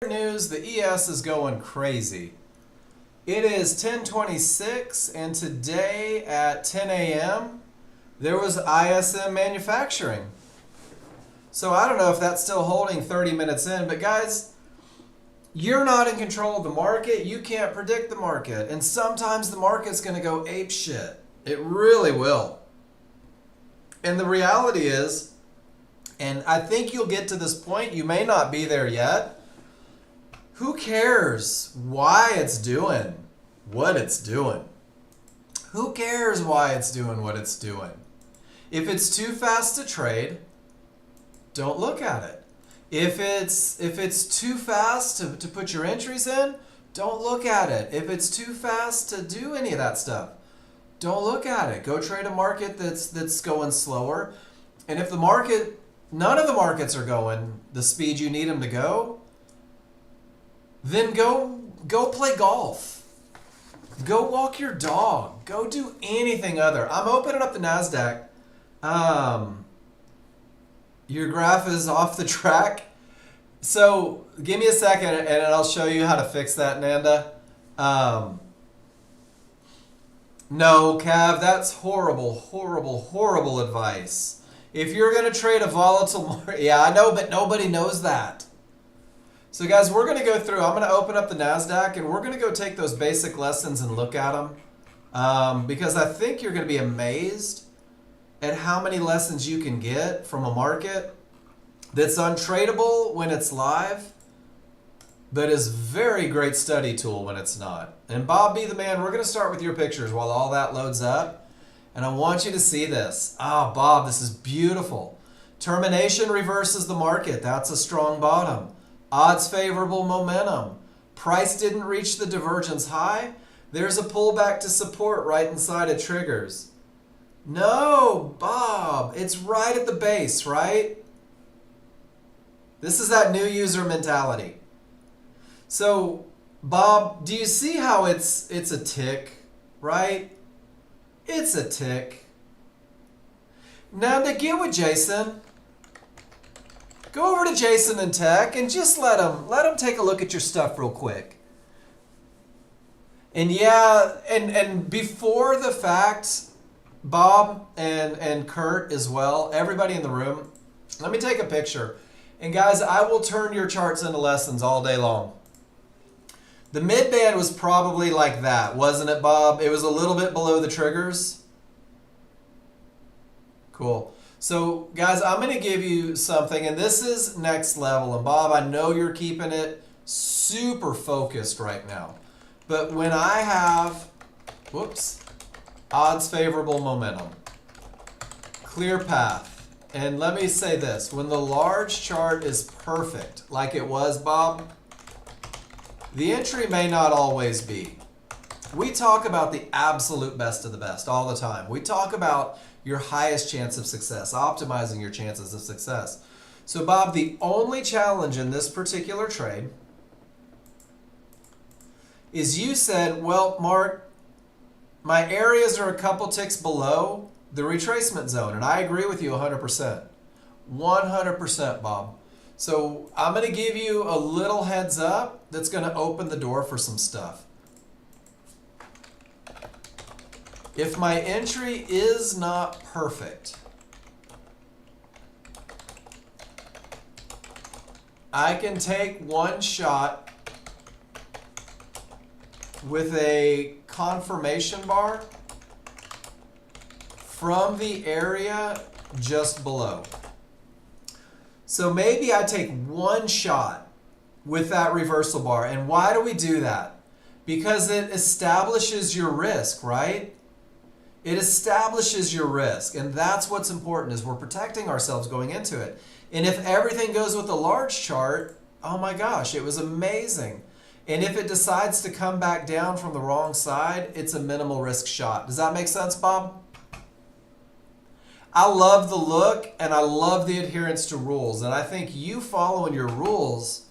News, the ES is going crazy. It is 10:26, and today at 10 a.m. there was ISM manufacturing. So I don't know if that's still holding 30 minutes in, but guys, you're not in control of the market. You can't predict the market, and sometimes the market's going to go ape shit. It really will. And the reality is, and I think you'll get to this point, you may not be there yet. Who cares why it's doing what it's doing? Who cares why it's doing what it's doing? If it's too fast to trade, don't look at it. If it's too fast to put your entries in, don't look at it. If it's too fast to do any of that stuff, don't look at it. Go trade a market that's going slower. And if none of the markets are going the speed you need them to go, then go play golf. Go walk your dog. Go do anything other. I'm opening up the NASDAQ. Your graph is off the track. So give me a second and I'll show you how to fix that, Nanda. No, Cav, that's horrible, horrible, horrible advice. If you're going to trade a volatile market, yeah, I know, but nobody knows that. So guys, we're going to go through, I'm going to open up the NASDAQ and we're going to go take those basic lessons and look at them. Because I think you're going to be amazed at how many lessons you can get from a market that's untradeable when it's live, but is very great study tool when it's not. And Bob, be the man, we're going to start with your pictures while all that loads up. And I want you to see this. Ah, Bob, this is beautiful. Termination reverses the market. That's a strong bottom. Odds favorable momentum. Price didn't reach the divergence high. There's a pullback to support right inside of triggers. No, Bob, it's right at the base, right? This is that new user mentality. So, Bob, do you see how it's a tick, right? It's a tick. Now to get with Jason, go over to Jason and Tech and just let him take a look at your stuff real quick. And yeah, and before the fact, Bob and Kurt as well, everybody in the room, let me take a picture. And guys, I will turn your charts into lessons all day long. The mid band was probably like that, wasn't it, Bob? It was a little bit below the triggers. Cool. So guys, I'm going to give you something, and this is next level. And Bob, I know you're keeping it super focused right now. But when I have, whoops, odds favorable momentum, clear path, and let me say this, when the large chart is perfect, like it was, Bob, the entry may not always be. We talk about the absolute best of the best all the time. We talk about your highest chance of success, optimizing your chances of success. So Bob, the only challenge in this particular trade is you said, well, Mark, my areas are a couple ticks below the retracement zone, and I agree with you 100%. 100%, Bob. So I'm going to give you a little heads up that's going to open the door for some stuff. If my entry is not perfect, I can take one shot with a confirmation bar from the area just below. So maybe I take one shot with that reversal bar. And why do we do that? Because it establishes your risk, right? It establishes your risk. And that's what's important, is we're protecting ourselves going into it. And if everything goes with a large chart, oh my gosh, it was amazing. And if it decides to come back down from the wrong side, it's a minimal risk shot. Does that make sense, Bob? I love the look and I love the adherence to rules. And I think you following your rules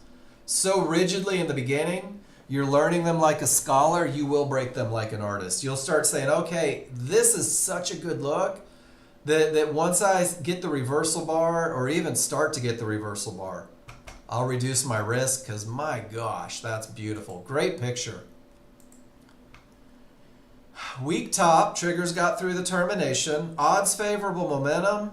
so rigidly in the beginning, you're learning them like a scholar, you will break them like an artist. You'll start saying, okay, this is such a good look that once I get the reversal bar, or even start to get the reversal bar, I'll reduce my risk, because my gosh, that's beautiful. Great picture. Weak top, triggers got through the termination. Odds favorable momentum.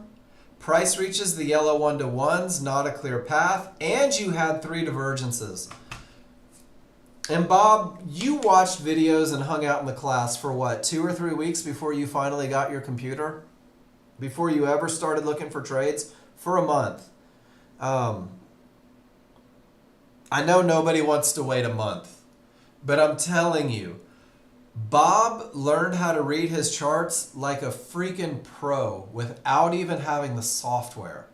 Price reaches the yellow 1-to-1s, not a clear path. And you had 3 divergences. And Bob, you watched videos and hung out in the class for what, 2 or 3 weeks before you finally got your computer? Before you ever started looking for trades? For a month. I know nobody wants to wait a month, but I'm telling you, Bob learned how to read his charts like a freaking pro without even having the software.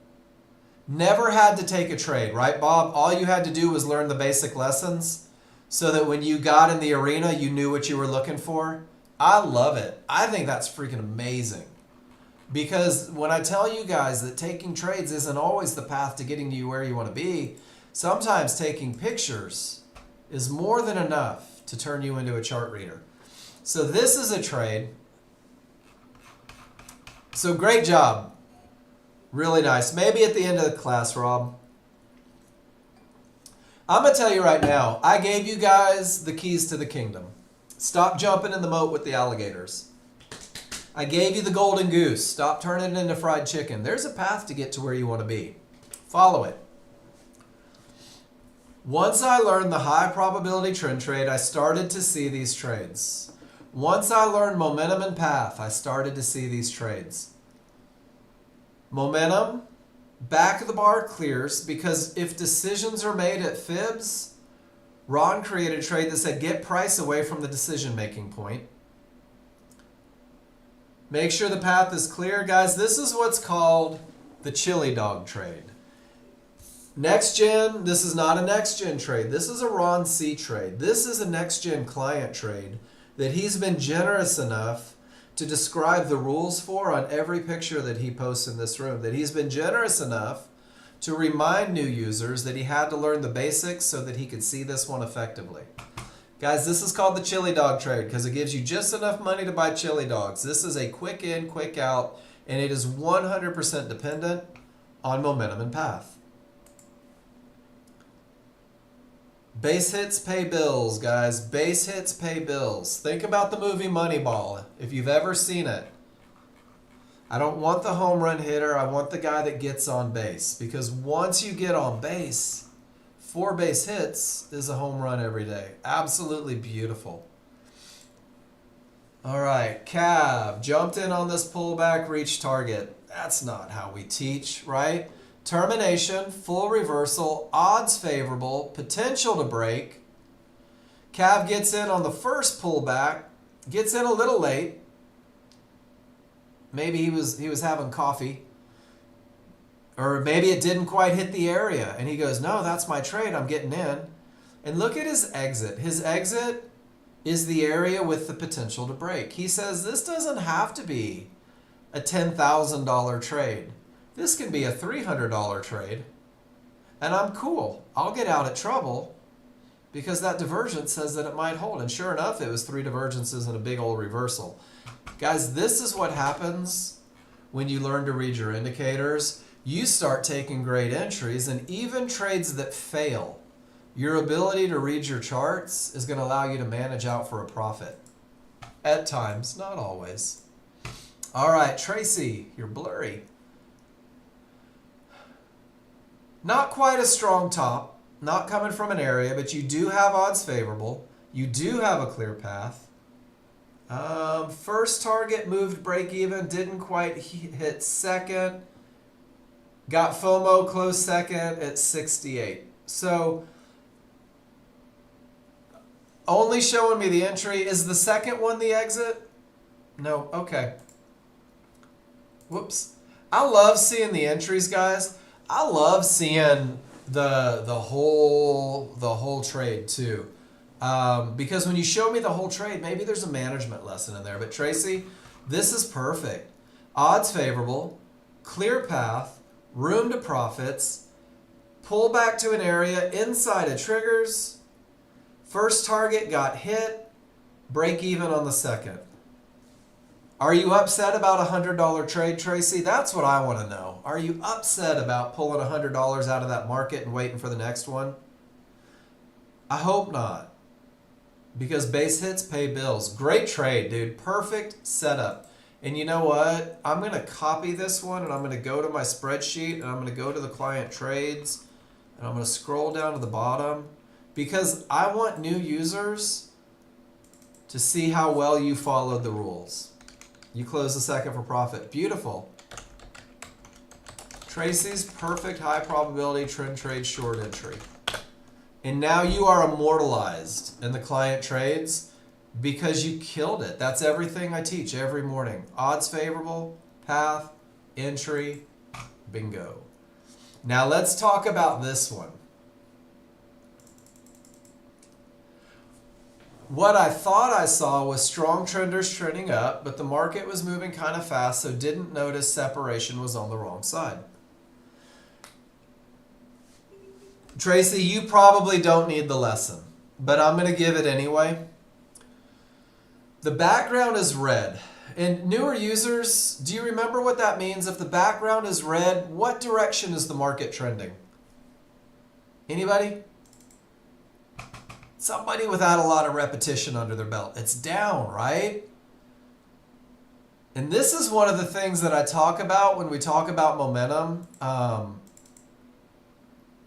Never had to take a trade, right, Bob? All you had to do was learn the basic lessons so that when you got in the arena, you knew what you were looking for. I love it. I think that's freaking amazing. Because when I tell you guys that taking trades isn't always the path to getting you where you want to be, sometimes taking pictures is more than enough to turn you into a chart reader. So this is a trade. So great job. Really nice. Maybe at the end of the class, Rob. I'm going to tell you right now, I gave you guys the keys to the kingdom. Stop jumping in the moat with the alligators. I gave you the golden goose. Stop turning it into fried chicken. There's a path to get to where you want to be. Follow it. Once I learned the high probability trend trade, I started to see these trades. Once I learned momentum and path, I started to see these trades. Momentum, back of the bar clears, because if decisions are made at fibs, Ron created a trade that said get price away from the decision-making point. Make sure the path is clear. Guys, this is what's called the chili dog trade. Nexgen, this is not a Nexgen trade. This is a Ron C trade. This is a Nexgen client trade that he's been generous enough to describe the rules for on every picture that he posts in this room. That he's been generous enough to remind new users that he had to learn the basics so that he could see this one effectively. Guys, this is called the chili dog trade because it gives you just enough money to buy chili dogs. This is a quick in, quick out, and it is 100% dependent on momentum and path. Base hits pay bills, guys. Base hits pay bills. Think about the movie Moneyball, if you've ever seen it. I don't want the home run hitter. I want the guy that gets on base. Because once you get on base, 4 base hits is a home run every day. Absolutely beautiful. All right, Cav jumped in on this pullback, reached target. That's not how we teach, right? Termination, full reversal, odds favorable, potential to break. Cav gets in on the first pullback, gets in a little late. Maybe he was having coffee. Or maybe it didn't quite hit the area. And he goes, no, that's my trade. I'm getting in. And look at his exit. His exit is the area with the potential to break. He says this doesn't have to be a $10,000 trade. This can be a $300 trade, and I'm cool. I'll get out of trouble because that divergence says that it might hold. And sure enough, it was 3 divergences and a big old reversal. Guys, this is what happens when you learn to read your indicators. You start taking great entries, and even trades that fail, your ability to read your charts is going to allow you to manage out for a profit. At times, not always. All right, Tracy, you're blurry. Not quite a strong top, not coming from an area, but you do have odds favorable. You do have a clear path. First target moved break even, didn't quite hit second. Got FOMO close second at 68. So only showing me the entry. Is the second one the exit? No, okay. Whoops. I love seeing the entries, guys. I love seeing the whole trade too, because when you show me the whole trade, maybe there's a management lesson in there. But Tracy, this is perfect. Odds favorable, clear path, room to profits, pull back to an area inside of triggers. First target got hit, break even on the second. Are you upset about a $100 trade, Tracy? That's what I want to know. Are you upset about pulling $100 out of that market and waiting for the next one? I hope not. Because base hits pay bills. Great trade, dude. Perfect setup. And you know what? I'm going to copy this one and I'm going to go to my spreadsheet and I'm going to go to the client trades and I'm going to scroll down to the bottom because I want new users to see how well you followed the rules. You close the second for profit. Beautiful. Tracy's perfect high probability trend trade short entry. And now you are immortalized in the client trades because you killed it. That's everything I teach every morning. Odds favorable, path, entry, bingo. Now let's talk about this one. What I thought I saw was strong trenders trending up, but the market was moving kind of fast, so didn't notice separation was on the wrong side. Tracy, you probably don't need the lesson, but I'm going to give it anyway. The background is red. And newer users, do you remember what that means? If the background is red, what direction is the market trending? Anybody? Somebody without a lot of repetition under their belt. It's down, right? And this is one of the things that I talk about when we talk about momentum.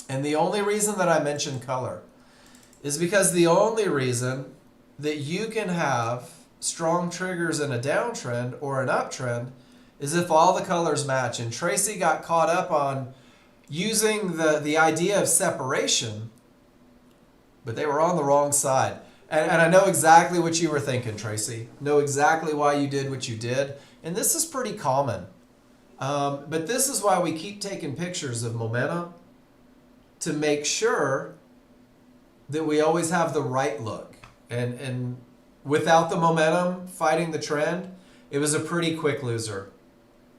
And the only reason that I mention color is because the only reason that you can have strong triggers in a downtrend or an uptrend is if all the colors match. And Tracy got caught up on using the idea of separation, but they were on the wrong side. And I know exactly what you were thinking, Tracy. Know exactly why you did what you did. And this is pretty common. But this is why we keep taking pictures of momentum, to make sure that we always have the right look. And without the momentum fighting the trend, it was a pretty quick loser.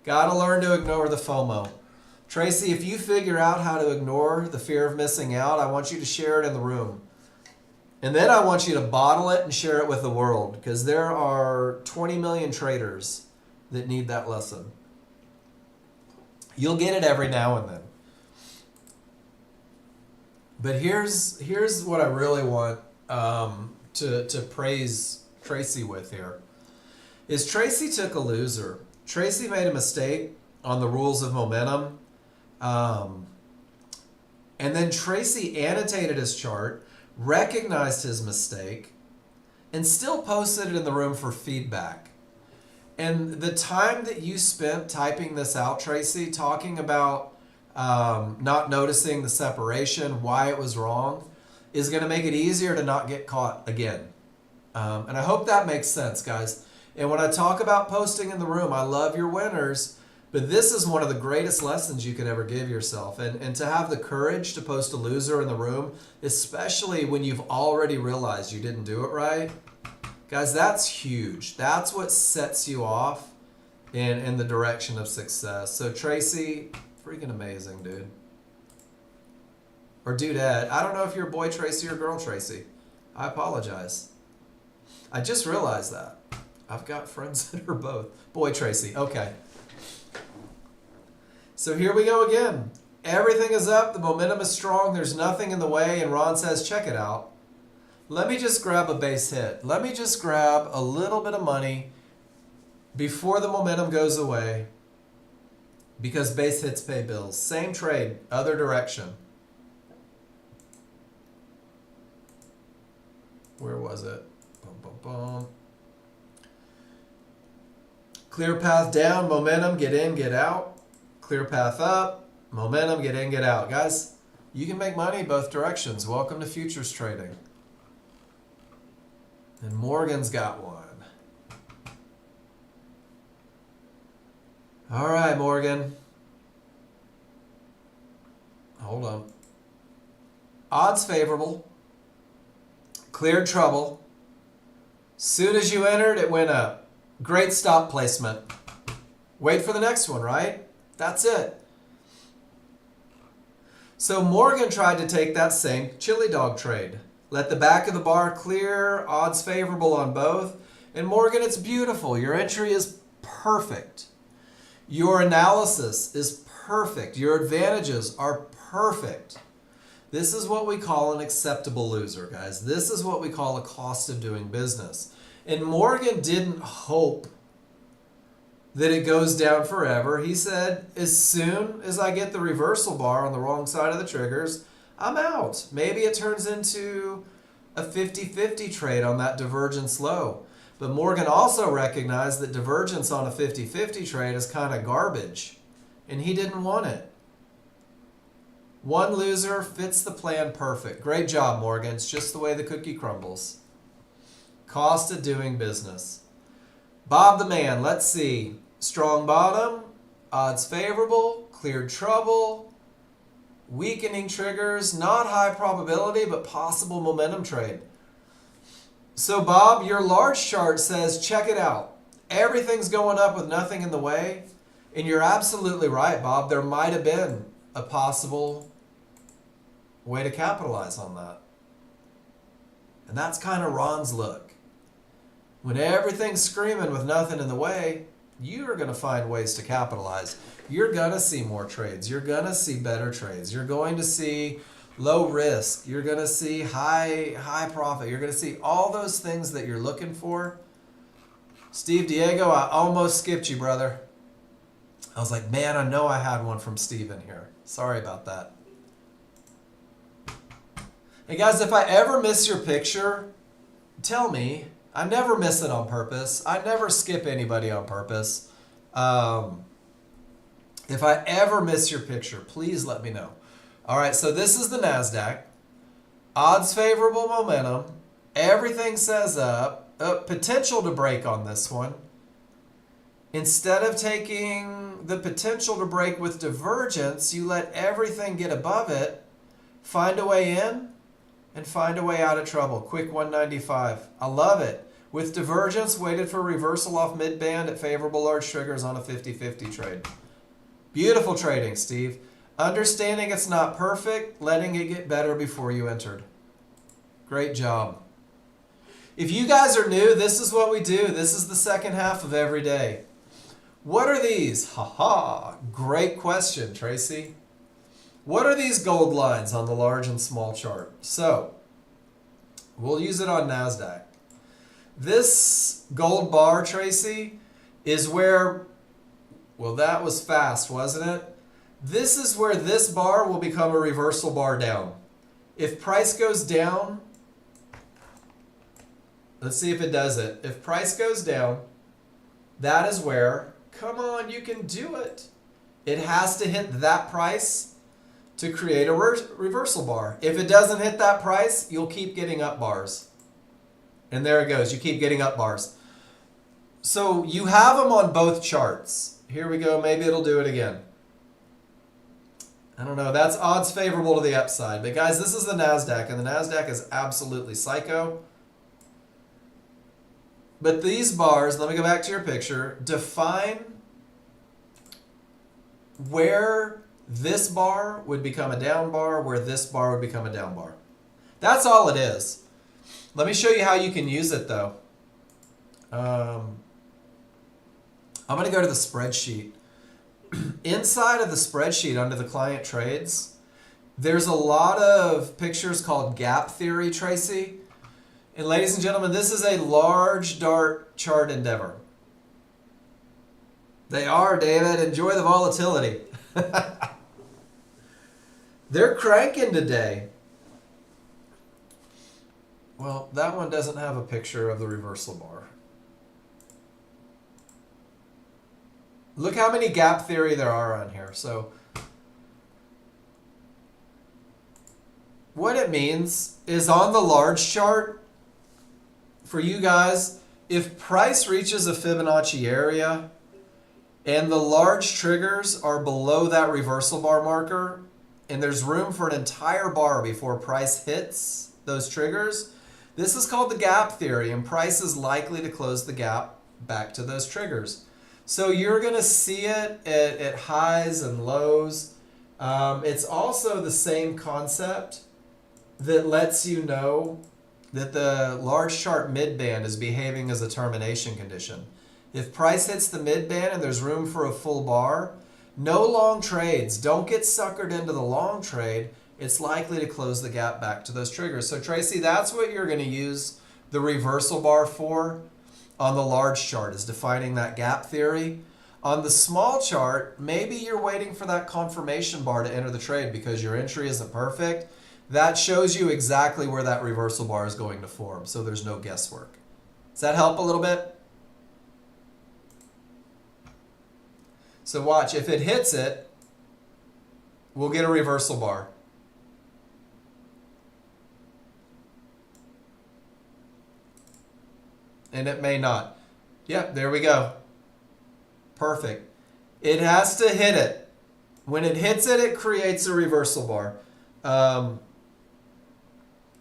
Gotta learn to ignore the FOMO. Tracy, if you figure out how to ignore the fear of missing out, I want you to share it in the room. And then I want you to bottle it and share it with the world, because there are 20 million traders that need that lesson. You'll get it every now and then. But here's what I really want to praise Tracy with here. Is Tracy took a loser. Tracy made a mistake on the rules of momentum. And then Tracy annotated his chart, recognized his mistake, and still posted it in the room for feedback. And the time that you spent typing this out, Tracy, talking about not noticing the separation, why it was wrong, is going to make it easier to not get caught again. And I hope that makes sense, guys. And when I talk about posting in the room, I love your winners, but this is one of the greatest lessons you could ever give yourself. And to have the courage to post a loser in the room, especially when you've already realized you didn't do it right, guys, that's huge. That's what sets you off in the direction of success. So Tracy, freaking amazing, dude. Or dudette. I don't know if you're a boy Tracy or girl Tracy. I apologize. I just realized that. I've got friends that are both. Boy Tracy. Okay. So here we go again. Everything is up. The momentum is strong. There's nothing in the way. And Ron says, check it out. Let me just grab a base hit. Let me just grab a little bit of money before the momentum goes away, because base hits pay bills. Same trade, other direction. Where was it? Boom, boom, boom. Clear path down, momentum, get in, get out. Clear path up, momentum, get in, get out. Guys, you can make money both directions. Welcome to futures trading. And Morgan's got one. All right, Morgan. Hold on. Odds favorable. Cleared trouble. Soon as you entered, it went up. Great stop placement. Wait for the next one, right? That's it. So Morgan tried to take that same chili dog trade. Let the back of the bar clear, odds favorable on both. And Morgan, it's beautiful. Your entry is perfect. Your analysis is perfect. Your advantages are perfect. This is what we call an acceptable loser, guys. This is what we call a cost of doing business. And Morgan didn't hope that it goes down forever. He said, as soon as I get the reversal bar on the wrong side of the triggers, I'm out. Maybe it turns into a 50-50 trade on that divergence low. But Morgan also recognized that divergence on a 50-50 trade is kind of garbage, and he didn't want it. One loser fits the plan perfect. Great job, Morgan. It's just the way the cookie crumbles. Cost of doing business. Bob the man, let's see. Strong bottom, odds favorable, cleared trouble, weakening triggers, not high probability, but possible momentum trade. So Bob, your large chart says, check it out. Everything's going up with nothing in the way. And you're absolutely right, Bob. There might have been a possible way to capitalize on that. And that's kind of Ron's look. When everything's screaming with nothing in the way, you're going to find ways to capitalize. You're going to see more trades. You're going to see better trades. You're going to see low risk. You're going to see high profit. You're going to see all those things that you're looking for. Steve Diego, I almost skipped you, brother. I was like, man, I know I had one from Steve in here. Sorry about that. Hey guys, if I ever miss your picture, tell me. I never miss it on purpose. I never skip anybody on purpose. If I ever miss your picture, please let me know. All right, so this is the NASDAQ. Odds favorable momentum. Everything says up. Potential to break on this one. Instead of taking the potential to break with divergence, you let everything get above it, find a way in, and find a way out of trouble. Quick 195. I love it. With divergence, waited for reversal off mid-band at favorable large triggers on a 50-50 trade. Beautiful trading, Steve. Understanding it's not perfect, letting it get better before you entered. Great job. If you guys are new, this is what we do. This is the second half of every day. What are these? Haha, great question, Tracy. What are these gold lines on the large and small chart? So, we'll use it on NASDAQ. This gold bar, Tracy, is where, well, that was fast, wasn't it? This is where this bar will become a reversal bar down. If price goes down, let's see if it does it. If price goes down, that is where, come on, you can do it. It has to hit that price to create a reversal bar. If it doesn't hit that price, you'll keep getting up bars. And there it goes. You keep getting up bars. So you have them on both charts. Here we go. Maybe it'll do it again. I don't know. That's odds favorable to the upside. But guys, this is the NASDAQ, and the NASDAQ is absolutely psycho. But these bars, let me go back to your picture, define where this bar would become a down bar, where this bar would become a down bar. That's all it is. Let me show you how you can use it, though. I'm going to go to the spreadsheet. Inside of the spreadsheet under the client trades, there's a lot of pictures called gap theory, Tracy. And ladies and gentlemen, this is a large dart chart endeavor. They are, David. Enjoy the volatility. They're cranking today. Well, that one doesn't have a picture of the reversal bar. Look how many gap theory there are on here. So what it means is on the large chart, for you guys, if price reaches a Fibonacci area and the large triggers are below that reversal bar marker, and there's room for an entire bar before price hits those triggers, this is called the gap theory, and price is likely to close the gap back to those triggers. So you're going to see it at highs and lows. It's also the same concept that lets you know that the large chart mid-band is behaving as a termination condition. If price hits the mid-band and there's room for a full bar, no long trades. Don't get suckered into the long trade. It's likely to close the gap back to those triggers. So Tracy, that's what you're going to use the reversal bar for on the large chart, is defining that gap theory. On the small chart, maybe you're waiting for that confirmation bar to enter the trade because your entry isn't perfect. That shows you exactly where that reversal bar is going to form, so there's no guesswork. Does that help a little bit? So watch, if it hits it, we'll get a reversal bar. and it may not. Yep, there we go. Perfect. It has to hit it. When it hits it, it creates a reversal bar.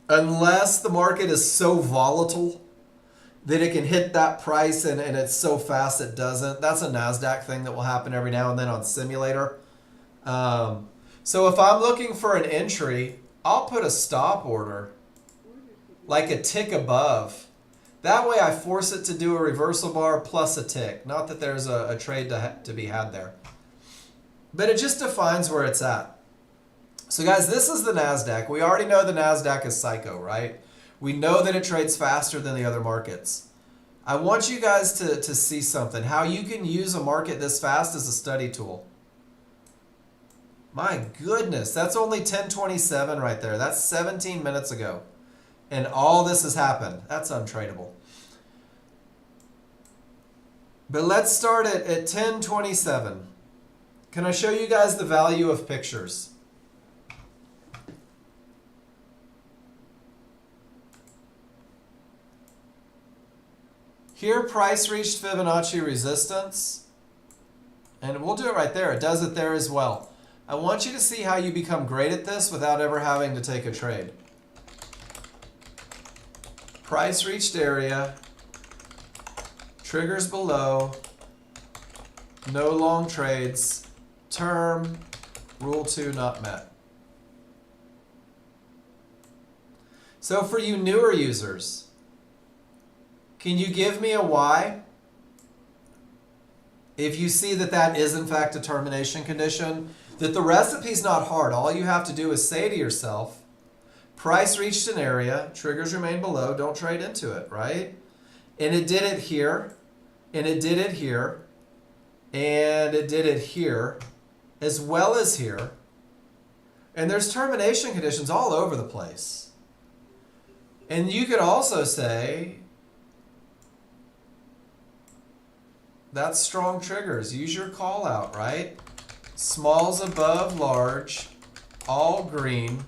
Unless the market is so volatile that it can hit that price and it's so fast it doesn't. That's a NASDAQ thing that will happen every now and then on simulator. So if I'm looking for an entry, I'll put a stop order like a tick above. That way I force it to do a reversal bar plus a tick. Not that there's a trade to be had there. But it just defines where it's at. So guys, this is the NASDAQ. We already know the NASDAQ is psycho, right? We know that it trades faster than the other markets. I want you guys to see something. How you can use a market this fast as a study tool. My goodness, that's only 10:27 right there. That's 17 minutes ago. And all this has happened. That's untradeable. But let's start at 10:27. Can I show you guys the value of pictures? Here, price reached Fibonacci resistance. And we'll do it right there. It does it there as well. I want you to see how you become great at this without ever having to take a trade. Price reached area. Triggers below. No long trades. Term. Rule 2 not met. So for you newer users, can you give me a why? If you see that that is in fact a termination condition, that the recipe's not hard. All you have to do is say to yourself, price reached an area, triggers remain below, don't trade into it, right? And it did it here, and it did it here, and it did it here, as well as here. And there's termination conditions all over the place. And you could also say, that's strong triggers. Use your call out, right? Smalls above large, all green,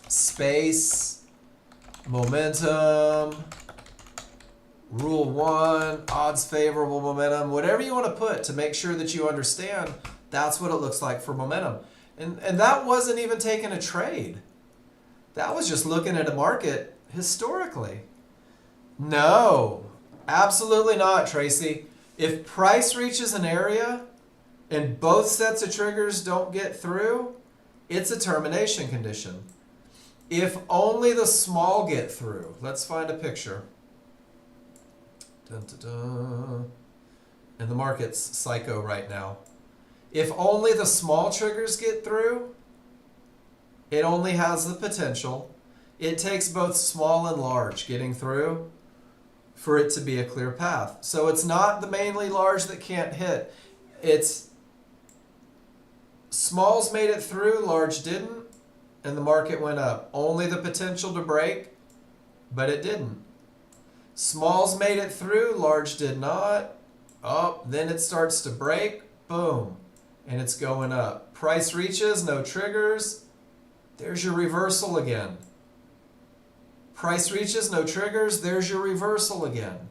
space, momentum, rule 1, odds favorable momentum, whatever you want to put to make sure that you understand that's what it looks like for momentum. And that wasn't even taking a trade. That was just looking at a market historically. No, absolutely not, Tracy. If price reaches an area and both sets of triggers don't get through, it's a termination condition. If only the small get through, let's find a picture. Dun, dun, dun. And the market's psycho right now. If only the small triggers get through, it only has the potential. It takes both small and large getting through for it to be a clear path. So it's not the mainly large that can't hit. It's smalls made it through, large didn't, and the market went up. Only the potential to break, but it didn't. Smalls made it through, large did not. Oh, then it starts to break, boom, and it's going up. Price reaches, no triggers. There's your reversal again. Price reaches, no triggers. There's your reversal again.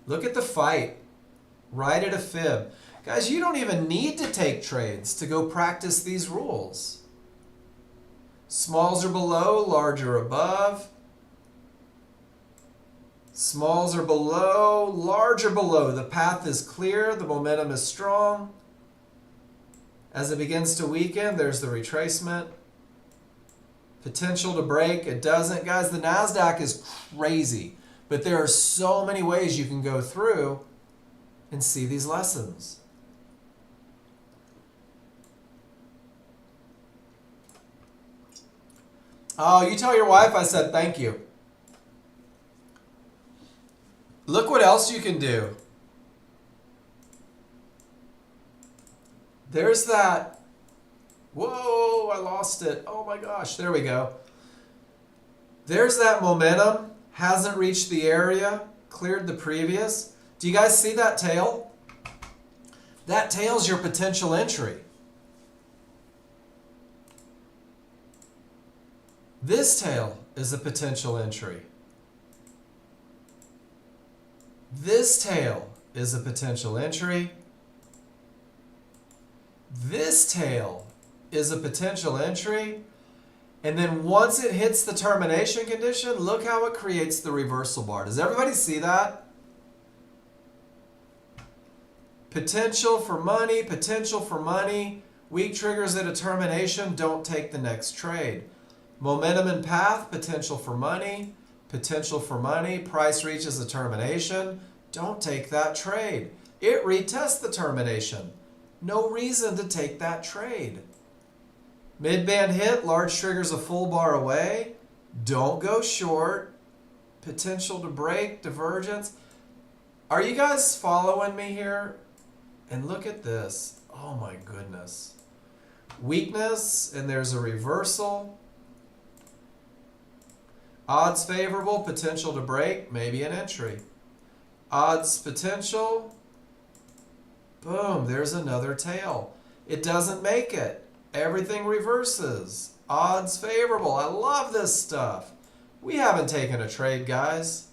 Look at the fight. Right at a fib. Guys, you don't even need to take trades to go practice these rules. Smalls are below, large are above. Smalls are below, large are below. The path is clear. The momentum is strong. As it begins to weaken, there's the retracement. Potential to break, it doesn't. Guys, the NASDAQ is crazy, but there are so many ways you can go through and see these lessons. Oh, you tell your wife I said thank you. Look what else you can do. There's that. Whoa, I lost it. Oh my gosh, there we go. There's that momentum, hasn't reached the area, cleared the previous. Do you guys see that tail? That tail's your potential entry. This tail is a potential entry. This tail is a potential entry. This tail is a potential entry. And then once it hits the termination condition, look how it creates the reversal bar. Does everybody see that? Potential for money, potential for money. Weak triggers at a termination, don't take the next trade. Momentum and path, potential for money, potential for money. Price reaches a termination, don't take that trade. It retests the termination. No reason to take that trade. Mid-band hit, large triggers a full bar away. Don't go short. Potential to break, divergence. Are you guys following me here? And look at this. Oh my goodness. Weakness, and there's a reversal. Odds favorable, potential to break, maybe an entry. Odds potential. Boom, there's another tail. It doesn't make it. Everything reverses. Odds favorable. I love this stuff. We haven't taken a trade, guys.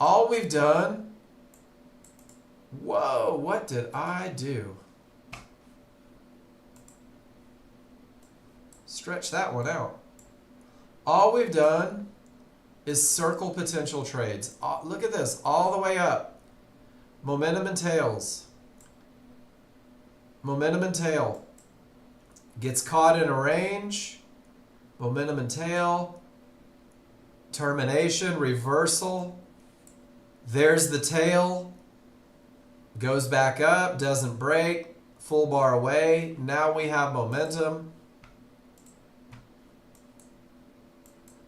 All we've done... Whoa, what did I do? Stretch that one out. All we've done is circle potential trades. Look at this, all the way up. Momentum and tails. Momentum and tail. Gets caught in a range. Momentum and tail. Termination, reversal. There's the tail. Goes back up, doesn't break. Full bar away. Now we have momentum.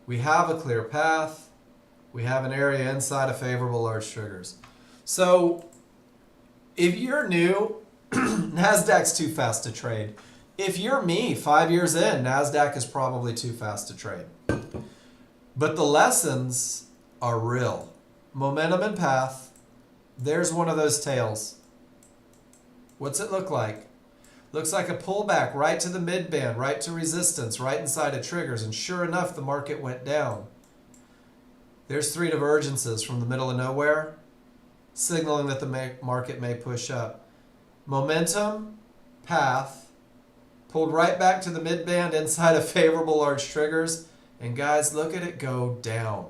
We have a clear path. We have an area inside of favorable large triggers. So if you're new, NASDAQ's too fast to trade. If you're me, 5 years in, NASDAQ is probably too fast to trade. But the lessons are real. Momentum and path. There's one of those tails. What's it look like? Looks like a pullback right to the mid-band, right to resistance, right inside of triggers. And sure enough, the market went down. There's 3 divergences from the middle of nowhere, signaling that the market may push up. Momentum, path, pulled right back to the mid-band inside of favorable large triggers. And guys, look at it go down.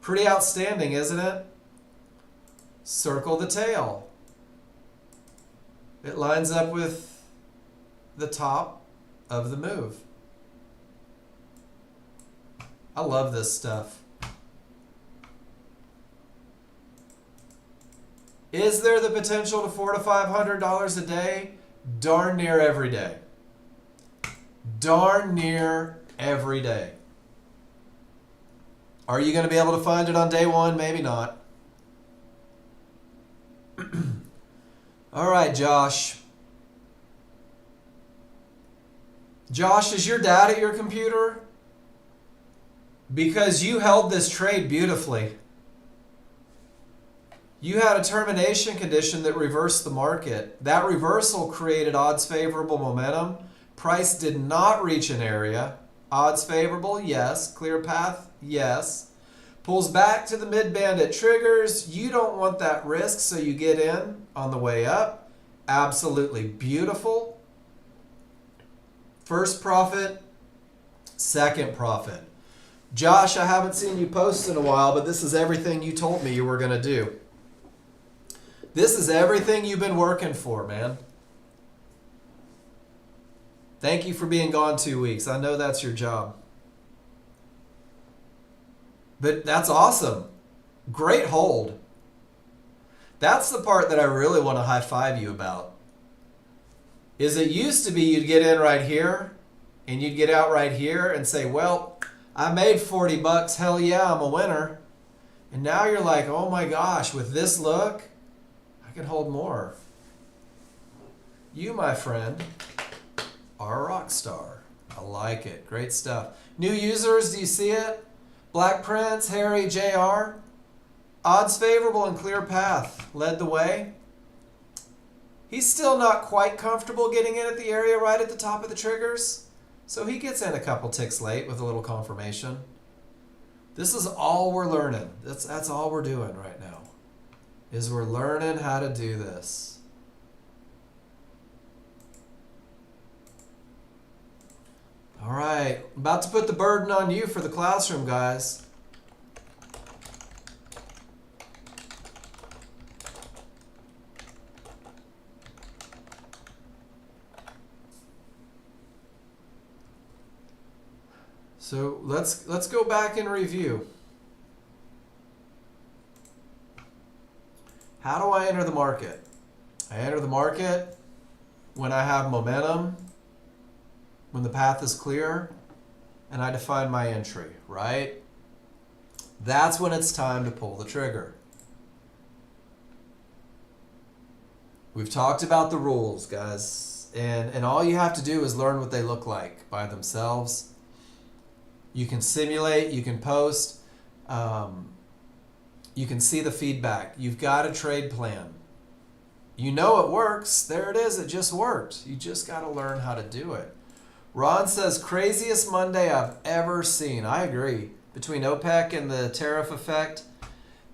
Pretty outstanding, isn't it? Circle the tail. It lines up with the top of the move. I love this stuff. Is there the potential to $400 to $500 a day? Darn near every day. Darn near every day. Are you going to be able to find it on day one? Maybe not. All right, Josh. Josh, is your dad at your computer? Because you held this trade beautifully. You had a termination condition that reversed the market. That reversal created odds favorable momentum. Price did not reach an area. Odds favorable, yes. Clear path, yes. Pulls back to the mid-band at triggers. You don't want that risk, so you get in on the way up. Absolutely beautiful. First profit, second profit. Josh, I haven't seen you post in a while, but this is everything you told me you were going to do. This is everything you've been working for, man. Thank you for being gone 2 weeks. I know that's your job. But that's awesome. Great hold. That's the part that I really want to high-five you about. Is it used to be you'd get in right here and you'd get out right here and say, well, I made 40 bucks. Hell yeah, I'm a winner. And now you're like, oh my gosh, with this look, I can hold more. You, my friend, are a rock star. I like it. Great stuff. New users, do you see it? Black Prince, Harry, JR. Odds favorable and clear path led the way. He's still not quite comfortable getting in at the area right at the top of the triggers. So he gets in a couple ticks late with a little confirmation. This is all we're learning. That's all we're doing right now, is we're learning how to do this. All right, about to put the burden on you for the classroom, guys. So let's go back and review. How do I enter the market? I enter the market when I have momentum, when the path is clear, and I define my entry, right? That's when it's time to pull the trigger. We've talked about the rules, guys, and all you have to do is learn what they look like by themselves. You can simulate, you can post, you can see the feedback. You've got a trade plan. You know it works. There it is. It just worked. You just got to learn how to do it. Ron says, craziest Monday I've ever seen. I agree. Between OPEC and the tariff effect,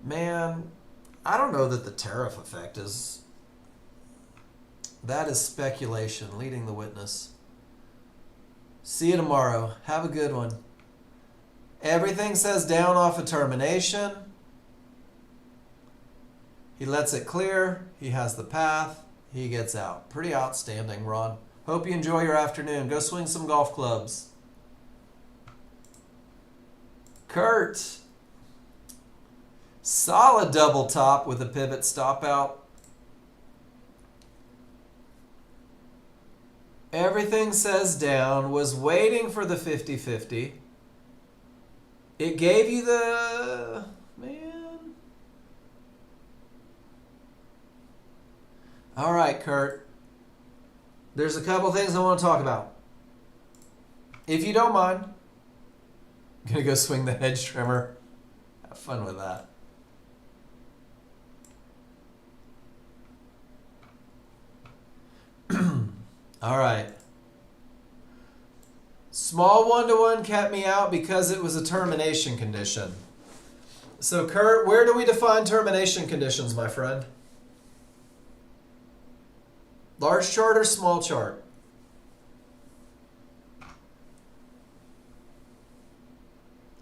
man, I don't know that the tariff effect is... That is speculation, leading the witness. See you tomorrow. Have a good one. Everything says down off of termination. He lets it clear. He has the path. He gets out. Pretty outstanding, Ron. Hope you enjoy your afternoon. Go swing some golf clubs. Kurt. Solid double top with a pivot stop out. Everything says down. Was waiting for the 50-50. It gave you the... Man. All right, Kurt. There's a couple things I want to talk about. If you don't mind, I'm going to go swing the hedge trimmer. Have fun with that. All right. Small one-to-one kept me out because it was a termination condition. So, Kurt, where do we define termination conditions, my friend? Large chart or small chart?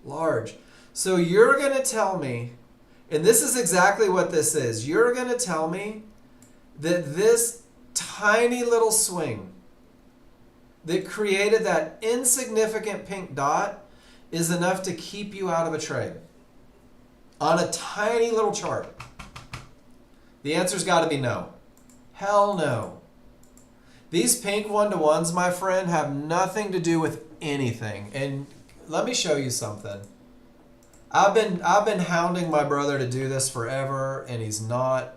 Large. So you're going to tell me, and this is exactly what this is, you're going to tell me that this tiny little swing that created that insignificant pink dot is enough to keep you out of a trade on a tiny little chart. The answer's got to be no. Hell no. These pink one-to-ones, my friend, have nothing to do with anything. And let me show you something. I've been hounding my brother to do this forever, and he's not.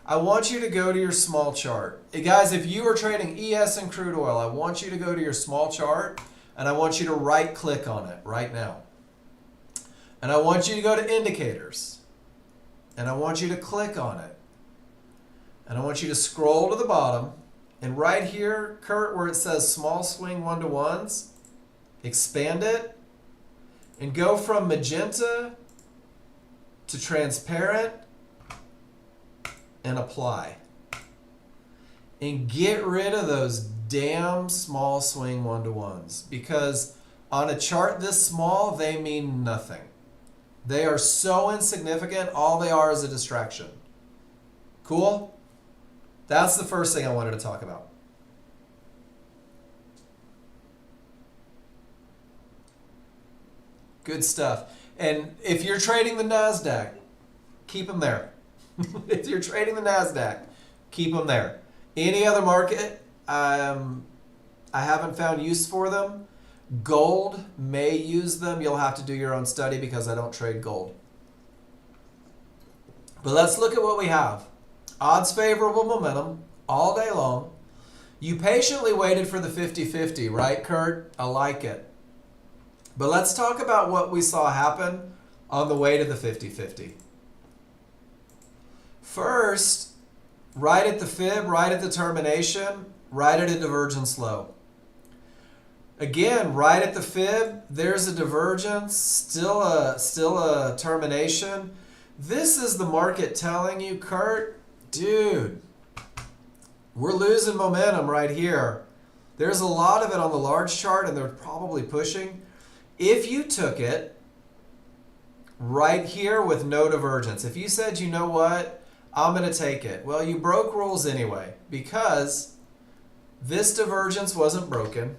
I want you to go to your small chart. Hey guys, if you are trading ES and crude oil, I want you to go to your small chart, and I want you to right-click on it right now. And I want you to go to indicators, and I want you to click on it. And I want you to scroll to the bottom, and right here, Kurt, where it says small swing one-to-ones, expand it, and go from magenta to transparent, and apply. And get rid of those damn small swing one-to-ones, because on a chart this small, they mean nothing. They are so insignificant, all they are is a distraction. Cool? That's the first thing I wanted to talk about. Good stuff. And if you're trading the NASDAQ, keep them there. If you're trading the NASDAQ, keep them there. Any other market, I haven't found use for them. Gold may use them. You'll have to do your own study because I don't trade gold. But let's look at what we have. Odds favorable momentum all day long. You patiently waited for the 50-50, right, Kurt? I like it. But let's talk about what we saw happen on the way to the 50-50. First, right at the fib, right at the termination, right at a divergence low. Again, right at the fib, there's a divergence, still a termination. This is the market telling you, Kurt, dude, we're losing momentum right here. There's a lot of it on the large chart, and they're probably pushing. If you took it right here with no divergence, if you said, you know what, I'm going to take it. Well, you broke rules anyway, because this divergence wasn't broken.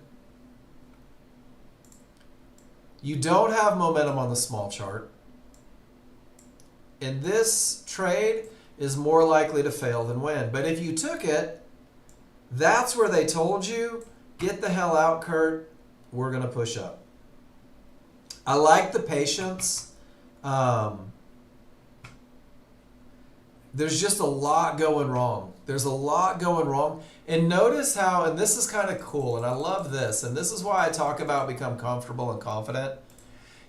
You don't have momentum on the small chart. And this trade is more likely to fail than win. But if you took it, that's where they told you, get the hell out, Kurt. We're going to push up. I like the patience. There's just a lot going wrong. There's a lot going wrong. And notice how, and this is kind of cool, and I love this, and this is why I talk about become comfortable and confident.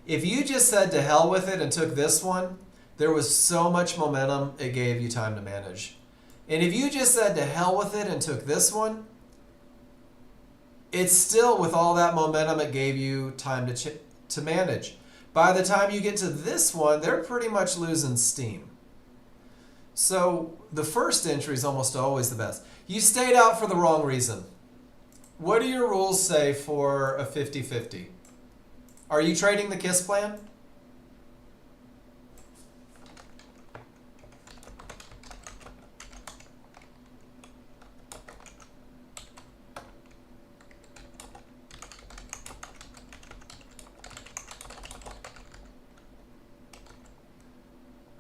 If you just said to hell with it and took this one, there was so much momentum, it gave you time to manage. And if you just said to hell with it and took this one, it's still, with all that momentum, it gave you time to manage. By the time you get to this one, they're pretty much losing steam. So the first entry is almost always the best. You stayed out for the wrong reason. What do your rules say for a 50-50? Are you trading the KISS plan?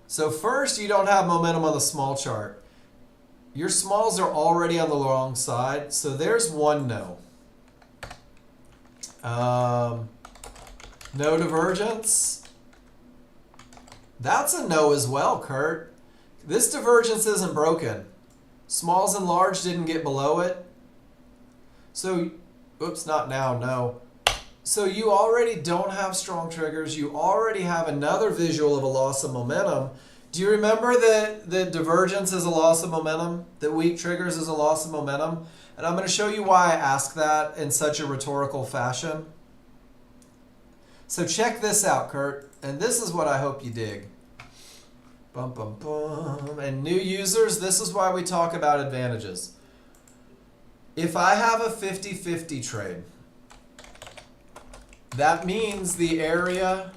So first, you don't have momentum on the small chart. Your smalls are already on the wrong side, so there's one no. No divergence. That's a no as well, Kurt. This divergence isn't broken. Smalls and large didn't get below it. So, oops, not now, no. So you already don't have strong triggers. You already have another visual of a loss of momentum. Do you remember that divergence is a loss of momentum? That weak triggers is a loss of momentum? And I'm going to show you why I ask that in such a rhetorical fashion. So check this out, Kurt. And this is what I hope you dig. Bum, bum, bum. And new users, this is why we talk about advantages. If I have a 50-50 trade, that means the area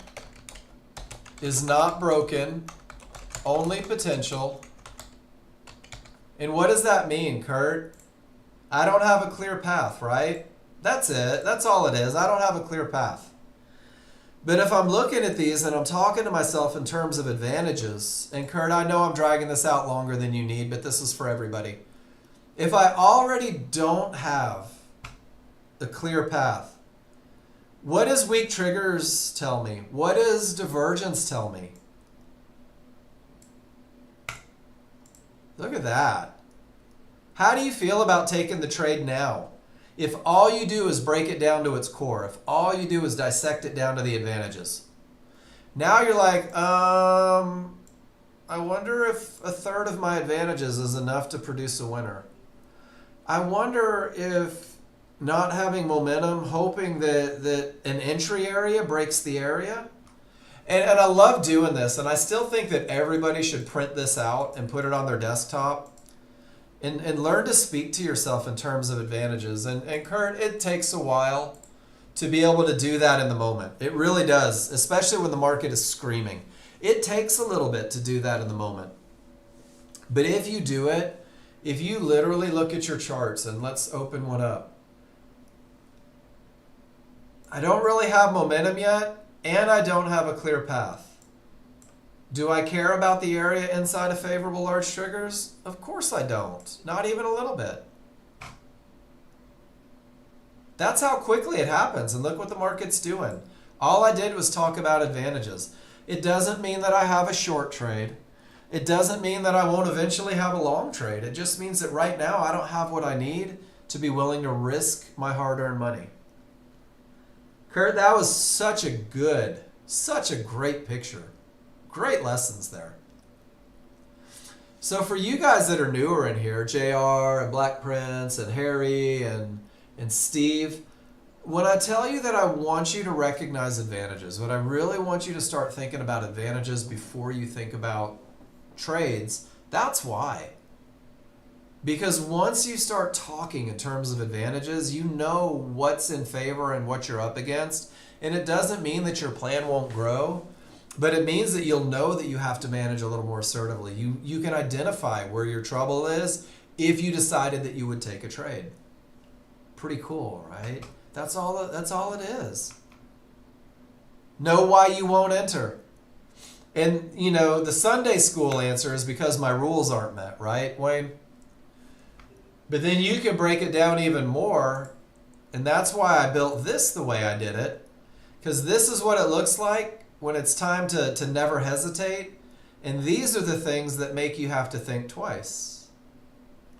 is not broken, only potential. And what does that mean, Kurt? I don't have a clear path, right? That's it. That's all it is. I don't have a clear path. But if I'm looking at these and I'm talking to myself in terms of advantages, and Kurt, I know I'm dragging this out longer than you need, but this is for everybody. If I already don't have a clear path, what does weak triggers tell me? What does divergence tell me? Look at that. How do you feel about taking the trade now? If all you do is break it down to its core, if all you do is dissect it down to the advantages. Now you're like, I wonder if a third of my advantages is enough to produce a winner. I wonder if not having momentum, hoping that an entry area breaks the area. And I love doing this, and I still think that everybody should print this out and put it on their desktop. And learn to speak to yourself in terms of advantages. And Kurt, it takes a while to be able to do that in the moment. It really does, especially when the market is screaming. It takes a little bit to do that in the moment. But if you do it, if you literally look at your charts, and let's open one up. I don't really have momentum yet, and I don't have a clear path. Do I care about the area inside of favorable large triggers? Of course I don't. Not even a little bit. That's how quickly it happens, and look what the market's doing. All I did was talk about advantages. It doesn't mean that I have a short trade. It doesn't mean that I won't eventually have a long trade. It just means that right now I don't have what I need to be willing to risk my hard-earned money. Kurt, that was such a great picture. Great lessons there. So for you guys that are newer in here, JR and Black Prince and Harry and Steve, When I tell you that I want you to recognize advantages, when I really want you to start thinking about advantages before you think about trades, that's why. Because once you start talking in terms of advantages, you know what's in favor and what you're up against. And it doesn't mean that your plan won't grow, but it means that you'll know that you have to manage a little more assertively. You can identify where your trouble is if you decided that you would take a trade. Pretty cool, right? That's all it is. Know why you won't enter. And the Sunday school answer is because my rules aren't met, right, Wayne? But then you can break it down even more, and that's why I built this the way I did it, because this is what it looks like when it's time to never hesitate, and these are the things that make you have to think twice.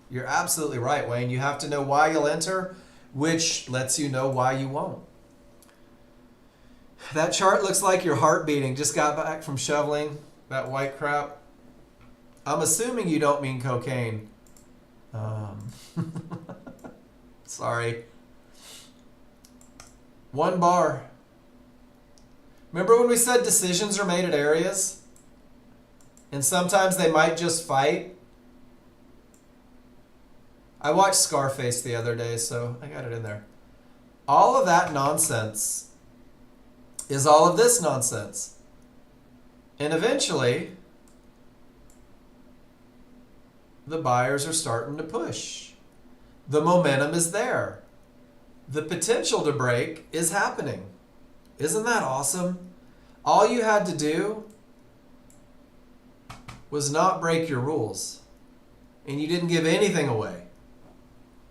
You're absolutely right, Wayne. You have to know why you'll enter, which lets you know why you won't. That chart looks like your heart beating. Just got back from shoveling that white crap. I'm assuming you don't mean cocaine. Sorry. 1 bar. Remember when we said decisions are made at areas? And sometimes they might just fight? I watched Scarface the other day, so I got it in there. All of that nonsense is all of this nonsense. And eventually, the buyers are starting to push. The momentum is there. The potential to break is happening. Isn't that awesome? All you had to do was not break your rules. And you didn't give anything away.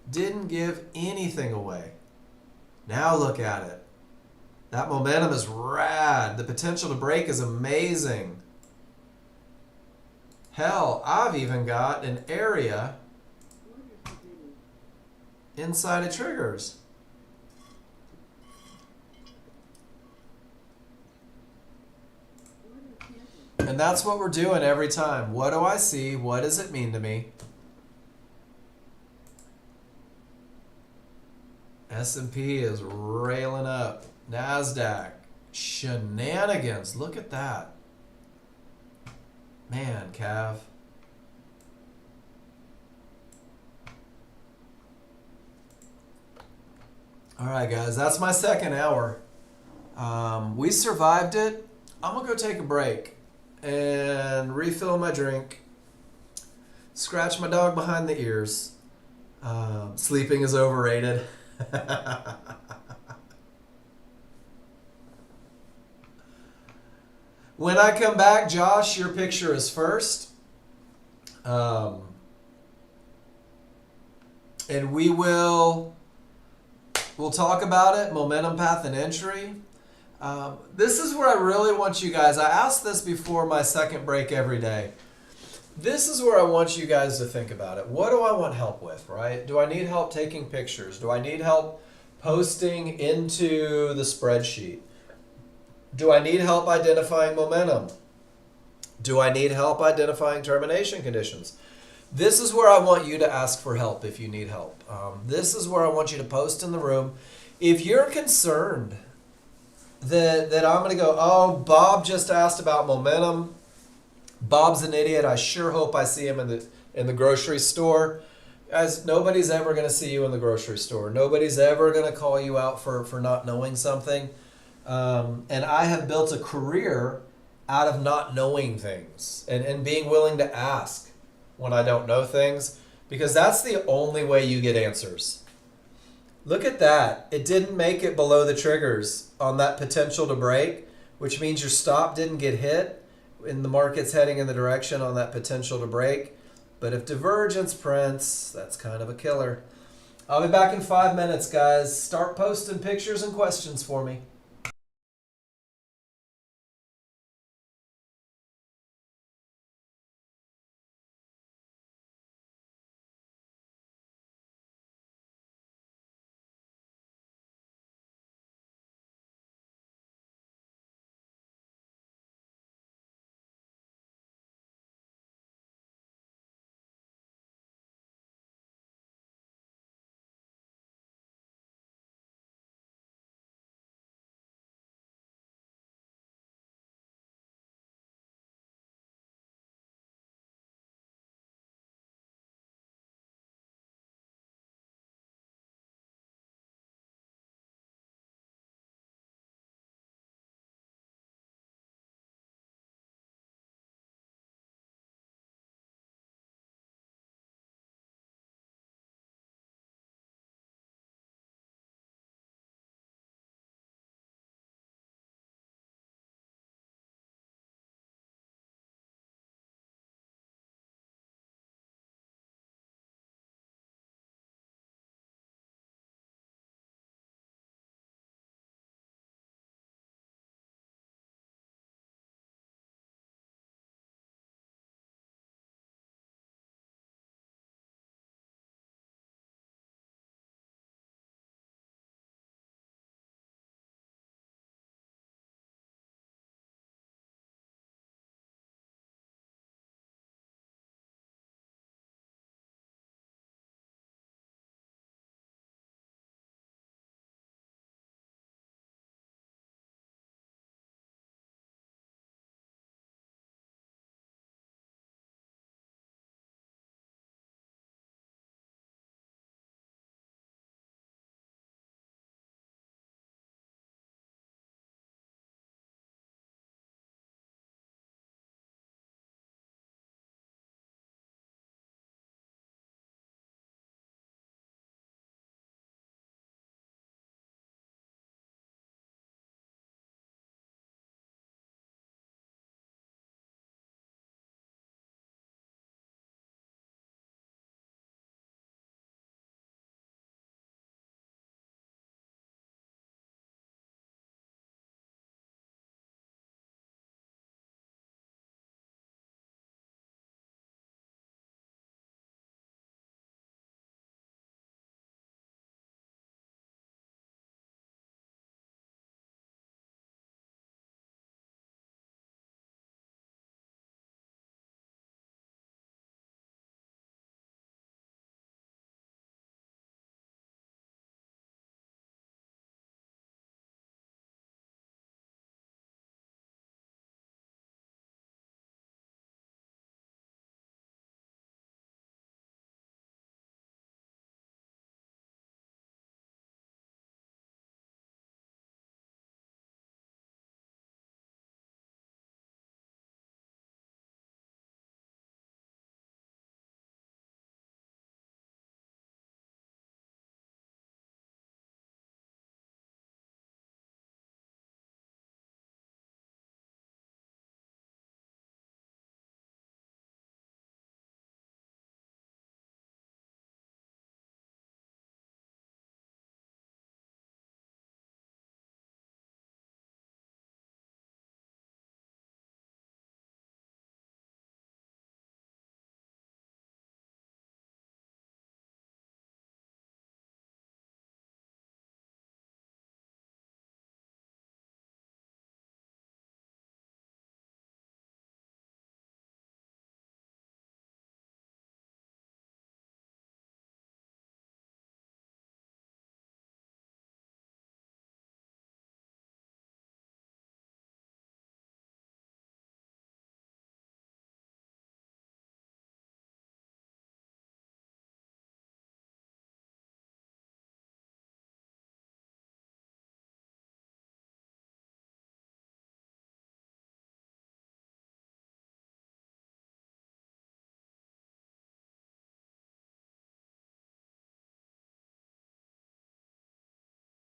Didn't give anything away. Now look at it. That momentum is rad. The potential to break is amazing. Hell, I've even got an area inside of triggers. And that's what we're doing every time. What do I see? What does it mean to me? S&P is railing up. NASDAQ. Shenanigans. Look at that. Man, Cav. All right, guys. That's my second hour. We survived it. I'm going to go take a break and refill my drink. Scratch my dog behind the ears. Sleeping is overrated. When I come back, Josh, your picture is first. And we'll talk about it, momentum path and entry. This is where I really want you guys, I ask this before my second break every day. This is where I want you guys to think about it. What do I want help with, right? Do I need help taking pictures? Do I need help posting into the spreadsheet? Do I need help identifying momentum? Do I need help identifying termination conditions? This is where I want you to ask for help if you need help. This is where I want you to post in the room. If you're concerned that I'm going to go, oh, Bob just asked about momentum. Bob's an idiot. I sure hope I see him in the grocery store. Guys, nobody's ever going to see you in the grocery store. Nobody's ever going to call you out for not knowing something. And I have built a career out of not knowing things and being willing to ask when I don't know things, because that's the only way you get answers. Look at that. It didn't make it below the triggers on that potential to break, which means your stop didn't get hit and the market's heading in the direction on that potential to break. But if divergence prints, that's kind of a killer. I'll be back in 5 minutes, guys. Start posting pictures and questions for me.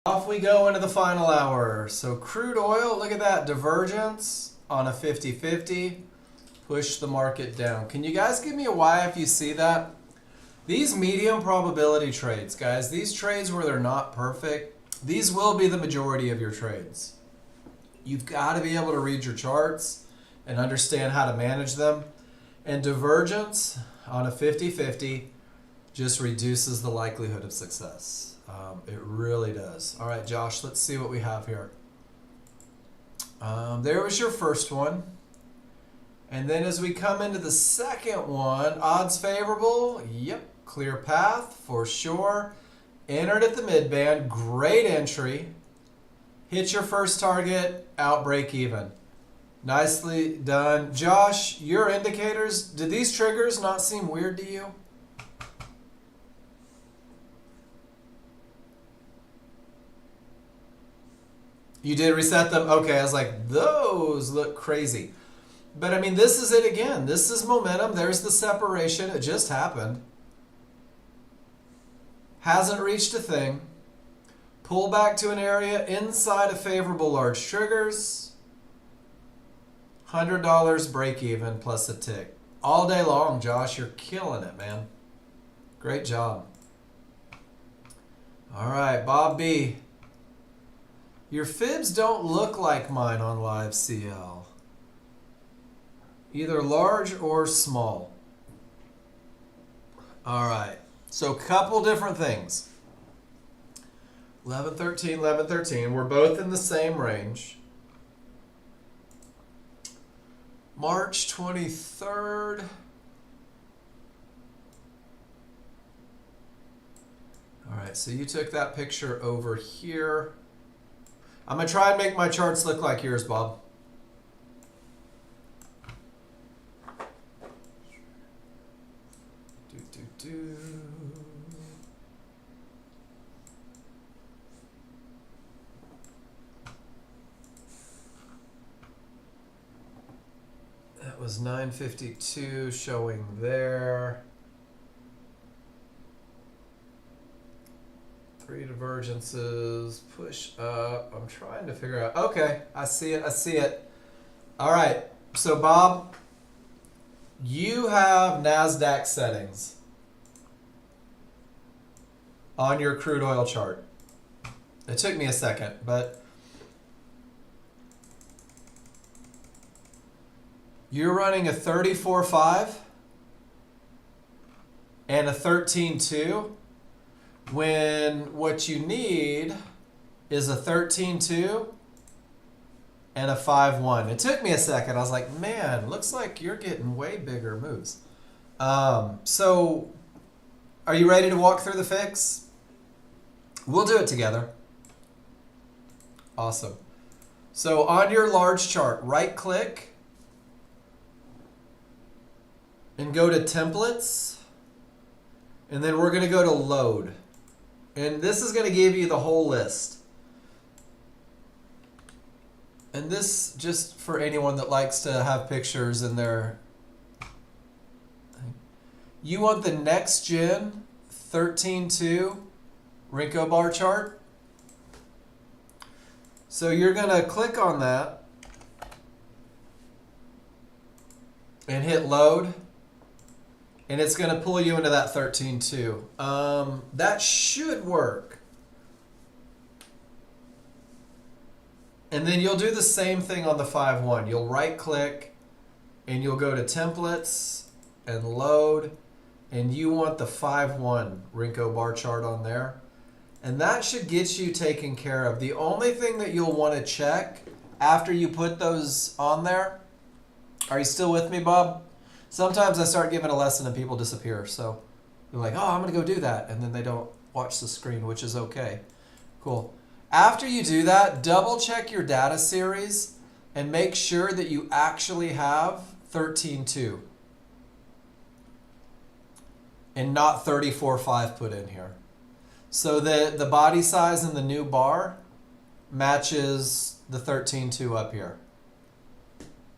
Off we go into the final hour. So crude oil, look at that divergence on a 50-50. Push the market down. Can you guys give me a Y if you see that? These medium probability trades, guys, these trades where they're not perfect, these will be the majority of your trades. You've got to be able to read your charts and understand how to manage them. And divergence on a 50-50 just reduces the likelihood of success. It really does. All right, Josh, let's see what we have here. There was your first one. And then as we come into the second one, odds favorable, yep, clear path for sure. Entered at the mid-band, great entry. Hit your first target, out break even. Nicely done. Josh, your indicators, did these triggers not seem weird to you? You did reset them? Okay, I was like, those look crazy. But I mean, this is it again. This is momentum. There's the separation. It just happened. Hasn't reached a thing. Pull back to an area inside of favorable large triggers. $100 break even plus a tick. All day long, Josh. You're killing it, man. Great job. All right, Bob B. Your fibs don't look like mine on Live CL. Either large or small. All right, so a couple different things. 1113, 1113, we're both in the same range. March 23rd. All right, so you took that picture over here. I'm going to try and make my charts look like yours, Bob. That was 952 showing there. 3 divergences, push up. I'm trying to figure out. Okay, I see it. I see it. All right. So, Bob, you have NASDAQ settings on your crude oil chart. It took me a second, but you're running a 34.5 and a 13.2 when what you need is a 13.2 and a 5.1. It took me a second. I was like, man, looks like you're getting way bigger moves. So are you ready to walk through the fix? We'll do it together. Awesome. So on your large chart, right click and go to templates. And then we're going to go to load. And this is going to give you the whole list. And this, just for anyone that likes to have pictures in their... You want the Nexgen 13.2 Renko bar chart. So you're going to click on that and hit load. And it's going to pull you into that 13.2. That should work. And then you'll do the same thing on the 5.1. You'll right click and you'll go to templates and load. And you want the 5.1 Renko bar chart on there. And that should get you taken care of. The only thing that you'll want to check after you put those on there, are you still with me, Bob? Sometimes I start giving a lesson and people disappear. So they're like, oh, I'm going to go do that. And then they don't watch the screen, which is okay. Cool. After you do that, double check your data series and make sure that you actually have 13.2 and not 34.5 put in here. So that the body size in the new bar matches the 13.2 up here.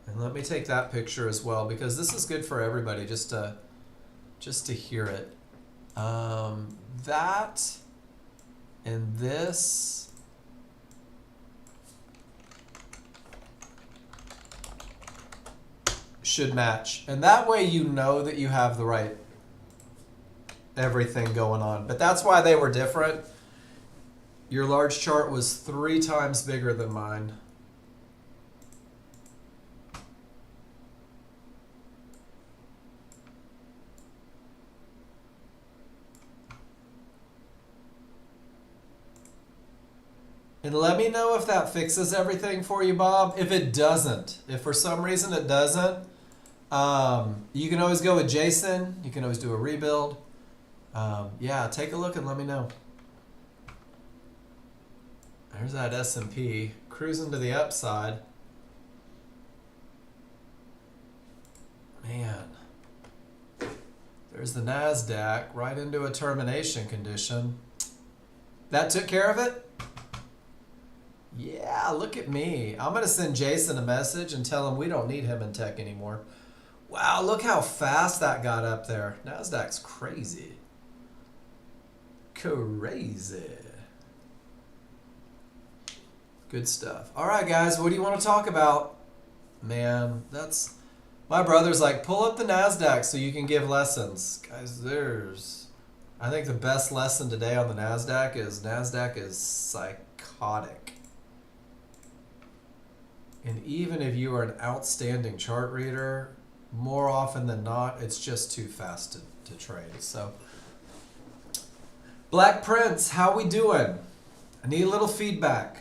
And let me take that picture as well, because this is good for everybody just to hear it. That and this should match. And that way you know that you have the right everything going on. But that's why they were different. Your large chart was 3 times bigger than mine. And let me know if that fixes everything for you, Bob. If it doesn't, if for some reason it doesn't, you can always go with Jason. You can always do a rebuild. Yeah, take a look and let me know. There's that S&P cruising to the upside. Man, there's the NASDAQ right into a termination condition. That took care of it? Yeah, look at me. I'm going to send Jason a message and tell him we don't need him in tech anymore. Wow, look how fast that got up there. NASDAQ's crazy. Crazy. Good stuff. All right, guys, what do you want to talk about? Man, that's... My brother's like, pull up the NASDAQ so you can give lessons. Guys, I think the best lesson today on the NASDAQ is psychotic. And even if you are an outstanding chart reader, more often than not, it's just too fast to trade. So, Black Prince, how we doing? I need a little feedback.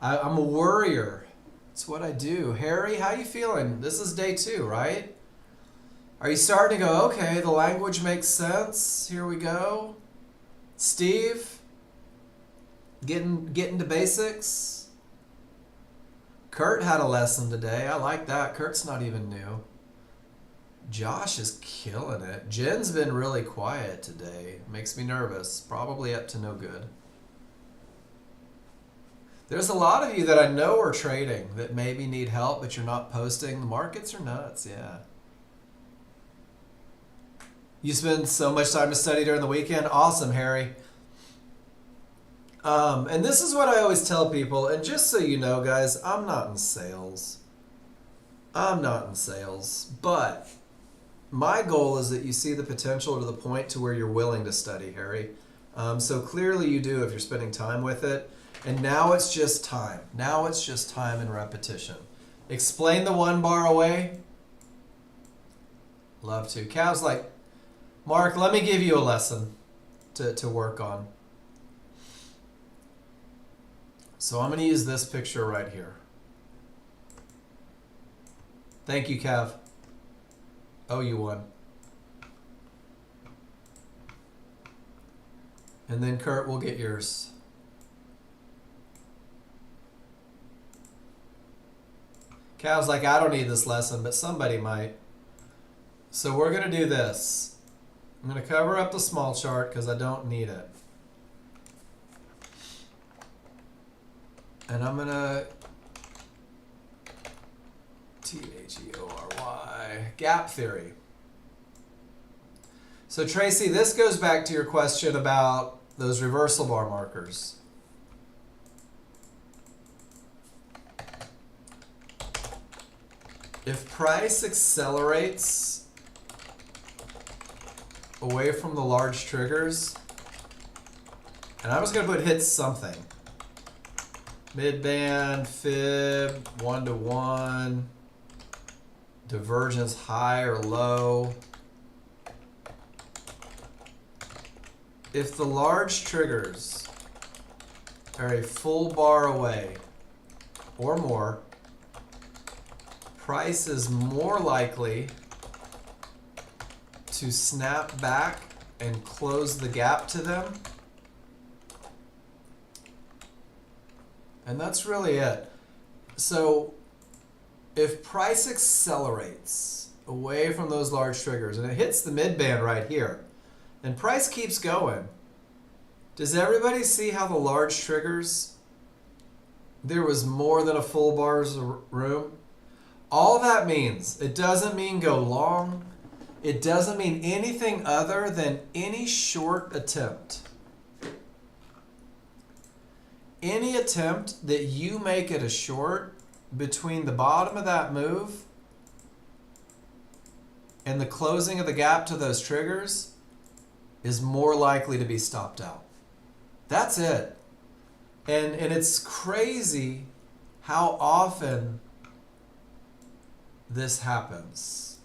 I'm a worrier. It's what I do. Harry, how you feeling? This is day 2, right? Are you starting to go, okay, the language makes sense. Here we go. Steve, getting to basics. Kurt had a lesson today. I like that. Kurt's not even new. Josh is killing it. Jen's been really quiet today. Makes me nervous. Probably up to no good. There's a lot of you that I know are trading that maybe need help, but you're not posting. The markets are nuts, yeah. You spend so much time to study during the weekend? Awesome, Harry. And this is what I always tell people, and just so you know, guys, I'm not in sales. But my goal is that you see the potential to the point to where you're willing to study, Harry. So clearly you do if you're spending time with it. And now it's just time. Now it's just time and repetition. Explain the 1 bar away. Love to. Cav's like, Mark, let me give you a lesson to work on. So I'm going to use this picture right here. Thank you, Cav. Oh, you won. And then Kurt will get yours. Cav's like, I don't need this lesson, but somebody might. So we're going to do this. I'm going to cover up the small chart because I don't need it. And I'm going to Theory, gap theory. So Tracy, this goes back to your question about those reversal bar markers. If price accelerates away from the large triggers, and I'm just going to put hit something. Mid-band, fib, 1-to-1, divergence high or low. If the large triggers are a full bar away or more, price is more likely to snap back and close the gap to them. And that's really it. So if price accelerates away from those large triggers and it hits the mid-band right here, and price keeps going, does everybody see how the large triggers, there was more than a full bar's room? All that means, it doesn't mean go long. It doesn't mean anything other than any short attempt. Any attempt that you make at a short between the bottom of that move and the closing of the gap to those triggers is more likely to be stopped out. That's it. And it's crazy how often this happens.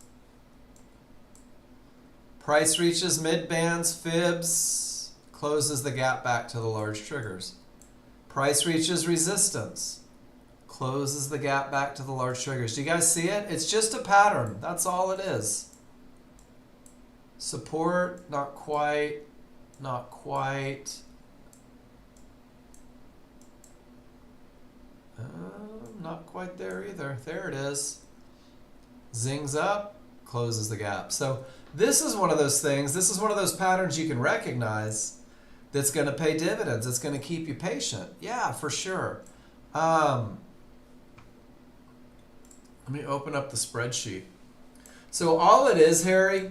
Price reaches mid bands, fibs, closes the gap back to the large triggers. Price reaches resistance, closes the gap back to the large triggers. Do you guys see it? It's just a pattern. That's all it is. Support, not quite, not quite. Not quite there either. There it is. Zings up, closes the gap. So this is one of those things, this is one of those patterns you can recognize that's going to pay dividends. It's going to keep you patient. Yeah, for sure. Let me open up the spreadsheet. So all it is, Harry,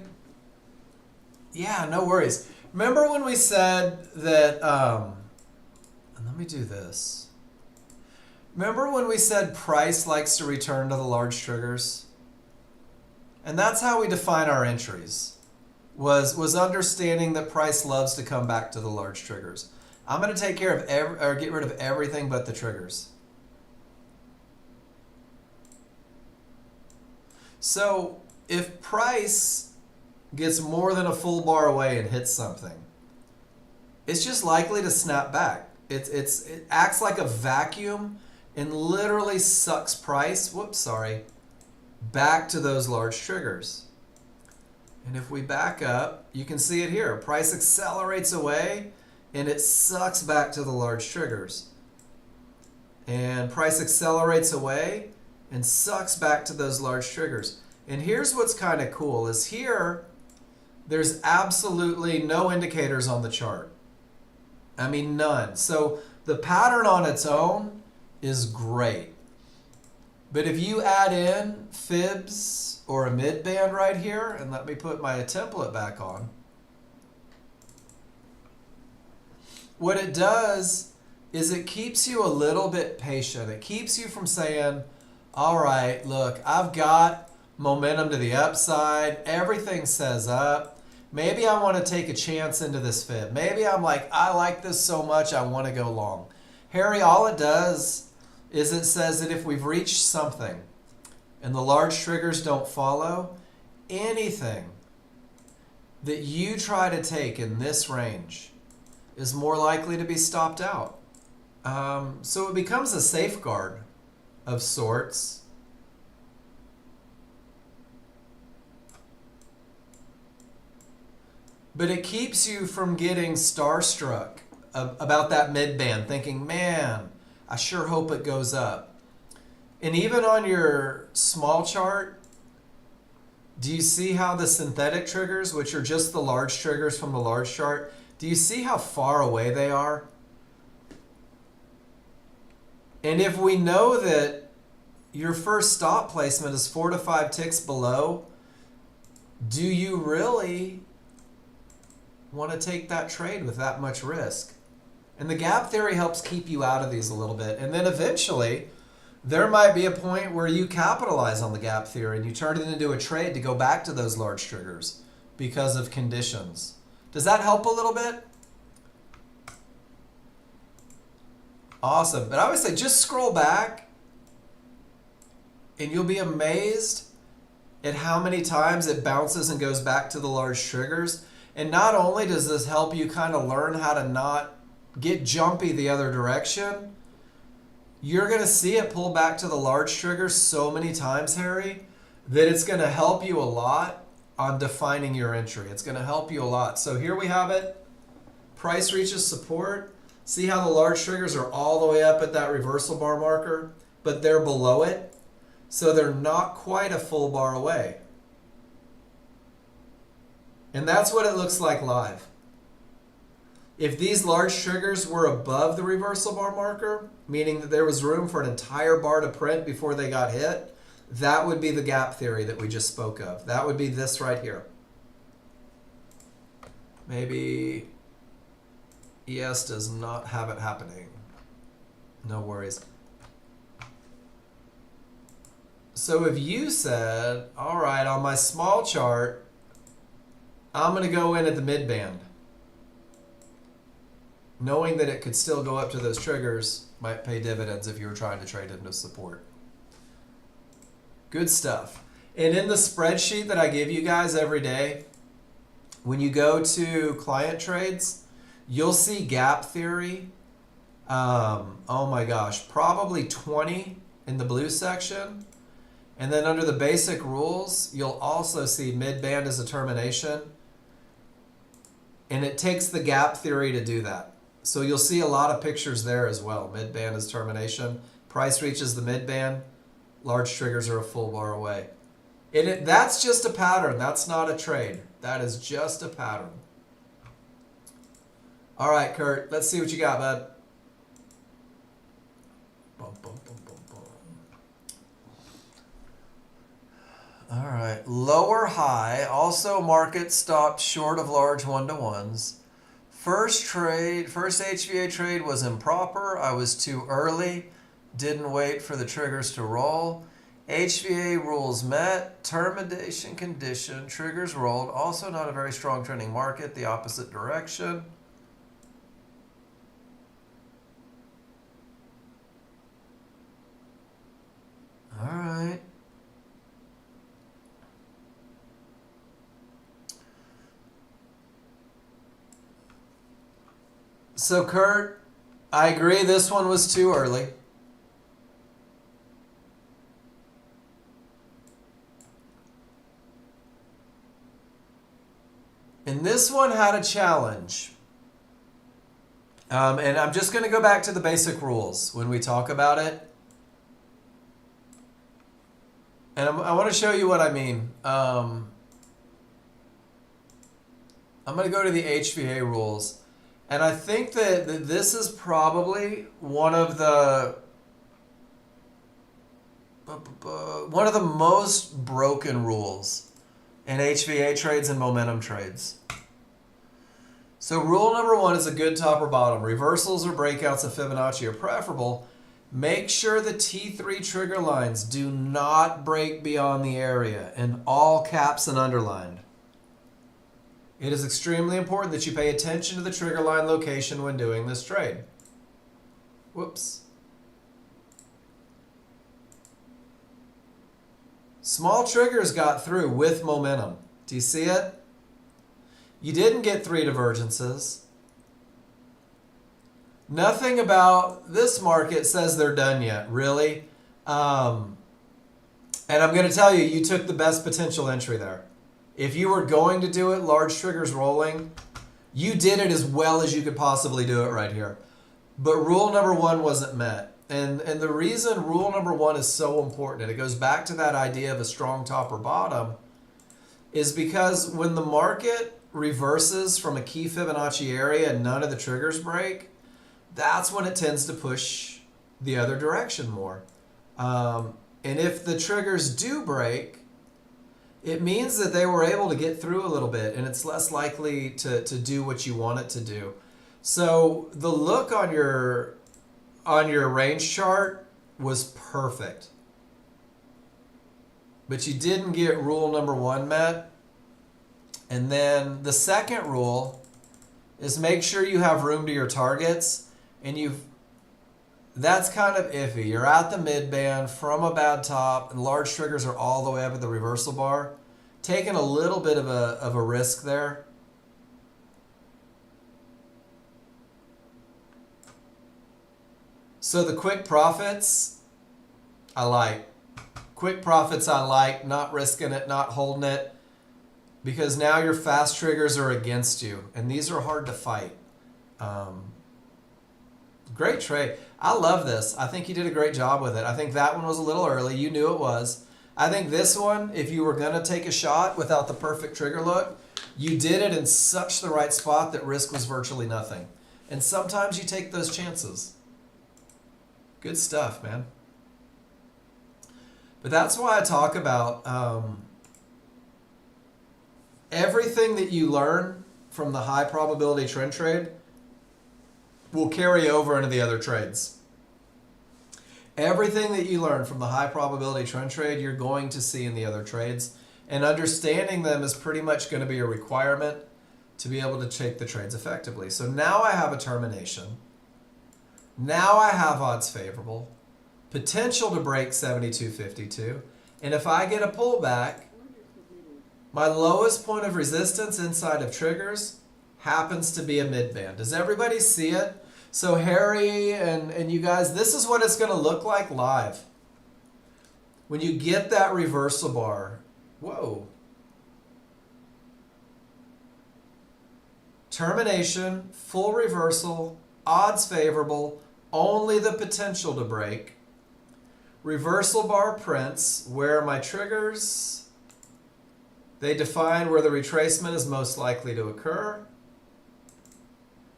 yeah, no worries. Remember when we said that, and let me do this. Remember when we said price likes to return to the large triggers? And that's how we define our entries, was understanding that price loves to come back to the large triggers. I'm going to take care of or get rid of everything but the triggers. So if price gets more than a full bar away and hits something, it's just likely to snap back. It acts like a vacuum and literally sucks price, back to those large triggers. And if we back up, you can see it here. Price accelerates away and it sucks back to the large triggers. And price accelerates away and sucks back to those large triggers. And here's what's kind of cool is here, there's absolutely no indicators on the chart. I mean, none. So the pattern on its own is great. But if you add in fibs or a mid band right here, and let me put my template back on, what it does is it keeps you a little bit patient. It keeps you from saying, all right, look, I've got momentum to the upside. Everything says up. Maybe I want to take a chance into this fib. Maybe I'm like, I like this so much, I want to go long. Harry, all it does is it says that if we've reached something and the large triggers don't follow, anything that you try to take in this range is more likely to be stopped out. So it becomes a safeguard of sorts. But it keeps you from getting starstruck about that mid band, thinking, man, I sure hope it goes up. And even on your small chart, do you see how the synthetic triggers, which are just the large triggers from the large chart, do you see how far away they are? And if we know that your first stop placement is 4 to 5 ticks below, do you really want to take that trade with that much risk? And the gap theory helps keep you out of these a little bit. And then eventually, there might be a point where you capitalize on the gap theory and you turn it into a trade to go back to those large triggers because of conditions. Does that help a little bit? Awesome. But I always say just scroll back and you'll be amazed at how many times it bounces and goes back to the large triggers. And not only does this help you kind of learn how to not get jumpy the other direction, you're going to see it pull back to the large triggers so many times, Harry, that it's going to help you a lot on defining your entry. It's going to help you a lot. So here we have it. Price reaches support. See how the large triggers are all the way up at that reversal bar marker, but they're below it. So they're not quite a full bar away. And that's what it looks like live. If these large triggers were above the reversal bar marker, meaning that there was room for an entire bar to print before they got hit, that would be the gap theory that we just spoke of. That would be this right here. Maybe ES does not have it happening. No worries. So if you said, all right, on my small chart, I'm going to go in at the mid band, knowing that it could still go up to those triggers might pay dividends if you were trying to trade into support. Good stuff. And in the spreadsheet that I give you guys every day, when you go to client trades, you'll see gap theory. Oh my gosh, probably 20 in the blue section. And then under the basic rules, you'll also see mid-band as a termination. And it takes the gap theory to do that. So you'll see a lot of pictures there as well. Mid-band is termination. Price reaches the mid-band. Large triggers are a full bar away. And that's just a pattern. That's not a trade. That is just a pattern. All right, Kurt, let's see what you got, bud. Boom, boom, boom, boom, boom. All right, lower high. Also, market stopped short of large one-to-ones. First HVA trade was improper. I was too early. Didn't wait for the triggers to roll. HVA rules met. Termination condition. Triggers rolled. Also not a very strong trending market. The opposite direction. All right. So Kurt, I agree this one was too early. And this one had a challenge. And I'm just going to go back to the basic rules when we talk about it. And I want to show you what I mean. I'm going to go to the HVA rules. And I think that this is probably one of the most broken rules in HVA trades and momentum trades. So rule number one is a good top or bottom. Reversals or breakouts of Fibonacci are preferable. Make sure the T3 trigger lines do not break beyond the area, in all caps and underlined. It is extremely important that you pay attention to the trigger line location when doing this trade. Whoops. Small triggers got through with momentum. Do you see it? You didn't get three divergences. Nothing about this market says they're done yet, really. And I'm going to tell you, you took the best potential entry there. If you were going to do it, large triggers rolling, you did it as well as you could possibly do it right here. But rule number one wasn't met. And the reason rule number one is so important, and it goes back to that idea of a strong top or bottom, is because when the market reverses from a key Fibonacci area and none of the triggers break, that's when it tends to push the other direction more. And if the triggers do break, it means that they were able to get through a little bit, and it's less likely to do what you want it to do. So the look on your range chart was perfect. But you didn't get rule number one met. And then the second rule is make sure you have room to your targets, and that's kind of iffy. You're at the mid-band from a bad top, and large triggers are all the way up at the reversal bar. Taking a little bit of a risk there. So the quick profits, I like. Quick profits I like, not risking it, not holding it, because now your fast triggers are against you, and these are hard to fight. Great trade. I love this. I think you did a great job with it. I think that one was a little early. You knew it was. I think this one, if you were going to take a shot without the perfect trigger look, you did it in such the right spot that risk was virtually nothing. And sometimes you take those chances. Good stuff, man. But that's why I talk about everything that you learn from the high probability trend trade will carry over into the other trades. Everything that you learn from the high probability trend trade, you're going to see in the other trades. And understanding them is pretty much going to be a requirement to be able to take the trades effectively. So now I have a termination. Now I have odds favorable, potential to break 72.52. And if I get a pullback, my lowest point of resistance inside of triggers happens to be a midband. Does everybody see it? So Harry and you guys, this is what it's going to look like live. When you get that reversal bar, whoa. Termination, full reversal, odds favorable, only the potential to break. Reversal bar prints, where are my triggers? They define where the retracement is most likely to occur.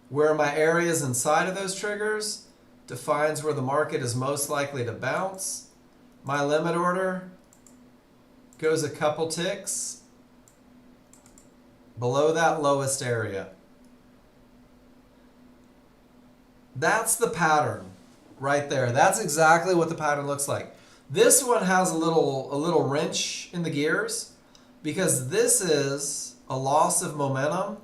Where are my areas inside of those triggers? Defines where the market is most likely to bounce. My limit order goes a couple ticks below that lowest area. That's the pattern right there. That's exactly what the pattern looks like. This one has a little wrench in the gears because this is a loss of momentum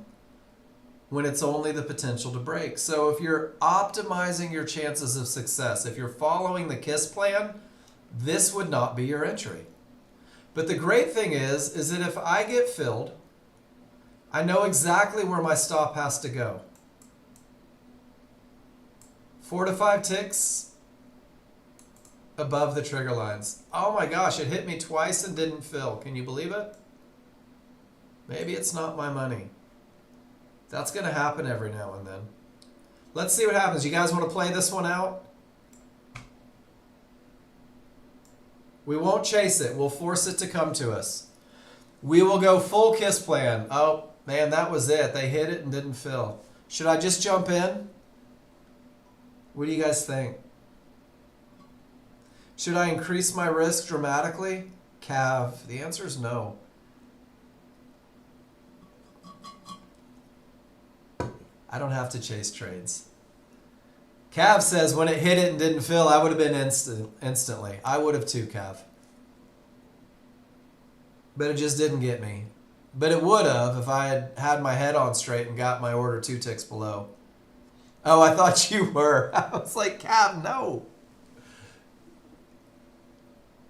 when it's only the potential to break. So if you're optimizing your chances of success, if you're following the KISS plan, this would not be your entry. But the great thing is that if I get filled, I know exactly where my stop has to go. 4 to 5 ticks above the trigger lines. Oh my gosh, it hit me twice and didn't fill. Can you believe it? Maybe it's not my money. That's going to happen every now and then. Let's see what happens. You guys want to play this one out? We won't chase it. We'll force it to come to us. We will go full KISS plan. Oh, man, that was it. They hit it and didn't fill. Should I just jump in? What do you guys think? Should I increase my risk dramatically? Cav, the answer is no. I don't have to chase trades. Cav says when it hit it and didn't fill, I would have been instantly. I would have too, Cav. But it just didn't get me. But it would have if I had had my head on straight and got my order 2 ticks below. Oh, I thought you were. I was like, Cav, no.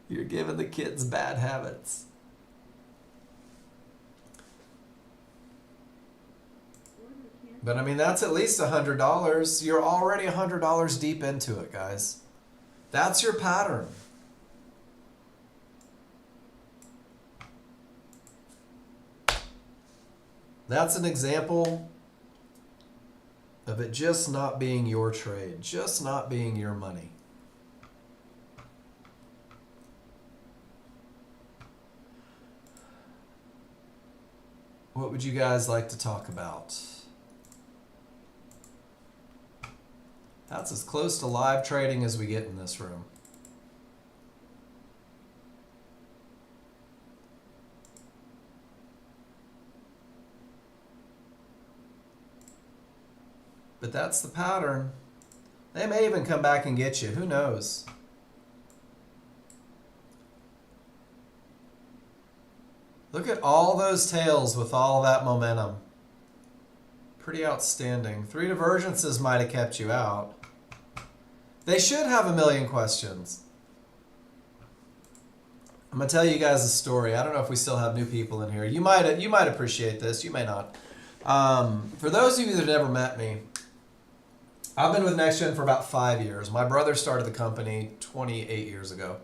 You're giving the kids bad habits. But I mean, that's at least $100. You're already $100 deep into it, guys. That's your pattern. That's an example of it just not being your trade, just not being your money. What would you guys like to talk about? That's as close to live trading as we get in this room. But that's the pattern. They may even come back and get you. Who knows? Look at all those tails with all that momentum. Pretty outstanding. 3 divergences might have kept you out. They should have a million questions. I'm going to tell you guys a story. I don't know if we still have new people in here. You might appreciate this. You may not. For those of you that have never met me, I've been with Nexgen for about 5 years. My brother started the company 28 years ago.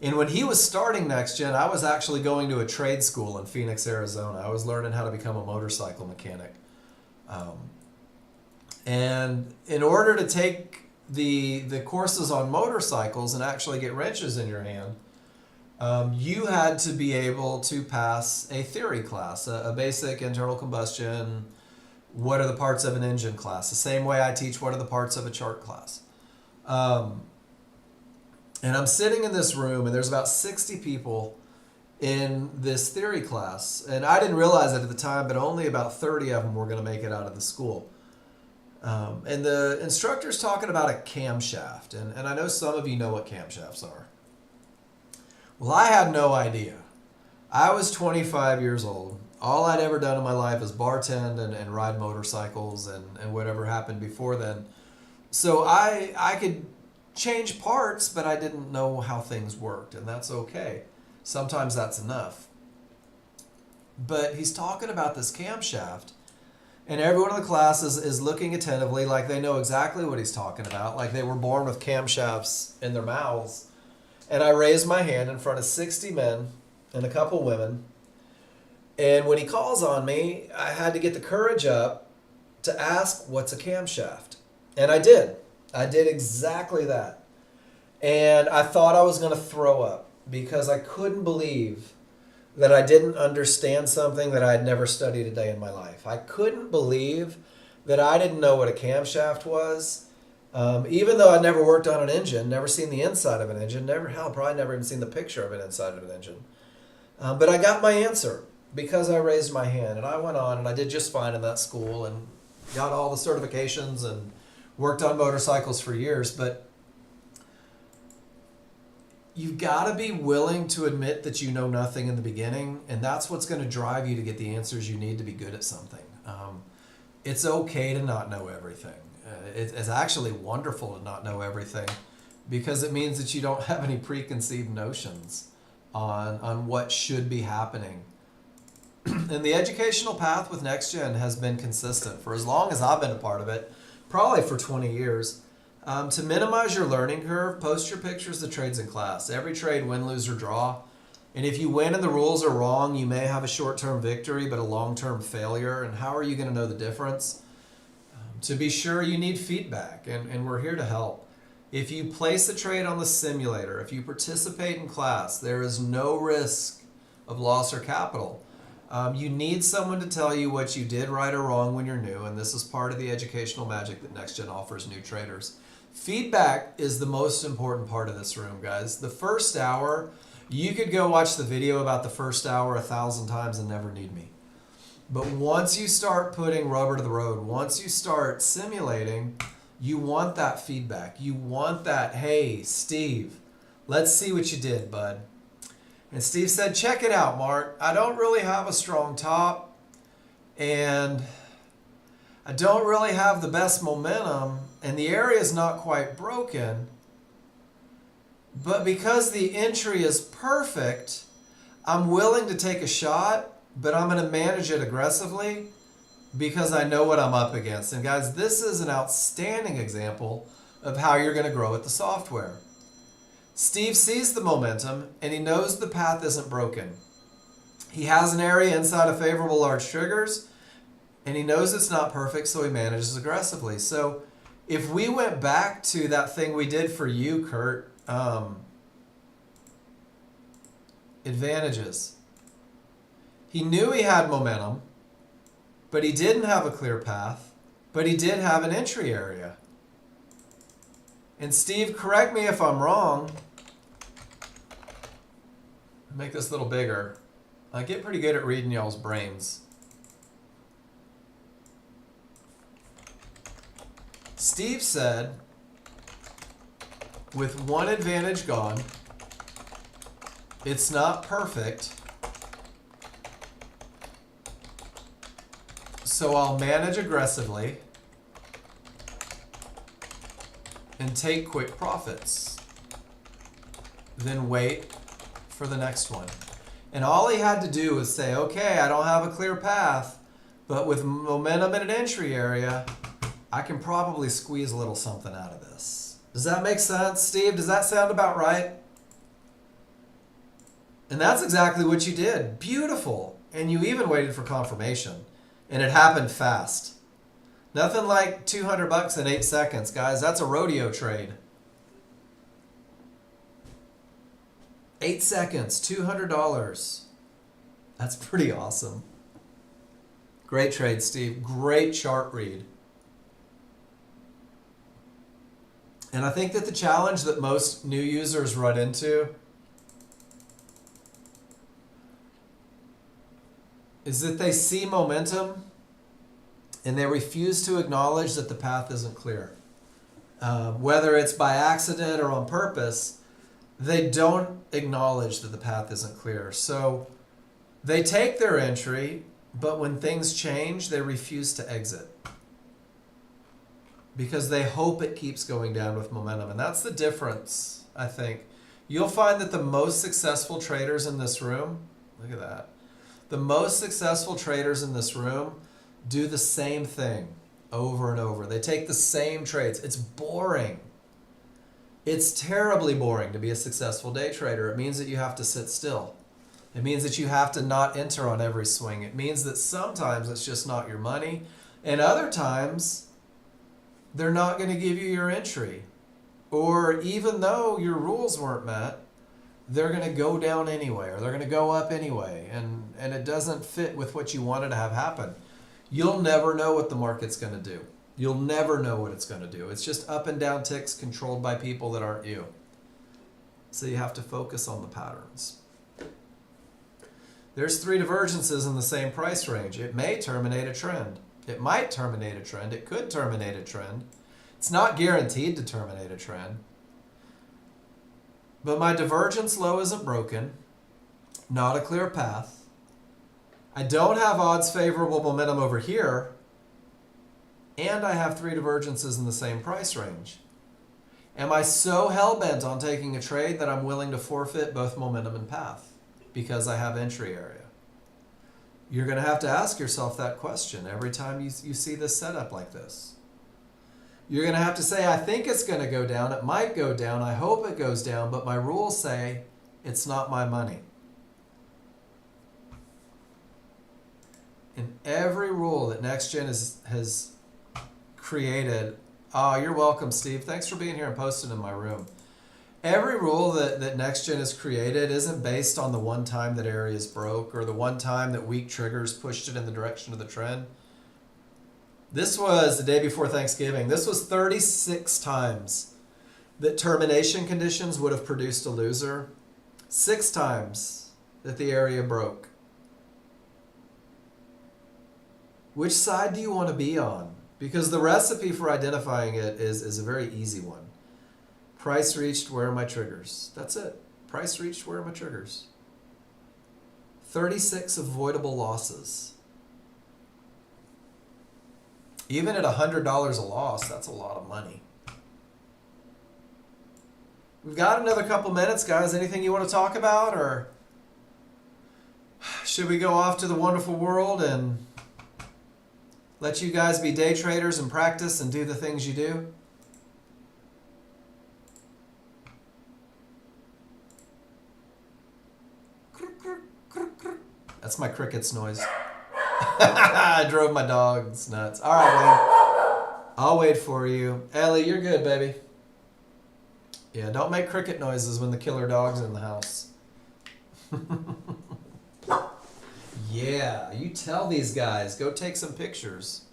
And when he was starting Nexgen, I was actually going to a trade school in Phoenix, Arizona. I was learning how to become a motorcycle mechanic. And in order to take the courses on motorcycles and actually get wrenches in your hand, you had to be able to pass a theory class, a basic internal combustion, what are the parts of an engine class, the same way I teach what are the parts of a chart class. And I'm sitting in this room, and there's about 60 people in this theory class. And I didn't realize it at the time, but only about 30 of them were going to make it out of the school. And the instructor's talking about a camshaft. And I know some of you know what camshafts are. Well, I had no idea. I was 25 years old. All I'd ever done in my life is bartend and ride motorcycles and whatever happened before then. So I could change parts, but I didn't know how things worked, and that's okay. Sometimes that's enough. But he's talking about this camshaft, and everyone in the class is looking attentively like they know exactly what he's talking about, like they were born with camshafts in their mouths. And I raised my hand in front of 60 men and a couple women. And when he calls on me, I had to get the courage up to ask, what's a camshaft? And I did. I did exactly that. And I thought I was going to throw up because I couldn't believe that I didn't understand something that I had never studied a day in my life. I couldn't believe that I didn't know what a camshaft was. Even though I'd never worked on an engine, never seen the inside of an engine, probably never even seen the picture of an inside of an engine. But I got my answer because I raised my hand, and I went on and I did just fine in that school and got all the certifications and worked on motorcycles for years. But you've got to be willing to admit that you know nothing in the beginning, and that's what's going to drive you to get the answers you need to be good at something. It's okay to not know everything. It's actually wonderful to not know everything because it means that you don't have any preconceived notions on what should be happening. And the educational path with Nexgen has been consistent for as long as I've been a part of it, probably for 20 years. To minimize your learning curve, post your pictures of trades in class. Every trade, win, lose, or draw. And if you win and the rules are wrong, you may have a short-term victory, but a long-term failure. And how are you going to know the difference? To be sure, you need feedback, and we're here to help. If you place a trade on the simulator, if you participate in class, there is no risk of loss or capital. You need someone to tell you what you did right or wrong when you're new, and this is part of the educational magic that Nexgen offers new traders. Feedback is the most important part of this room, guys. The first hour, you could go watch the video about the first hour 1,000 times and never need me. But once you start putting rubber to the road, once you start simulating, you want that feedback. You want that, hey, Steve, let's see what you did, bud. And Steve said, check it out, Mark. I don't really have a strong top, and I don't really have the best momentum, and the area is not quite broken. But because the entry is perfect, I'm willing to take a shot, but I'm going to manage it aggressively because I know what I'm up against. And guys, this is an outstanding example of how you're going to grow with the software. Steve sees the momentum and he knows the path isn't broken. He has an area inside of favorable large triggers and he knows it's not perfect, so he manages aggressively. So if we went back to that thing we did for you, Kurt, advantages. He knew he had momentum, but he didn't have a clear path, but he did have an entry area. And Steve, correct me if I'm wrong. Make this a little bigger. I get pretty good at reading y'all's brains. Steve said, with one advantage gone, it's not perfect, so I'll manage aggressively and take quick profits. Then wait for the next one. And all he had to do was say, okay, I don't have a clear path, but with momentum in an entry area, I can probably squeeze a little something out of this. Does that make sense, Steve? Does that sound about right? And that's exactly what you did. Beautiful. And you even waited for confirmation. And it happened fast. Nothing like $200 in 8 seconds, guys. That's a rodeo trade. 8 seconds, $200. That's pretty awesome. Great trade, Steve. Great chart read. And I think that the challenge that most new users run into is that they see momentum and they refuse to acknowledge that the path isn't clear. Whether it's by accident or on purpose, they don't acknowledge that the path isn't clear. So they take their entry, but when things change, they refuse to exit because they hope it keeps going down with momentum. And that's the difference, I think. You'll find that the most successful traders in this room, look at that, the most successful traders in this room do the same thing over and over. They take the same trades. It's boring. It's terribly boring to be a successful day trader. It means that you have to sit still. It means that you have to not enter on every swing. It means that sometimes it's just not your money, and other times they're not going to give you your entry. Or even though your rules weren't met, they're going to go down anyway, or they're going to go up anyway, and it doesn't fit with what you wanted to have happen. You'll never know what the market's going to do. You'll never know what it's going to do. It's just up and down ticks controlled by people that aren't you. So you have to focus on the patterns. There's 3 divergences in the same price range. It may terminate a trend. It might terminate a trend. It could terminate a trend. It's not guaranteed to terminate a trend. But my divergence low isn't broken. Not a clear path. I don't have odds favorable momentum over here. And I have 3 divergences in the same price range. Am I so hell-bent on taking a trade that I'm willing to forfeit both momentum and path because I have entry area? You're going to have to ask yourself that question every time you see this setup like this. You're going to have to say, I think it's going to go down. It might go down. I hope it goes down. But my rules say it's not my money. In every rule that Nexgen has created, oh, you're welcome, Steve. Thanks for being here and posting in my room. Every rule that Nexgen has created isn't based on the one time that areas broke or the one time that weak triggers pushed it in the direction of the trend. This was the day before Thanksgiving. This was 36 times that termination conditions would have produced a loser. 6 times that the area broke. Which side do you want to be on? Because the recipe for identifying it is a very easy one. Price reached, where are my triggers? That's it. Price reached, where are my triggers? 36 avoidable losses. Even at $100 a loss, that's a lot of money. We've got another couple minutes, guys. Anything you want to talk about? Or should we go off to the wonderful world and let you guys be day traders and practice and do the things you do? That's my crickets noise. I drove my dogs nuts. All right, Wayne. I'll wait for you. Ellie, you're good, baby. Yeah, don't make cricket noises when the killer dog's in the house. Yeah, you tell these guys. Go take some pictures.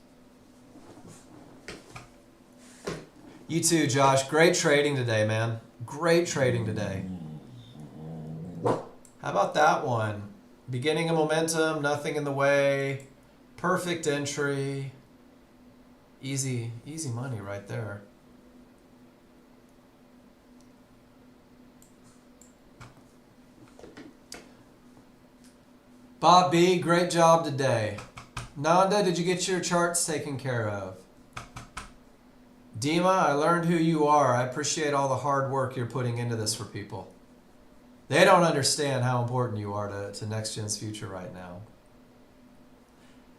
You too, Josh. Great trading today, man. Great trading today. How about that one? Beginning of momentum, nothing in the way. Perfect entry. Easy money right there. Bob B, great job today. Nanda, did you get your charts taken care of? Dima, I learned who you are. I appreciate all the hard work you're putting into this for people. They don't understand how important you are to Nexgen's future right now.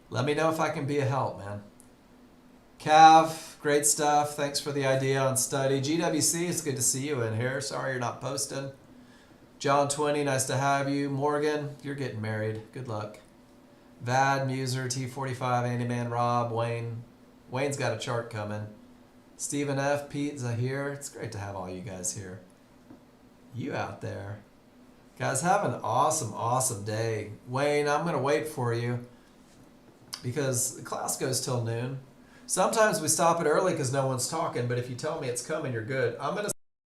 Let me know if I can be a help, man. Cav, great stuff. Thanks for the idea on study. GWC, it's good to see you in here. Sorry you're not posting. John 20, nice to have you. Morgan, you're getting married. Good luck. Vad, Muser, T45, Andyman, Rob, Wayne. Wayne's got a chart coming. Stephen F, Pete, Zahir. It's great to have all you guys here. You out there. Guys, have an awesome, awesome day. Wayne, I'm going to wait for you because the class goes till noon. Sometimes we stop it early because no one's talking, but if you tell me it's coming, you're good. I'm going to